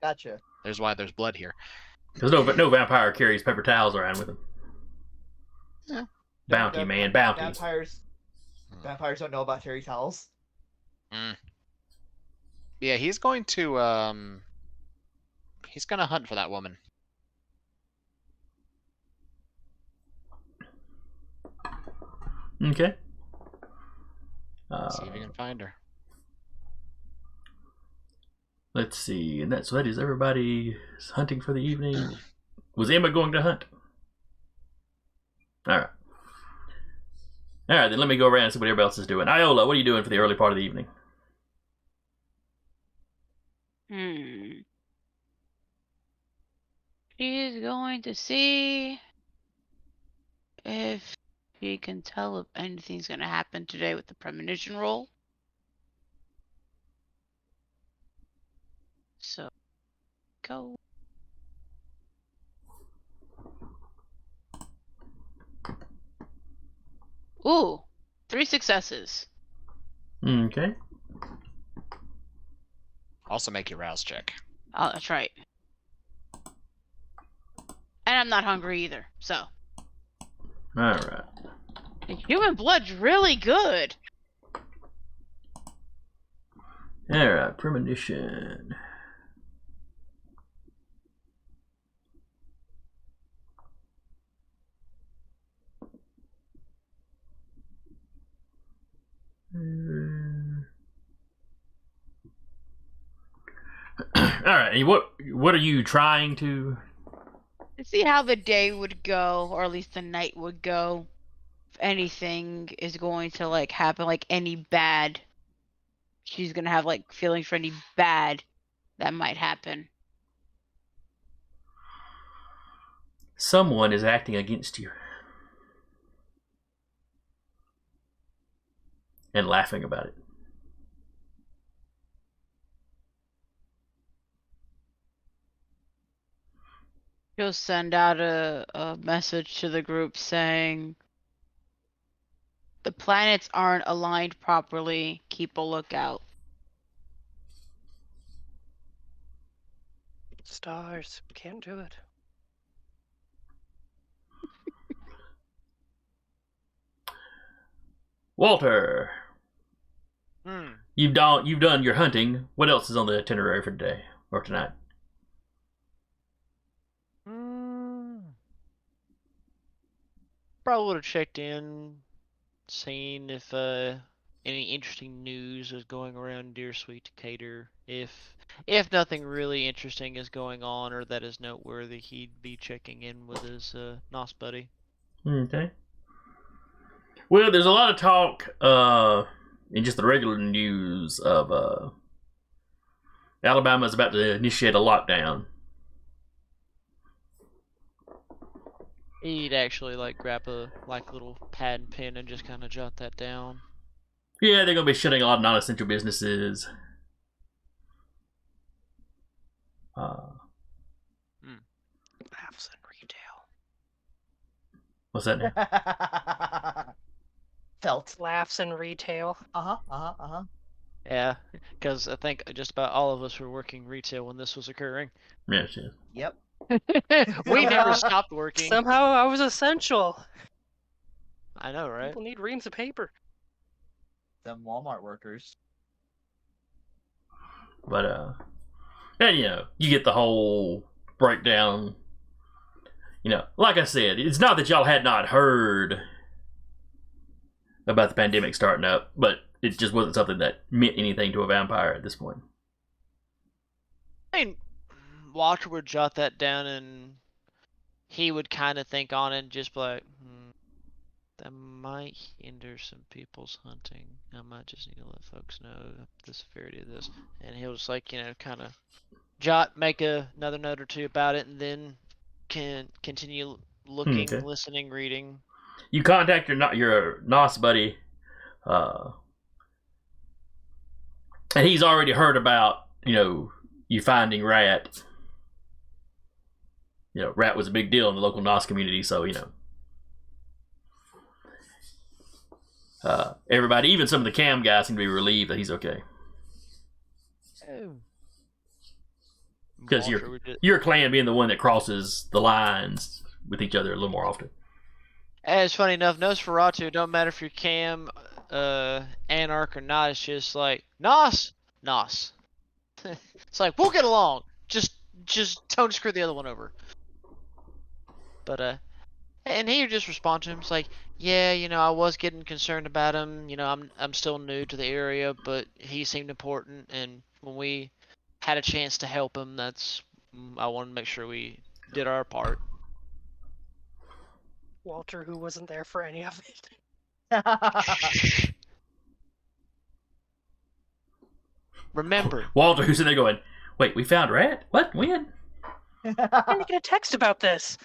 Gotcha. There's why there's blood here. Because no vampire carries paper towels around with him. Yeah. Bounty. Vampires don't know about terry towels. Yeah, he's going to hunt for that woman. Okay. See if you can find her. Let's see, and that is everybody hunting for the evening. Was Emma going to hunt? All right, then let me go around and see what everybody else is doing. Iola, what are you doing for the early part of the evening? She's going to see if she can tell if anything's going to happen today with the premonition roll. So, go. Ooh, 3 successes. Okay. Also make your rouse check. Oh, that's right. And I'm not hungry either, so. Alright. The human blood's really good. Alright, premonition. Alright, and what are you trying to See how the day would go, or at least the night would go. If anything is going to like happen, like any bad, she's gonna have like feelings for any bad that might happen. Someone is acting against you and laughing about it. She'll send out a message to the group saying the planets aren't aligned properly. Keep a lookout. Stars. Can't do it. Walter, Hmm. you've done your hunting. What else is on the itinerary for today or tonight? Probably would have checked in, seen if any interesting news was going around Deer Sweet Decatur. If nothing really interesting is going on or that is noteworthy, he'd be checking in with his Nos buddy. Okay. Well, there's a lot of talk in just the regular news of Alabama's about to initiate a lockdown. He'd actually like grab a little pad and pen and just kind of jot that down. Yeah, they're going to be shutting a lot of non-essential businesses. Laughs in retail. What's that now? Felt. Laughs in retail. Yeah, because I think just about all of us were working retail when this was occurring. Yeah, shit. Yep. We never stopped working. Somehow I was essential. I know, right? People need reams of paper. Them Walmart workers. But and you get the whole breakdown. Like I said, it's not that y'all had not heard about the pandemic starting up, but it just wasn't something that meant anything to a vampire at this point. I mean, Walter would jot that down and he would kind of think on it and just be like, that might hinder some people's hunting. I might just need to let folks know the severity of this. And he'll just kind of make another note or two about it and then can continue looking, Okay. listening, reading. You contact your Nos buddy, and he's already heard about you finding Rat. Rat was a big deal in the local Nos community, so everybody, even some of the cam guys, seem to be relieved that he's okay. Because your clan being the one that crosses the lines with each other a little more often. It's funny enough, Nosferatu, don't matter if you're Cam, Anarch or not, it's just like, Nos! It's like, we'll get along. Just don't screw the other one over. But, and he would just respond to him, it's like, yeah, I was getting concerned about him, I'm still new to the area, but he seemed important, and when we had a chance to help him, I wanted to make sure we did our part. Walter, who wasn't there for any of it. Remember. Walter, who's in there going, wait, we found Rat? What? When? I didn't get a text about this.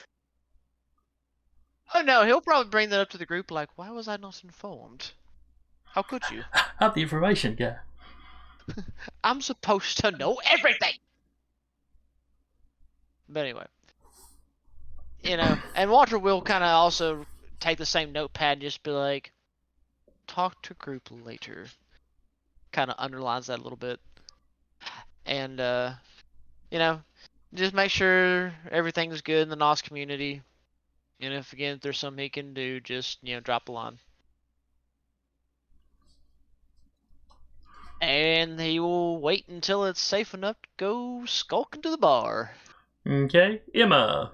Oh no, he'll probably bring that up to the group like, why was I not informed? How could you? I'm the information guy. I'm supposed to know everything! But anyway. And Walter will kind of also take the same notepad and just be like, talk to group later. Kind of underlines that a little bit. And, just make sure everything's good in the Nos community. And if there's something he can do, just, drop a line. And he will wait until it's safe enough to go skulk into the bar. Okay. Emma.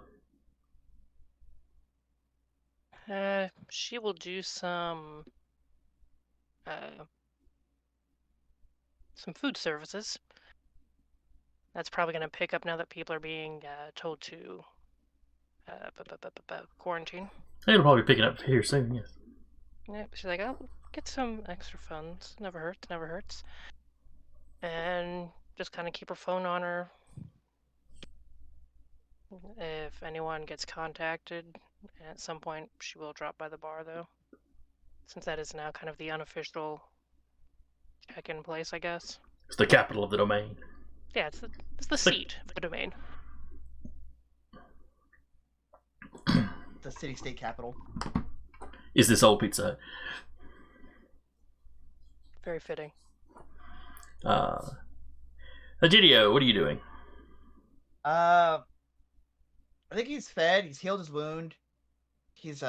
She will do some food services. That's probably going to pick up now that people are being told to quarantine. It'll probably be picking up here soon, yes. Yeah, she's like, I'll get some extra funds. Never hurts. And just kind of keep her phone on her. If anyone gets contacted, at some point she will drop by the bar, though. Since that is now kind of the unofficial check-in place, I guess. It's the capital of the domain. Yeah, it's the seat of the domain. The city-state capital. Is this old Pizza Hut? Very fitting. Egidio, what are you doing? I think he's fed. He's healed his wound. He's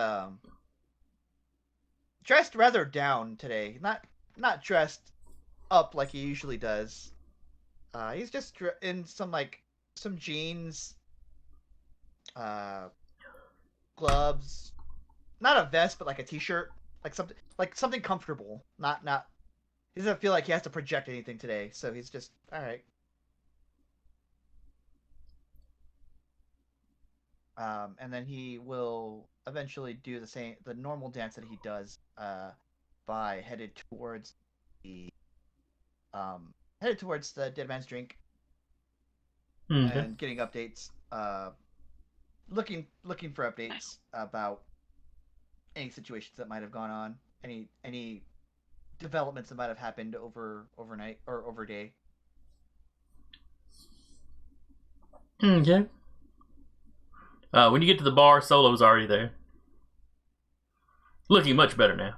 dressed rather down today. Not dressed up like he usually does. He's just in some jeans, gloves, not a vest, but like a t-shirt, like something comfortable. Not. He doesn't feel like he has to project anything today, so he's just all right. And then he will eventually do the normal dance that he does, by headed towards the Deadman's drink Okay. and getting updates, looking for updates about any situations that might have gone on, any developments that might have happened overnight or over day. Okay. When you get to the bar, Solo's already there. Looking much better now.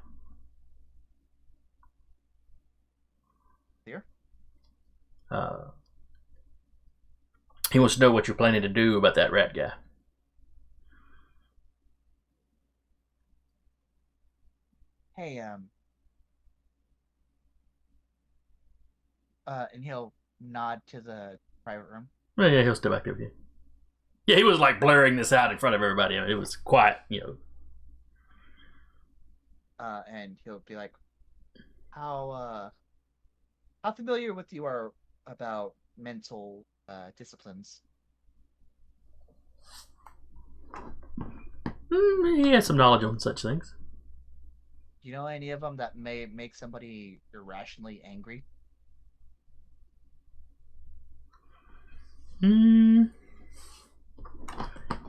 Here? He wants to know what you're planning to do about that rat guy. Hey, and he'll nod to the private room. Well, yeah, he'll stay back there with you. Yeah, he was like blurring this out in front of everybody. I mean, it was quiet, And he'll be like, how familiar with you are about mental disciplines? He has some knowledge on such things. Do you know any of them that may make somebody irrationally angry?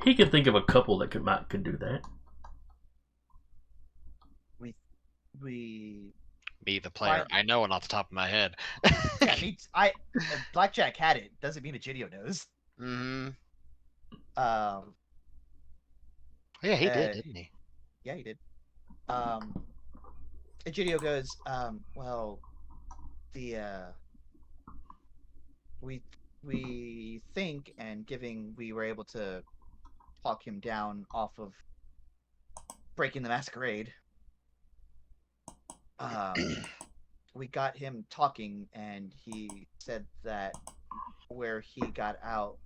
He could think of a couple that could do that. We Me, the player. I know it off the top of my head. Yeah, Blackjack had it. Doesn't mean Egidio knows. Mm-hmm. Yeah, he did, didn't he? Yeah, he did. Egidio goes, well, we think, and we were able to talk him down off of breaking the masquerade. We got him talking, and he said that where he got out,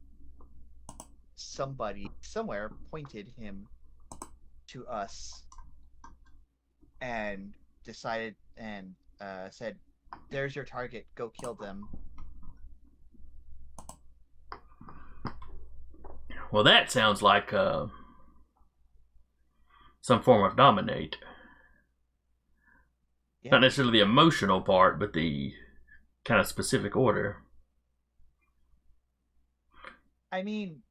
somebody somewhere pointed him to us and decided and said, "There's your target. Go kill them." Well, that sounds like some form of dominate. Yeah. Not necessarily the emotional part, but the kind of specific order. I mean,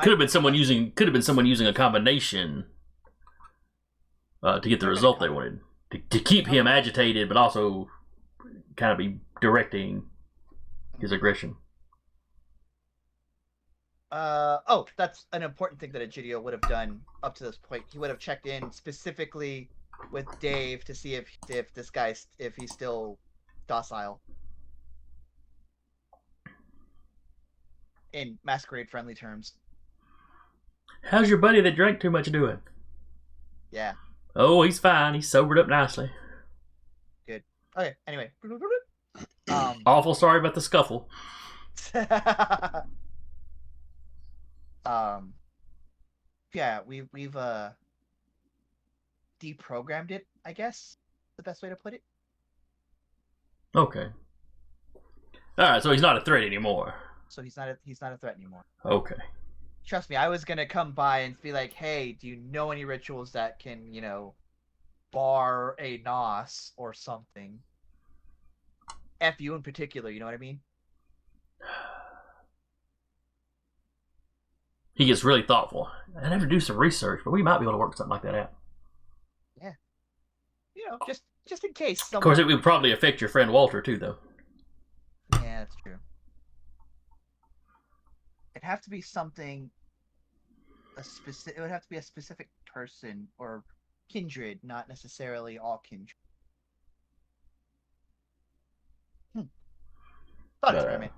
could have been someone using a combination to get the result they wanted. To keep him agitated, but also kind of be directing his aggression. That's an important thing that Egidio would have done up to this point. He would have checked in specifically with Dave to see if this guy, if he's still docile. In masquerade friendly terms. How's your buddy that drank too much doing? Yeah. Oh, he's fine. He's sobered up nicely. Good. Okay, anyway. Awful sorry about the scuffle. Yeah, we've deprogrammed it, I guess. The best way to put it. Okay. Alright, so he's not a threat anymore. So he's not a threat anymore. Okay. Trust me, I was gonna come by and be like, hey, do you know any rituals that can, bar a Nos or something? F you in particular, you know what I mean? He gets really thoughtful. I'd have to do some research, but we might be able to work something like that out. Yeah. Just in case someone... Of course, it would probably affect your friend Walter, too, though. Yeah, that's true. It'd have to be something... It would have to be a specific person or kindred, not necessarily all kindred. Thought experiment.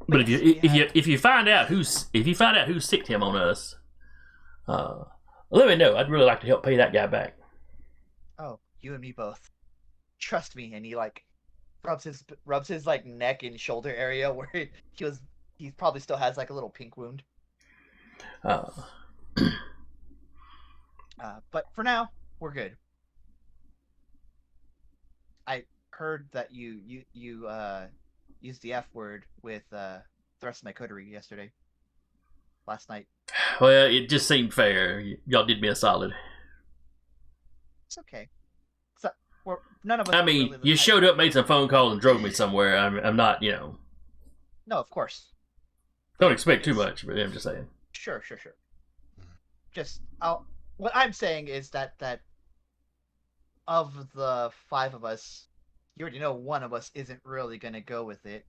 But yes, if you find out who sicked him on us, let me know. I'd really like to help pay that guy back. Oh, you and me both. Trust me. And he like rubs his like neck and shoulder area where he probably still has like a little pink wound. But for now, we're good. I heard that you used the F word with the rest of my coterie yesterday. Last night. Well, it just seemed fair. Y'all did me a solid. It's okay. So none of us. I mean, really you showed up, made some phone calls, and drove me somewhere. I'm not, No, of course. Don't expect too much, but I'm just saying. Sure. Just what I'm saying is that of the 5 of us, you already know one of us isn't really gonna go with it.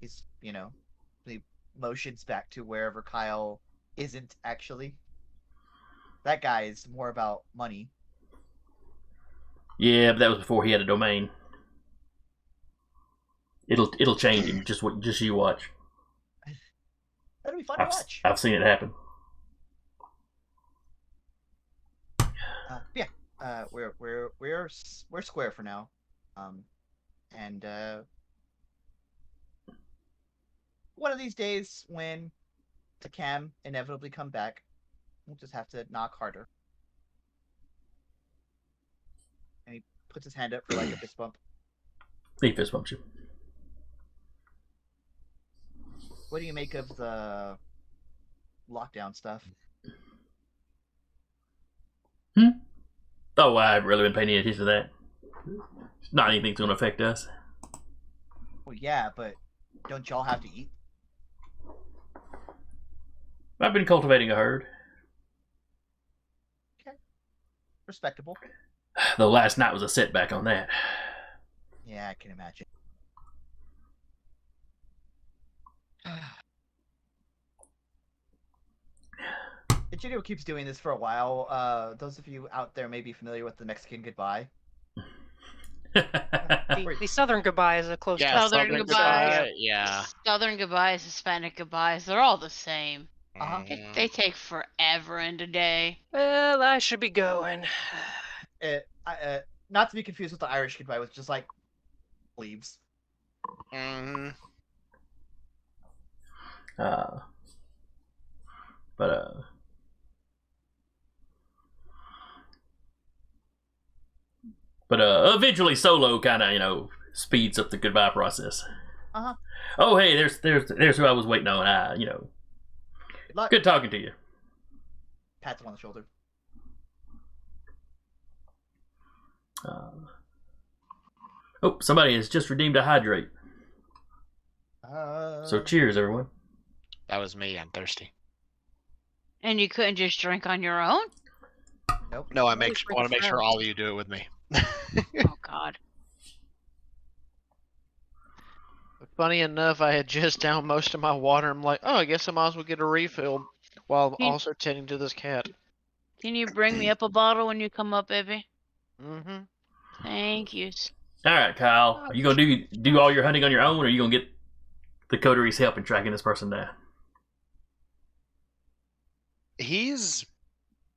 He's the motions back to wherever Kyle isn't actually. That guy is more about money. Yeah, but that was before he had a domain. It'll change him. Just you watch. That'll be fun to watch. I've seen it happen. Yeah. We're square for now. And one of these days when the cam inevitably come back, we'll just have to knock harder. And he puts his hand up for like a fist bump. He fist bumps you. What do you make of the lockdown stuff? Oh, I haven't really been paying any attention to that. It's not anything that's going to affect us. Well, yeah, but don't y'all have to eat? I've been cultivating a herd. Okay. Respectable. Though last night was a setback on that. Yeah, I can imagine. Ichigo keeps doing this for a while. Those of you out there may be familiar with the Mexican goodbye. The Southern goodbye is a close. Yeah, Southern goodbye. Yeah. Southern goodbyes, Hispanic goodbyes, they're all the same. Uh-huh. They take forever and a day. Well, I should be going. Not to be confused with the Irish goodbye, which just like leaves. Mhm. But eventually Solo kind of speeds up the goodbye process. Uh-huh. Oh, hey, there's who I was waiting on. Good luck. Good talking to you. Pats him on the shoulder. Oh, somebody has just redeemed a hydrate. So cheers, everyone. That was me. I'm thirsty. And you couldn't just drink on your own? Nope. No, I Always bring want to make sure friends. all of you do it with me. Oh, God. Funny enough, I had just downed most of my water. I'm like, oh, I guess I might as well get a refill while You- also tending to this cat. Can you bring me up a bottle when you come up, baby? Mm-hmm. Thank you. All right, Kyle. Are you gonna do all your hunting on your own, or are you gonna get the coteries help in tracking this person down? He's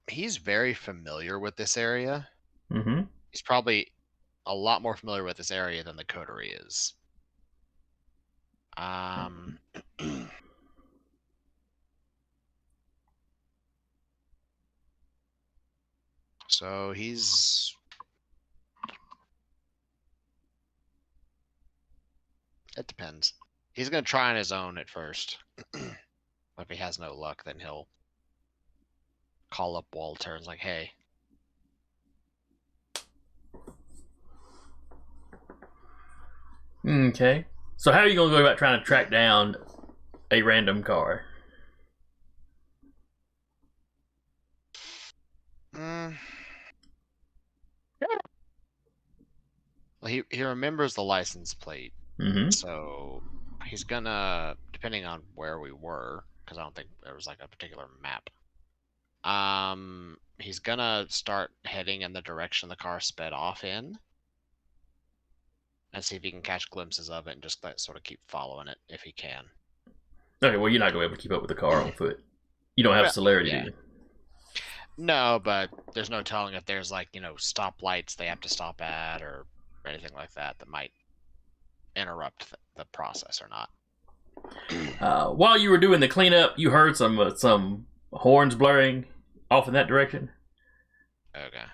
very familiar with this area. Mm-hmm. He's probably a lot more familiar with this area than the coterie is. So he's... It depends. He's going to try on his own at first. If he has no luck, then he'll call up Walter and like, hey. Okay. So how are you gonna go about trying to track down a random car? Well, he remembers the license plate. Mm-hmm. So he's gonna, depending on where we were, because I don't think there was like a particular map. He's gonna start heading in the direction the car sped off in. and see if he can catch glimpses of it and just sort of keep following it if he can. Okay, well, you're not going to be able to keep up with the car on foot. You don't have celerity, do you? No, but there's no telling if there's like, stoplights they have to stop at or anything like that that might interrupt the process or not. While you were doing the cleanup, you heard some horns blaring off in that direction. Okay.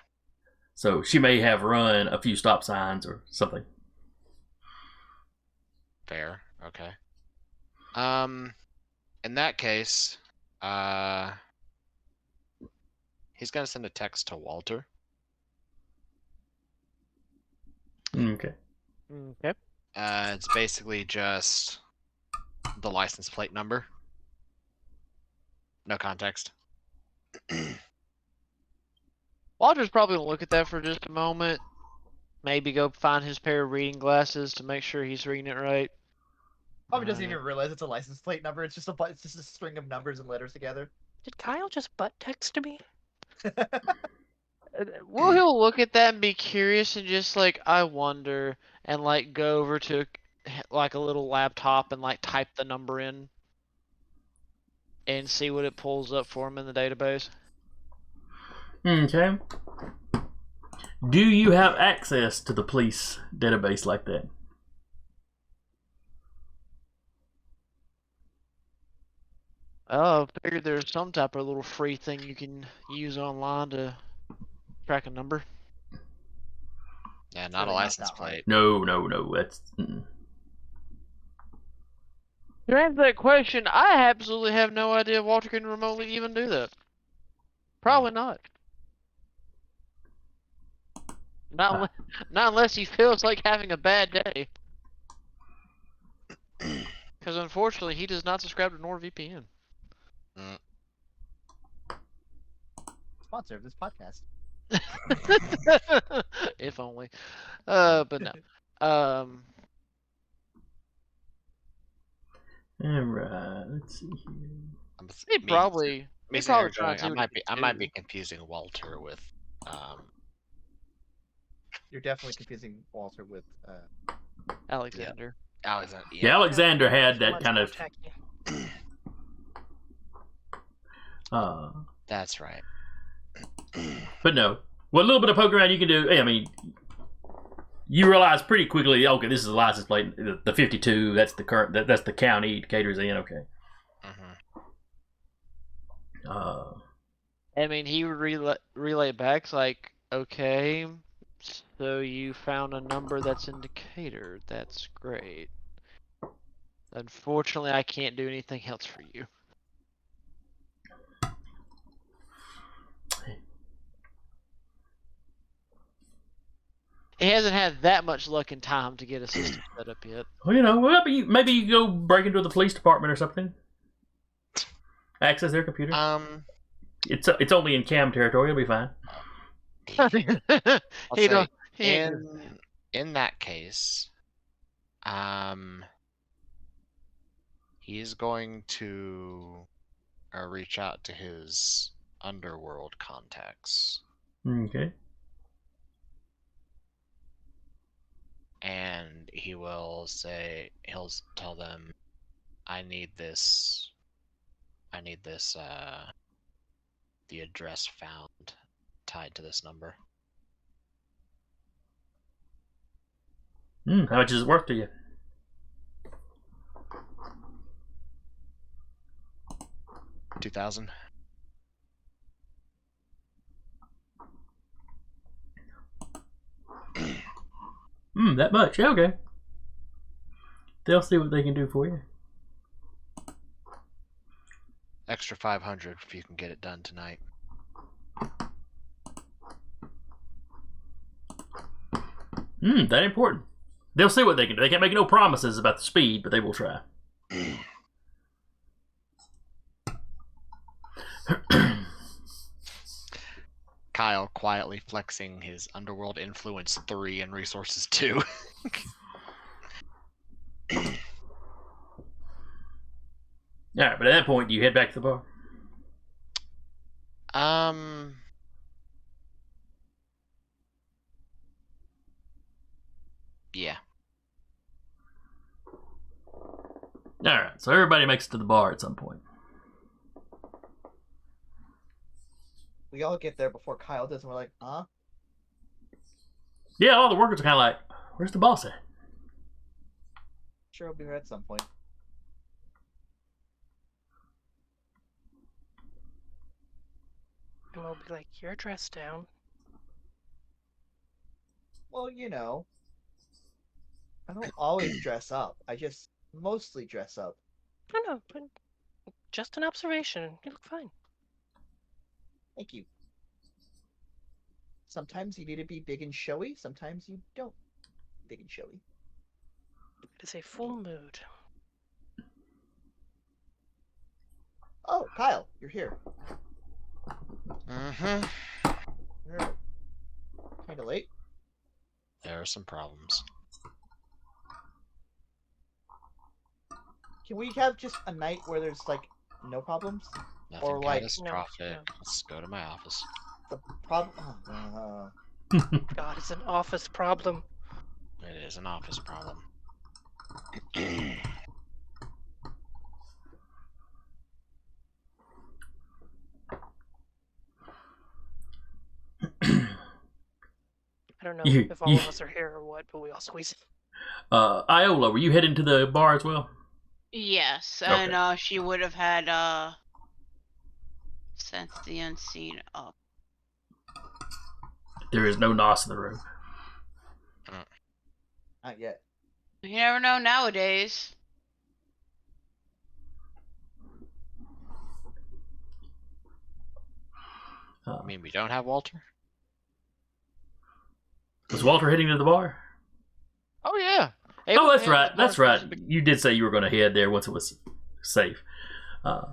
So she may have run a few stop signs or something. Fair. Okay. In that case, he's gonna send a text to Walter. Okay. Okay. It's basically just the license plate number. No context. Walter's probably gonna look at that for just a moment. Maybe go find his pair of reading glasses to make sure he's reading it right. Probably doesn't even realize it's a license plate number. It's just a string of numbers and letters together. Did Kyle just butt text me? Will he'll look at that and be curious and just like, I wonder, and like go over to like a little laptop and like type the number in and see what it pulls up for him in the database. Okay. Do you have access to the police database like that? Oh, I figured there's some type of little free thing you can use online to track a number. Yeah, not a license plate. No. That's. To answer that question, I absolutely have no idea if Walter can remotely even do that. Probably not. Not unless he feels like having a bad day. Because unfortunately, he does not subscribe to NordVPN. Sponsor of this podcast. If only. But no. Alright, let's see here. He probably I might be confusing Walter with You're definitely confusing Walter with Alexander. Alexander. Yeah, Alexander had that kind of. That's right. But no. Well, a little bit of poke around you can do. I mean, you realize pretty quickly. Okay, this is a license plate. The 52. That's the current. That's the county Decatur's in. Okay. I mean, he would relay back. It's like, okay, so you found a number that's in Decatur. That's great. Unfortunately, I can't do anything else for you. He hasn't had that much luck in time to get a system set up yet. Well, maybe you go break into the police department or something. Access their computer. It's only in cam territory. It'll be fine. In that case, he's going to reach out to his underworld contacts. Okay. And he'll tell them, I need this, the address found tied to this number. How much is it worth to you? $2,000. That much? Yeah, okay. They'll see what they can do for you. Extra 500 if you can get it done tonight. That important. They'll see what they can do. They can't make no promises about the speed, but they will try. Kyle quietly flexing his underworld influence 3 and resources 2. Alright, but at that point, do you head back to the bar? Yeah. Alright, so everybody makes it to the bar at some point. We all get there before Kyle does, and we're like, huh? Yeah, all the workers are kind of like, where's the boss at? Sure, we'll be here at some point. And we'll be like, you're dressed down. Well, you know, I don't always dress up. I just mostly dress up. I know, but just an observation. You look fine. Thank you. Sometimes you need to be big and showy. Sometimes you don't. Big and showy. It is a full mood. Oh, Kyle, you're here. Mm-hmm. You're kind of late. There are some problems. Can we have just a night where there's like no problems? Nothing Or, like, catastrophic. no. Let's go to my office. The problem. God, it's an office problem. It is an office problem. I don't know You- if all of us are here or what, but we all squeeze in. Iola, were you heading to the bar as well? Yes, Okay. and she would have had sent the unseen up. There is no Nos in the room. Not yet. You never know nowadays. I mean, we don't have Walter? Was Walter heading to the bar? Oh yeah. Oh, that's right. That's right. You did say you were going to head there once it was safe. I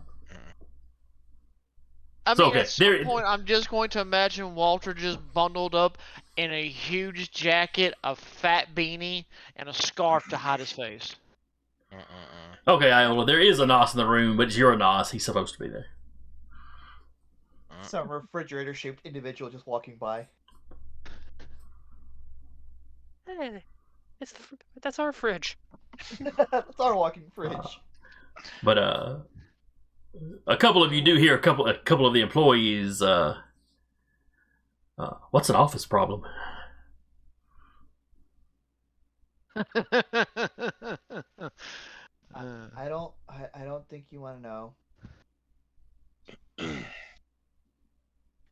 So, mean, okay, at some there- point, I'm just going to imagine Walter just bundled up in a huge jacket, a fat beanie, and a scarf to hide his face. Okay, Iola, there is a Nos in the room, but it's your Nos. He's supposed to be there. Some refrigerator-shaped individual just walking by. Hey, that's our fridge. That's our walking fridge. But a couple of you do hear a couple of the employees. What's an office problem? I don't think you want to know.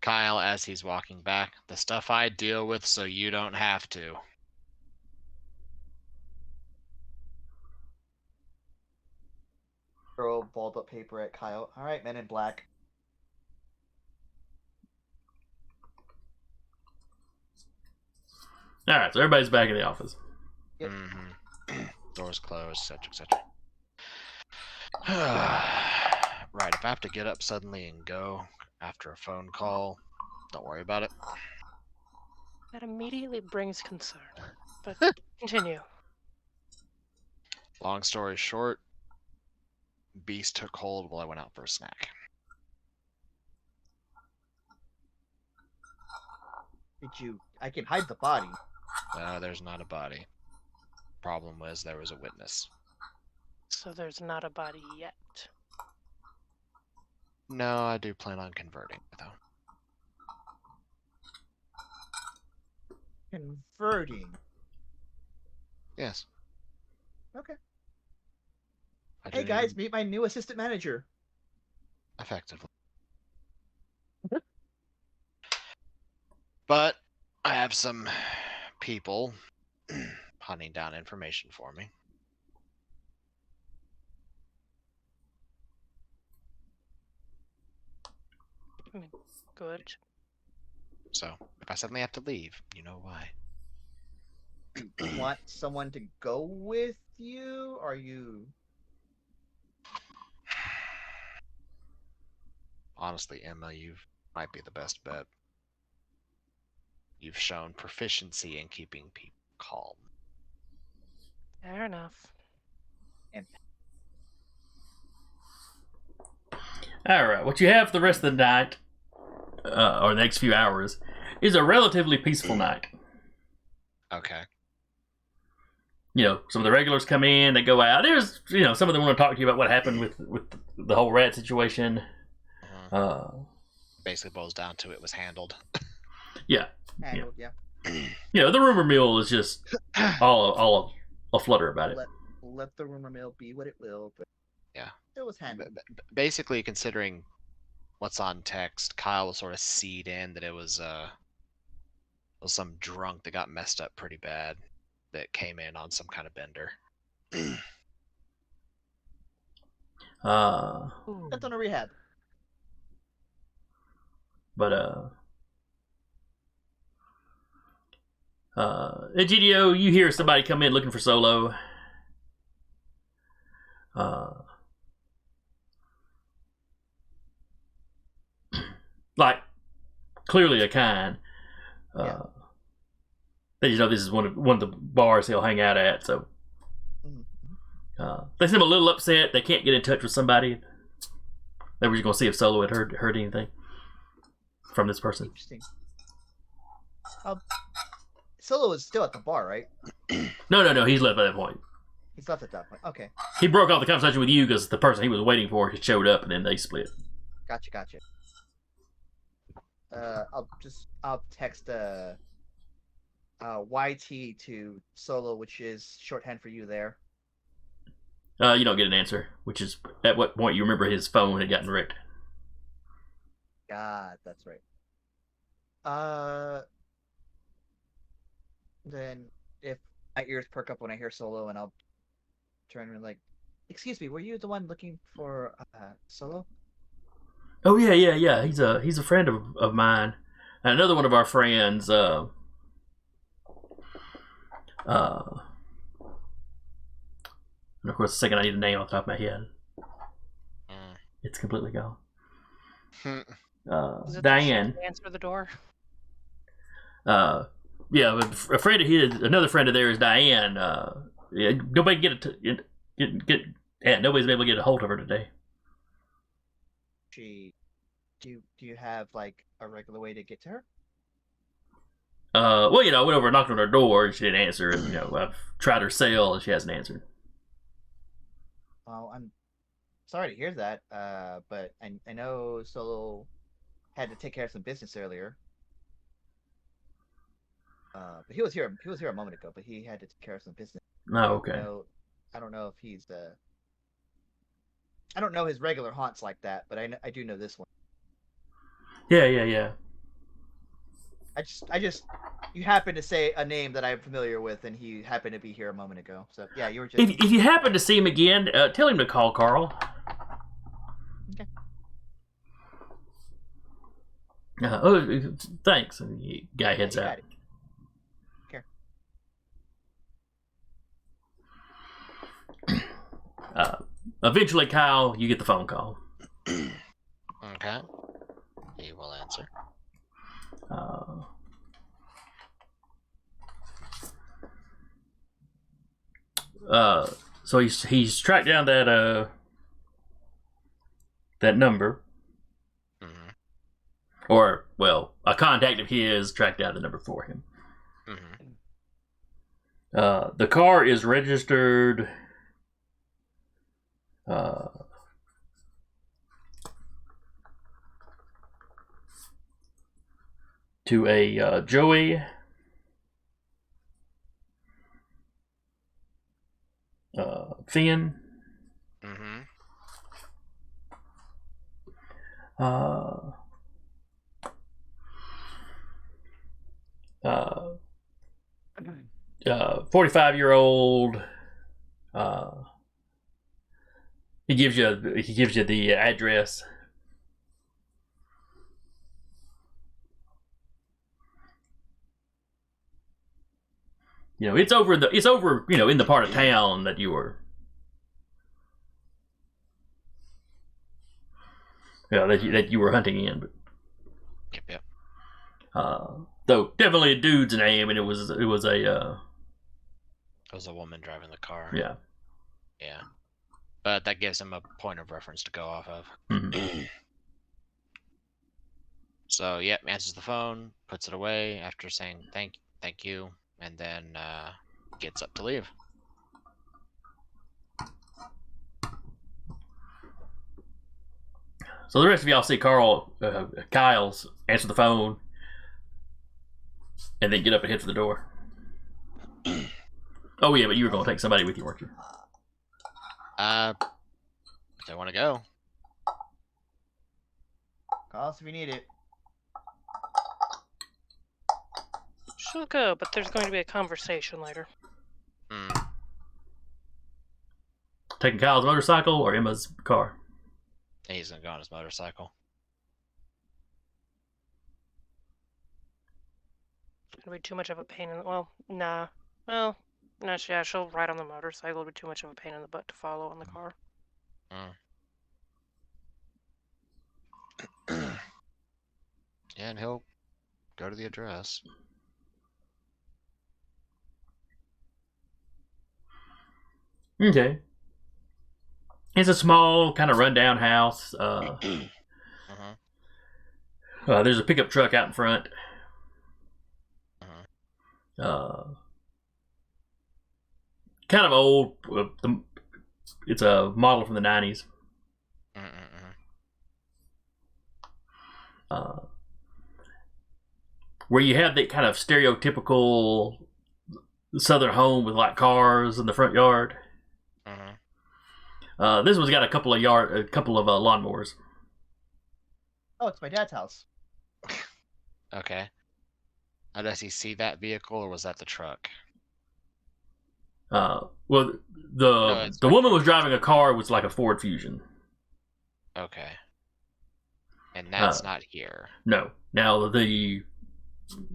Kyle, as he's walking back, the stuff I deal with so you don't have to. Throw balled up paper at Kyle. All right, Men in Black. All right, so everybody's back in the office. Yep. Doors closed, etc., etc. Right, if I have to get up suddenly and go after a phone call, don't worry about it. That immediately brings concern. But continue. Long story short, Beast took hold while I went out for a snack. I can hide the body. No, there's not a body. Problem was there was a witness. So there's not a body yet. No, I do plan on converting, though. Converting. Yes. Okay. I Hey do guys, meet my new assistant manager. effectively. But I have some people hunting down information for me. I mean, good. So if I suddenly have to leave, you know why. You want someone to go with you? Are you? Honestly, Emma, you might be the best bet. You've shown proficiency in keeping people calm. Fair enough. All right, what you have for the rest of the night, or the next few hours, is a relatively peaceful night. Okay. some of the regulars come in, they go out. There's, some of them want to talk to you about what happened with the whole rat situation. Basically boils down to it was handled. Yeah. Handled, yeah. The rumor mill is just all a flutter about it. Let the rumor mill be what it will, but yeah, it was handled. Basically, considering what's on text, Kyle will sort of seed in that it was some drunk that got messed up pretty bad that came in on some kind of bender. That's on a rehab. But Egidio, you hear somebody come in looking for Solo. Like clearly a kind. They just know this is one of the bars he'll hang out at. So they seem a little upset. They can't get in touch with somebody. They were just going to see if Solo had heard anything from this person. Interesting. Solo is still at the bar, right? No. He's left at that point. He's left at that point. Okay. He broke off the conversation with you because the person he was waiting for showed up, and then they split. Gotcha. I'll text YT to Solo, which is shorthand for you there. You don't get an answer, which is at what point you remember his phone had gotten wrecked. God, that's right. Then if my ears perk up when I hear Solo, and I'll turn and like, excuse me, were you the one looking for Solo? Oh yeah. He's a friend of mine, and another one of our friends. And of course, the second I need a name off the top of my head, it's completely gone. Diane. Answer the door. Yeah, a friend of his, another friend of theirs, Diane. Nobody nobody's been able to get a hold of her today. Do you have like a regular way to get to her? Well, I went over and knocked on her door, and she didn't answer. And I've tried her cell, and she hasn't answered. Well, I'm sorry to hear that. But I know Solo had to take care of some business earlier. But he was here a moment ago. But he had to take care of some business. Oh, okay. I don't know if he's I don't know his regular haunts like that, but I do know this one. Yeah. I just you happened to say a name that I'm familiar with, and he happened to be here a moment ago. So yeah, you were just. If you happen to see him again, tell him to call Carl. Okay. Thanks. And the guy heads out. Eventually, Kyle, you get the phone call. Okay. He will answer. So he's tracked down that number. Mm-hmm. Or, well, a contact of his tracked down the number for him. Mm-hmm. The car is registered to a Joey Finn. Mm-hmm. 45-year-old. He gives you the address. It's over in the part of town that you were. That you were hunting in. But, Yep. though definitely a dude's name, and it was a. It was a woman driving the car. Yeah. Yeah. But that gives him a point of reference to go off of. Mm-hmm. So, yep, answers the phone, puts it away after saying thank you, and then gets up to leave. So the rest of y'all see Kyle's answer the phone, and then get up and head for the door. Oh yeah, but you were going to take somebody with you, weren't you? If they want to go. Call us if you need it. She'll go, but there's going to be a conversation later. Taking Kyle's motorcycle or Emma's car? He's gonna go on his motorcycle. It'll be too much of a pain in the... Well, nah. Well, no, yeah, she'll ride on the motorcycle. It'll be too much of a pain in the butt to follow on the car. Yeah, and he'll go to the address. Okay. It's a small, kind of rundown house. There's a pickup truck out in front. Kind of old. It's a model from the 90s. Where you have that kind of stereotypical southern home with like cars in the front yard. This one's got a couple of lawnmowers. Oh, it's my dad's house. Okay. Now, does he see that vehicle, or was that the truck? Well, the woman was driving a car with like a Ford Fusion. Okay. And that's not here. No. Now the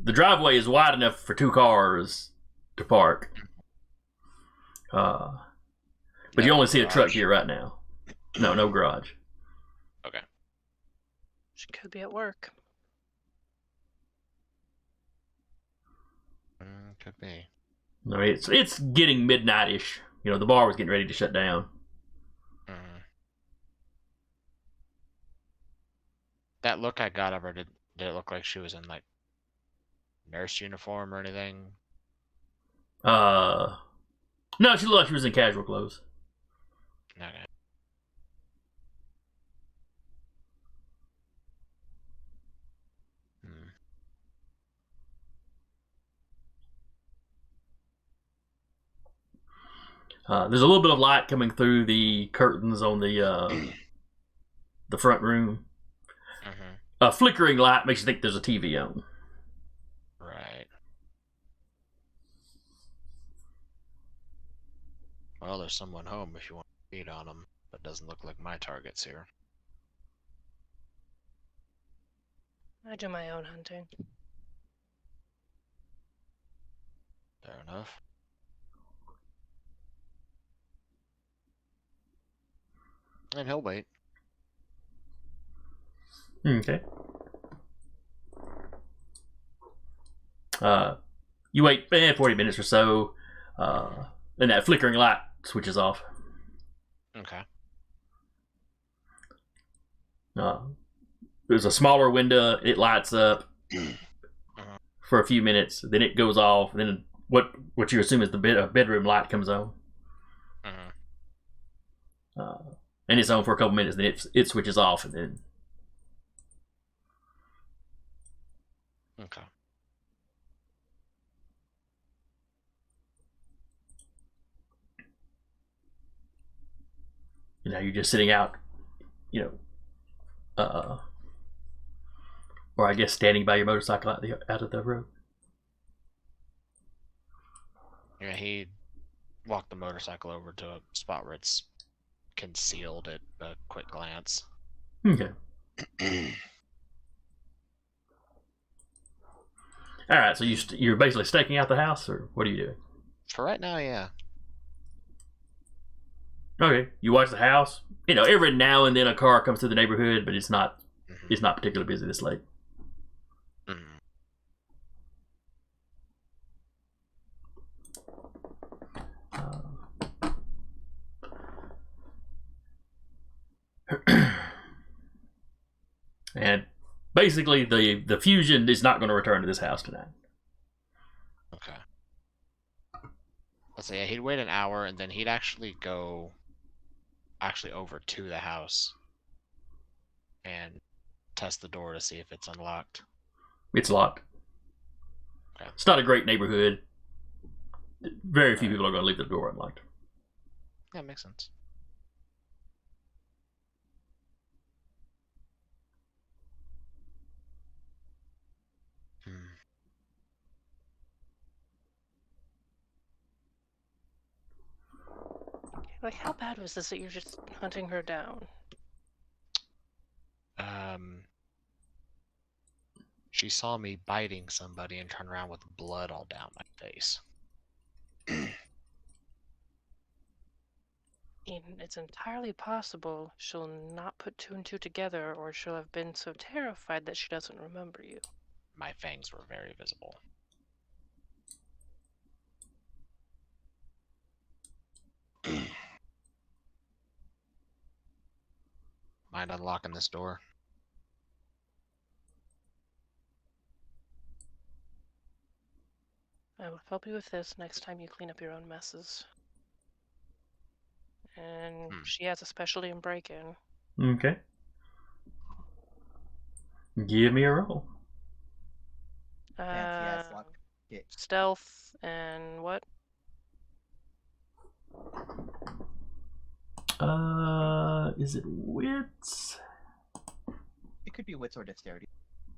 driveway is wide enough for 2 cars to park. But you only see a truck here right now. No garage. Okay. She could be at work. Could be. No, it's getting midnight-ish. You know, the bar was getting ready to shut down. That look I got of her, did it look like she was in like nurse uniform or anything? No, she looked like she was in casual clothes. Okay. There's a little bit of light coming through the curtains on the front room. A flickering light makes you think there's a TV on. Right. Well, there's someone home if you want to feed on them, but doesn't look like my target's here. I do my own hunting. Fair enough. And he'll wait. Okay. You wait 40 minutes or so, and that flickering light switches off. Okay. There's a smaller window. It lights up for a few minutes. Then it goes off. Then what you assume is the bedroom light comes on. And it's on for a couple minutes. Then it switches off, and then. Okay. You know, you're just sitting out, or I guess standing by your motorcycle out of the road. Yeah, he walked the motorcycle over to a spot where it's concealed at a quick glance. Okay. All right, so you're basically staking out the house, or what are you doing? For right now, yeah. Okay, you watch the house. You know, every now and then a car comes through the neighborhood, but it's not particularly busy this late. And basically, the fusion is not going to return to this house tonight. Okay. Let's say he'd wait an hour, and then he'd actually go over to the house and test the door to see if it's unlocked. It's locked. Okay. It's not a great neighborhood. Very few people are going to leave the door unlocked. Yeah, makes sense. Like, how bad was this that you're just hunting her down? She saw me biting somebody and turned around with blood all down my face. It's entirely possible she'll not put two and two together, or she'll have been so terrified that she doesn't remember you. My fangs were very visible. Mind unlocking this door? I will help you with this next time you clean up your own messes. And she has a specialty in break-in. Okay. Give me a roll. Fancy ass lock. Yeah. Stealth and what? Is it wits? It could be wits or dexterity.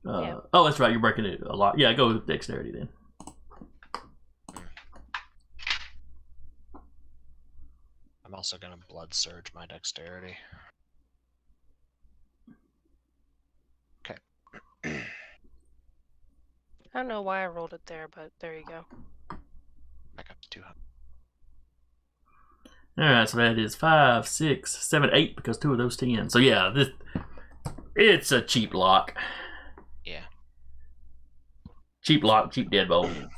Yeah. Oh, that's right. You're breaking it a lot. Yeah, go with dexterity then. I'm also gonna blood surge my dexterity. Okay. I don't know why I rolled it there, but there you go. Back up to 200. Alright, so that is 5, 6, 7, 8, because 2 of those 10. So yeah, it's a cheap lock. Yeah. Cheap lock, cheap deadbolt.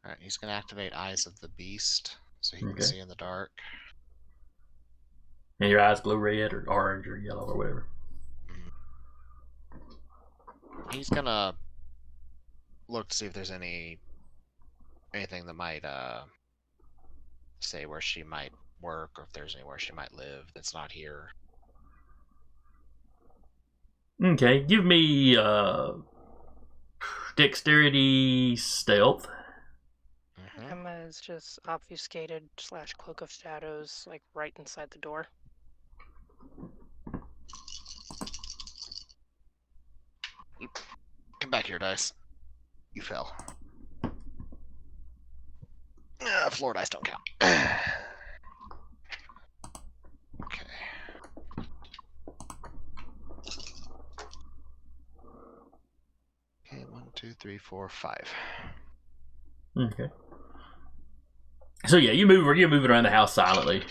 Alright, he's gonna activate Eyes of the Beast, so he can Okay. see in the dark. And your eyes glow red or orange or yellow or whatever. He's gonna look to see if there's anything that might say where she might work, or if there's anywhere she might live that's not here. Okay, give me dexterity stealth. Emma is just obfuscated / cloak of shadows, like right inside the door. Come back here, dice. You fell. Floor dice don't count. Okay. Okay, 1, 2, 3, 4, 5. Okay. So yeah, you're moving around the house silently.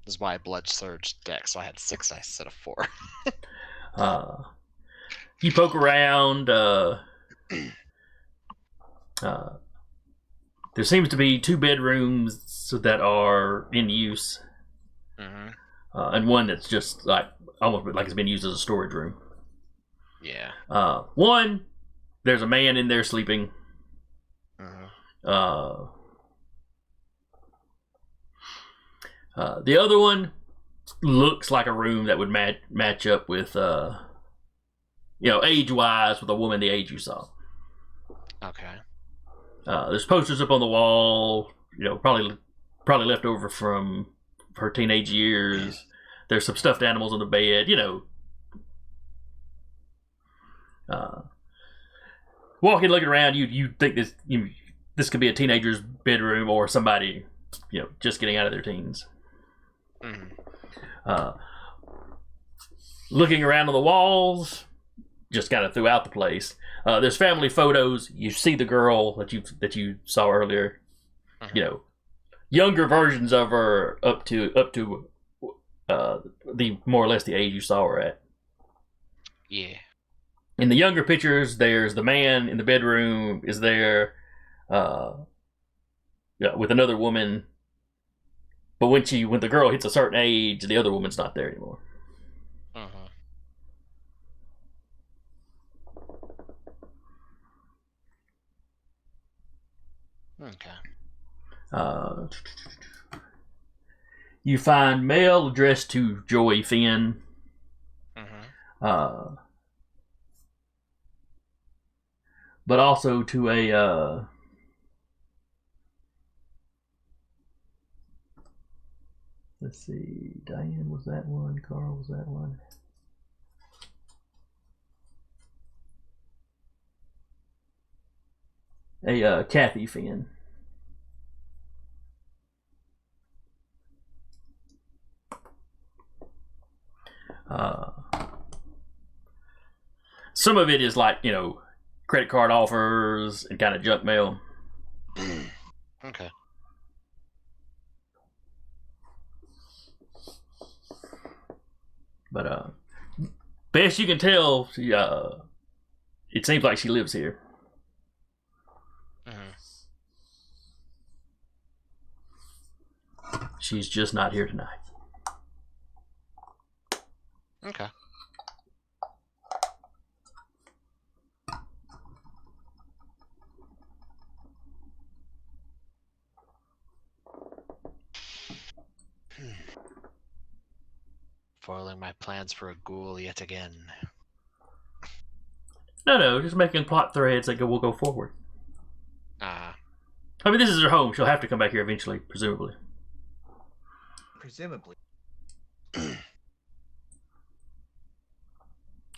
This is why I blood surged dex, so I had 6 dice instead of 4. You poke around. There seems to be 2 bedrooms that are in use, and one that's just like almost like it's been used as a storage room. Yeah. One, there's a man in there sleeping. The other one looks like a room that would match up with, age-wise with a woman the age you saw. Okay. There's posters up on the wall, probably left over from her teenage years. There's some stuffed animals on the bed, Walking, looking around, you think this could be a teenager's bedroom or somebody, just getting out of their teens. Looking around on the walls, just kind of throughout the place. There's family photos. You see the girl that you saw earlier. Younger versions of her up to the more or less the age you saw her at. Yeah. In the younger pictures, there's the man in the bedroom is there, with another woman. But when the girl hits a certain age, the other woman's not there anymore. Okay. You find mail addressed to Joy Finn. Mm-hmm. But also to a let's see, Diane was that one, Carl was that one. A Kathy Finn. Some of it is like, you know, credit card offers and kind of junk mail. Okay. But best you can tell, it seems like she lives here. Mm-hmm. She's just not here tonight. Okay. Foiling my plans for a ghoul yet again. No, just making plot threads that will go forward. Ah. I mean, this is her home. She'll have to come back here eventually, presumably. Presumably.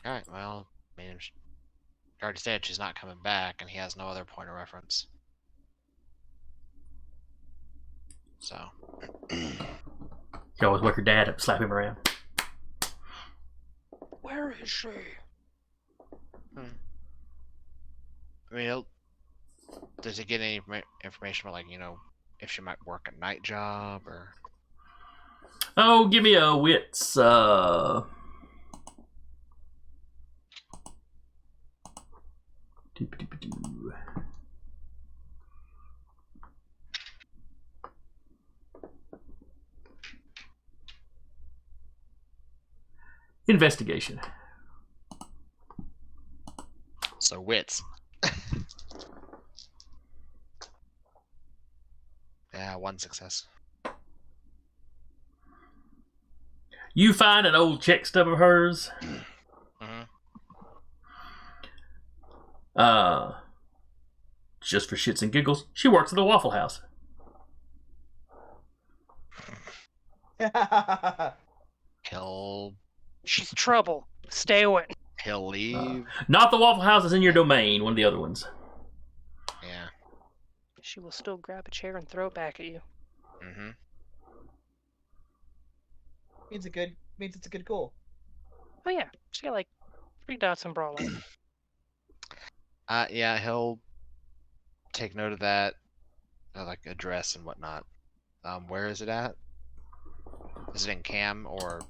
Alright, well, I mean, she already said she's not coming back, and he has no other point of reference. So. You always wake her dad up, slap him around. Where is she? I mean, does he get any information about, like, you know, if she might work a night job, or... Oh, give me a wits, investigation. So, wits. Yeah, 1 success. You find an old check stub of hers. Mm-hmm. Just for shits and giggles, she works at the Waffle House. She's trouble. Stay away. He'll leave. Not the Waffle House is in your domain, one of the other ones. Yeah. She will still grab a chair and throw it back at you. Mm-hmm. Means it's a good goal. Oh yeah, she got like 3 dots in brawling. Yeah, he'll take note of that, like address and whatnot. Where is it at? Is it in Cam or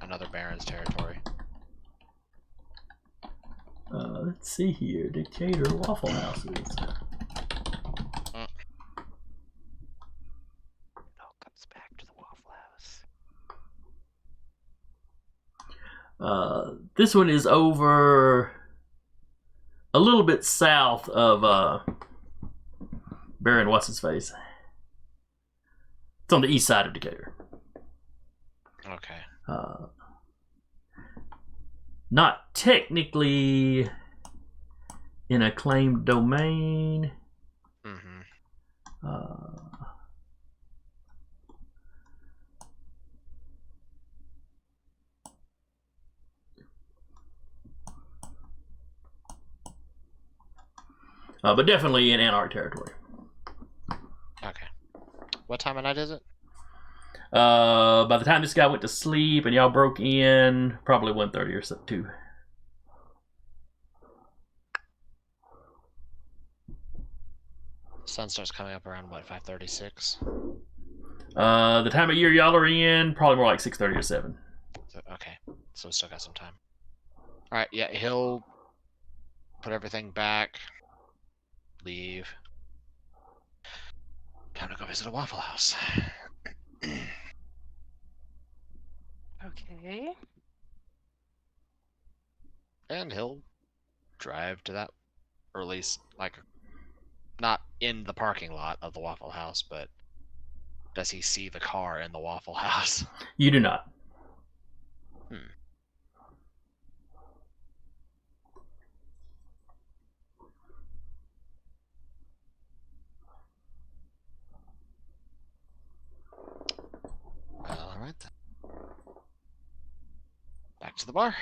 another Baron's territory? Let's see here. Decatur Waffle Houses. It all comes back to the Waffle House. This one is over a little bit south of Baron What's-His-Face. It's on the east side of Decatur. Okay. Not technically in a claimed domain. Mm-hmm. But definitely in Anarch territory. Okay. What time of night is it? By the time this guy went to sleep and y'all broke in, probably 1:30 or so, 2. Sun starts coming up around, what, 5:36? The time of year y'all are in, probably more like 6:30 or 7. So, okay. So we still got some time. Alright, yeah, he'll put everything back. Leave. Time to go visit a Waffle House. Okay. And he'll drive to that, or at least, like, not in the parking lot of the Waffle House, but does he see the car in the Waffle House? You do not. Well, alright then. Back to the bar.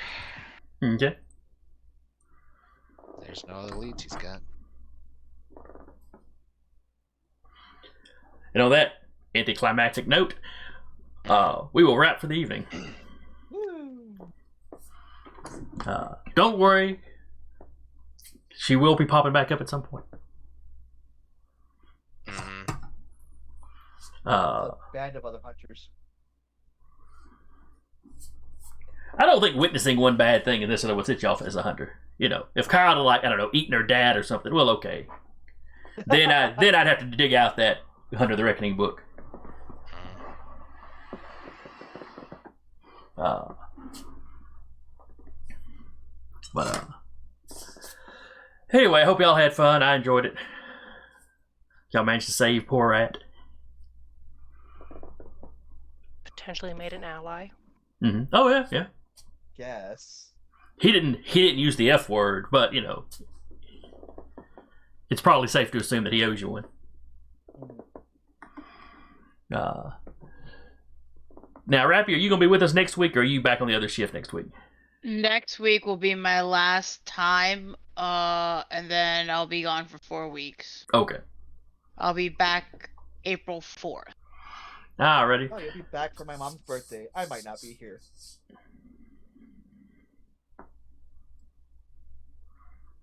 Okay. There's no other leads he's got. And on that anticlimactic note, we will wrap for the evening. Don't worry. She will be popping back up at some point. A band of other hunters. I don't think witnessing one bad thing in this would set you off as a hunter. You know, if Kyle had, like, I don't know, eaten her dad or something, well, okay. Then I'd have to dig out that Hunter the Reckoning book. Anyway, I hope y'all had fun. I enjoyed it. Y'all managed to save poor Rat. Potentially made an ally. Mm-hmm. Oh yeah. Yes. He didn't use the F word, but you know, it's probably safe to assume that he owes you one. Now, Rappy, are you gonna be with us next week, or are you back on the other shift next week? Next week will be my last time, and then I'll be gone for 4 weeks. Okay. I'll be back April 4th. Alrighty. Oh, you'll be back for my mom's birthday. I might not be here.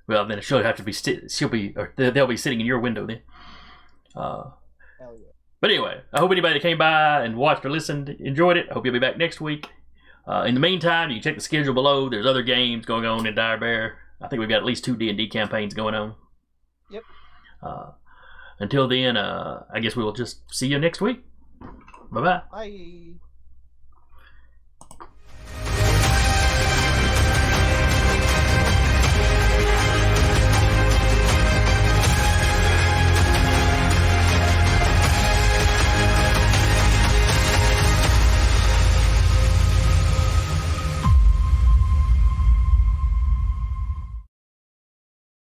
Well, then she'll have to be. They'll be sitting in your window then. Hell yeah. But anyway, I hope anybody that came by and watched or listened enjoyed it. I hope you'll be back next week. In the meantime, you can check the schedule below. There's other games going on in Dire Bear. I think we've got at least 2 D&D campaigns going on. Yep. Until then, I guess we will just see you next week. Bye-bye. Bye.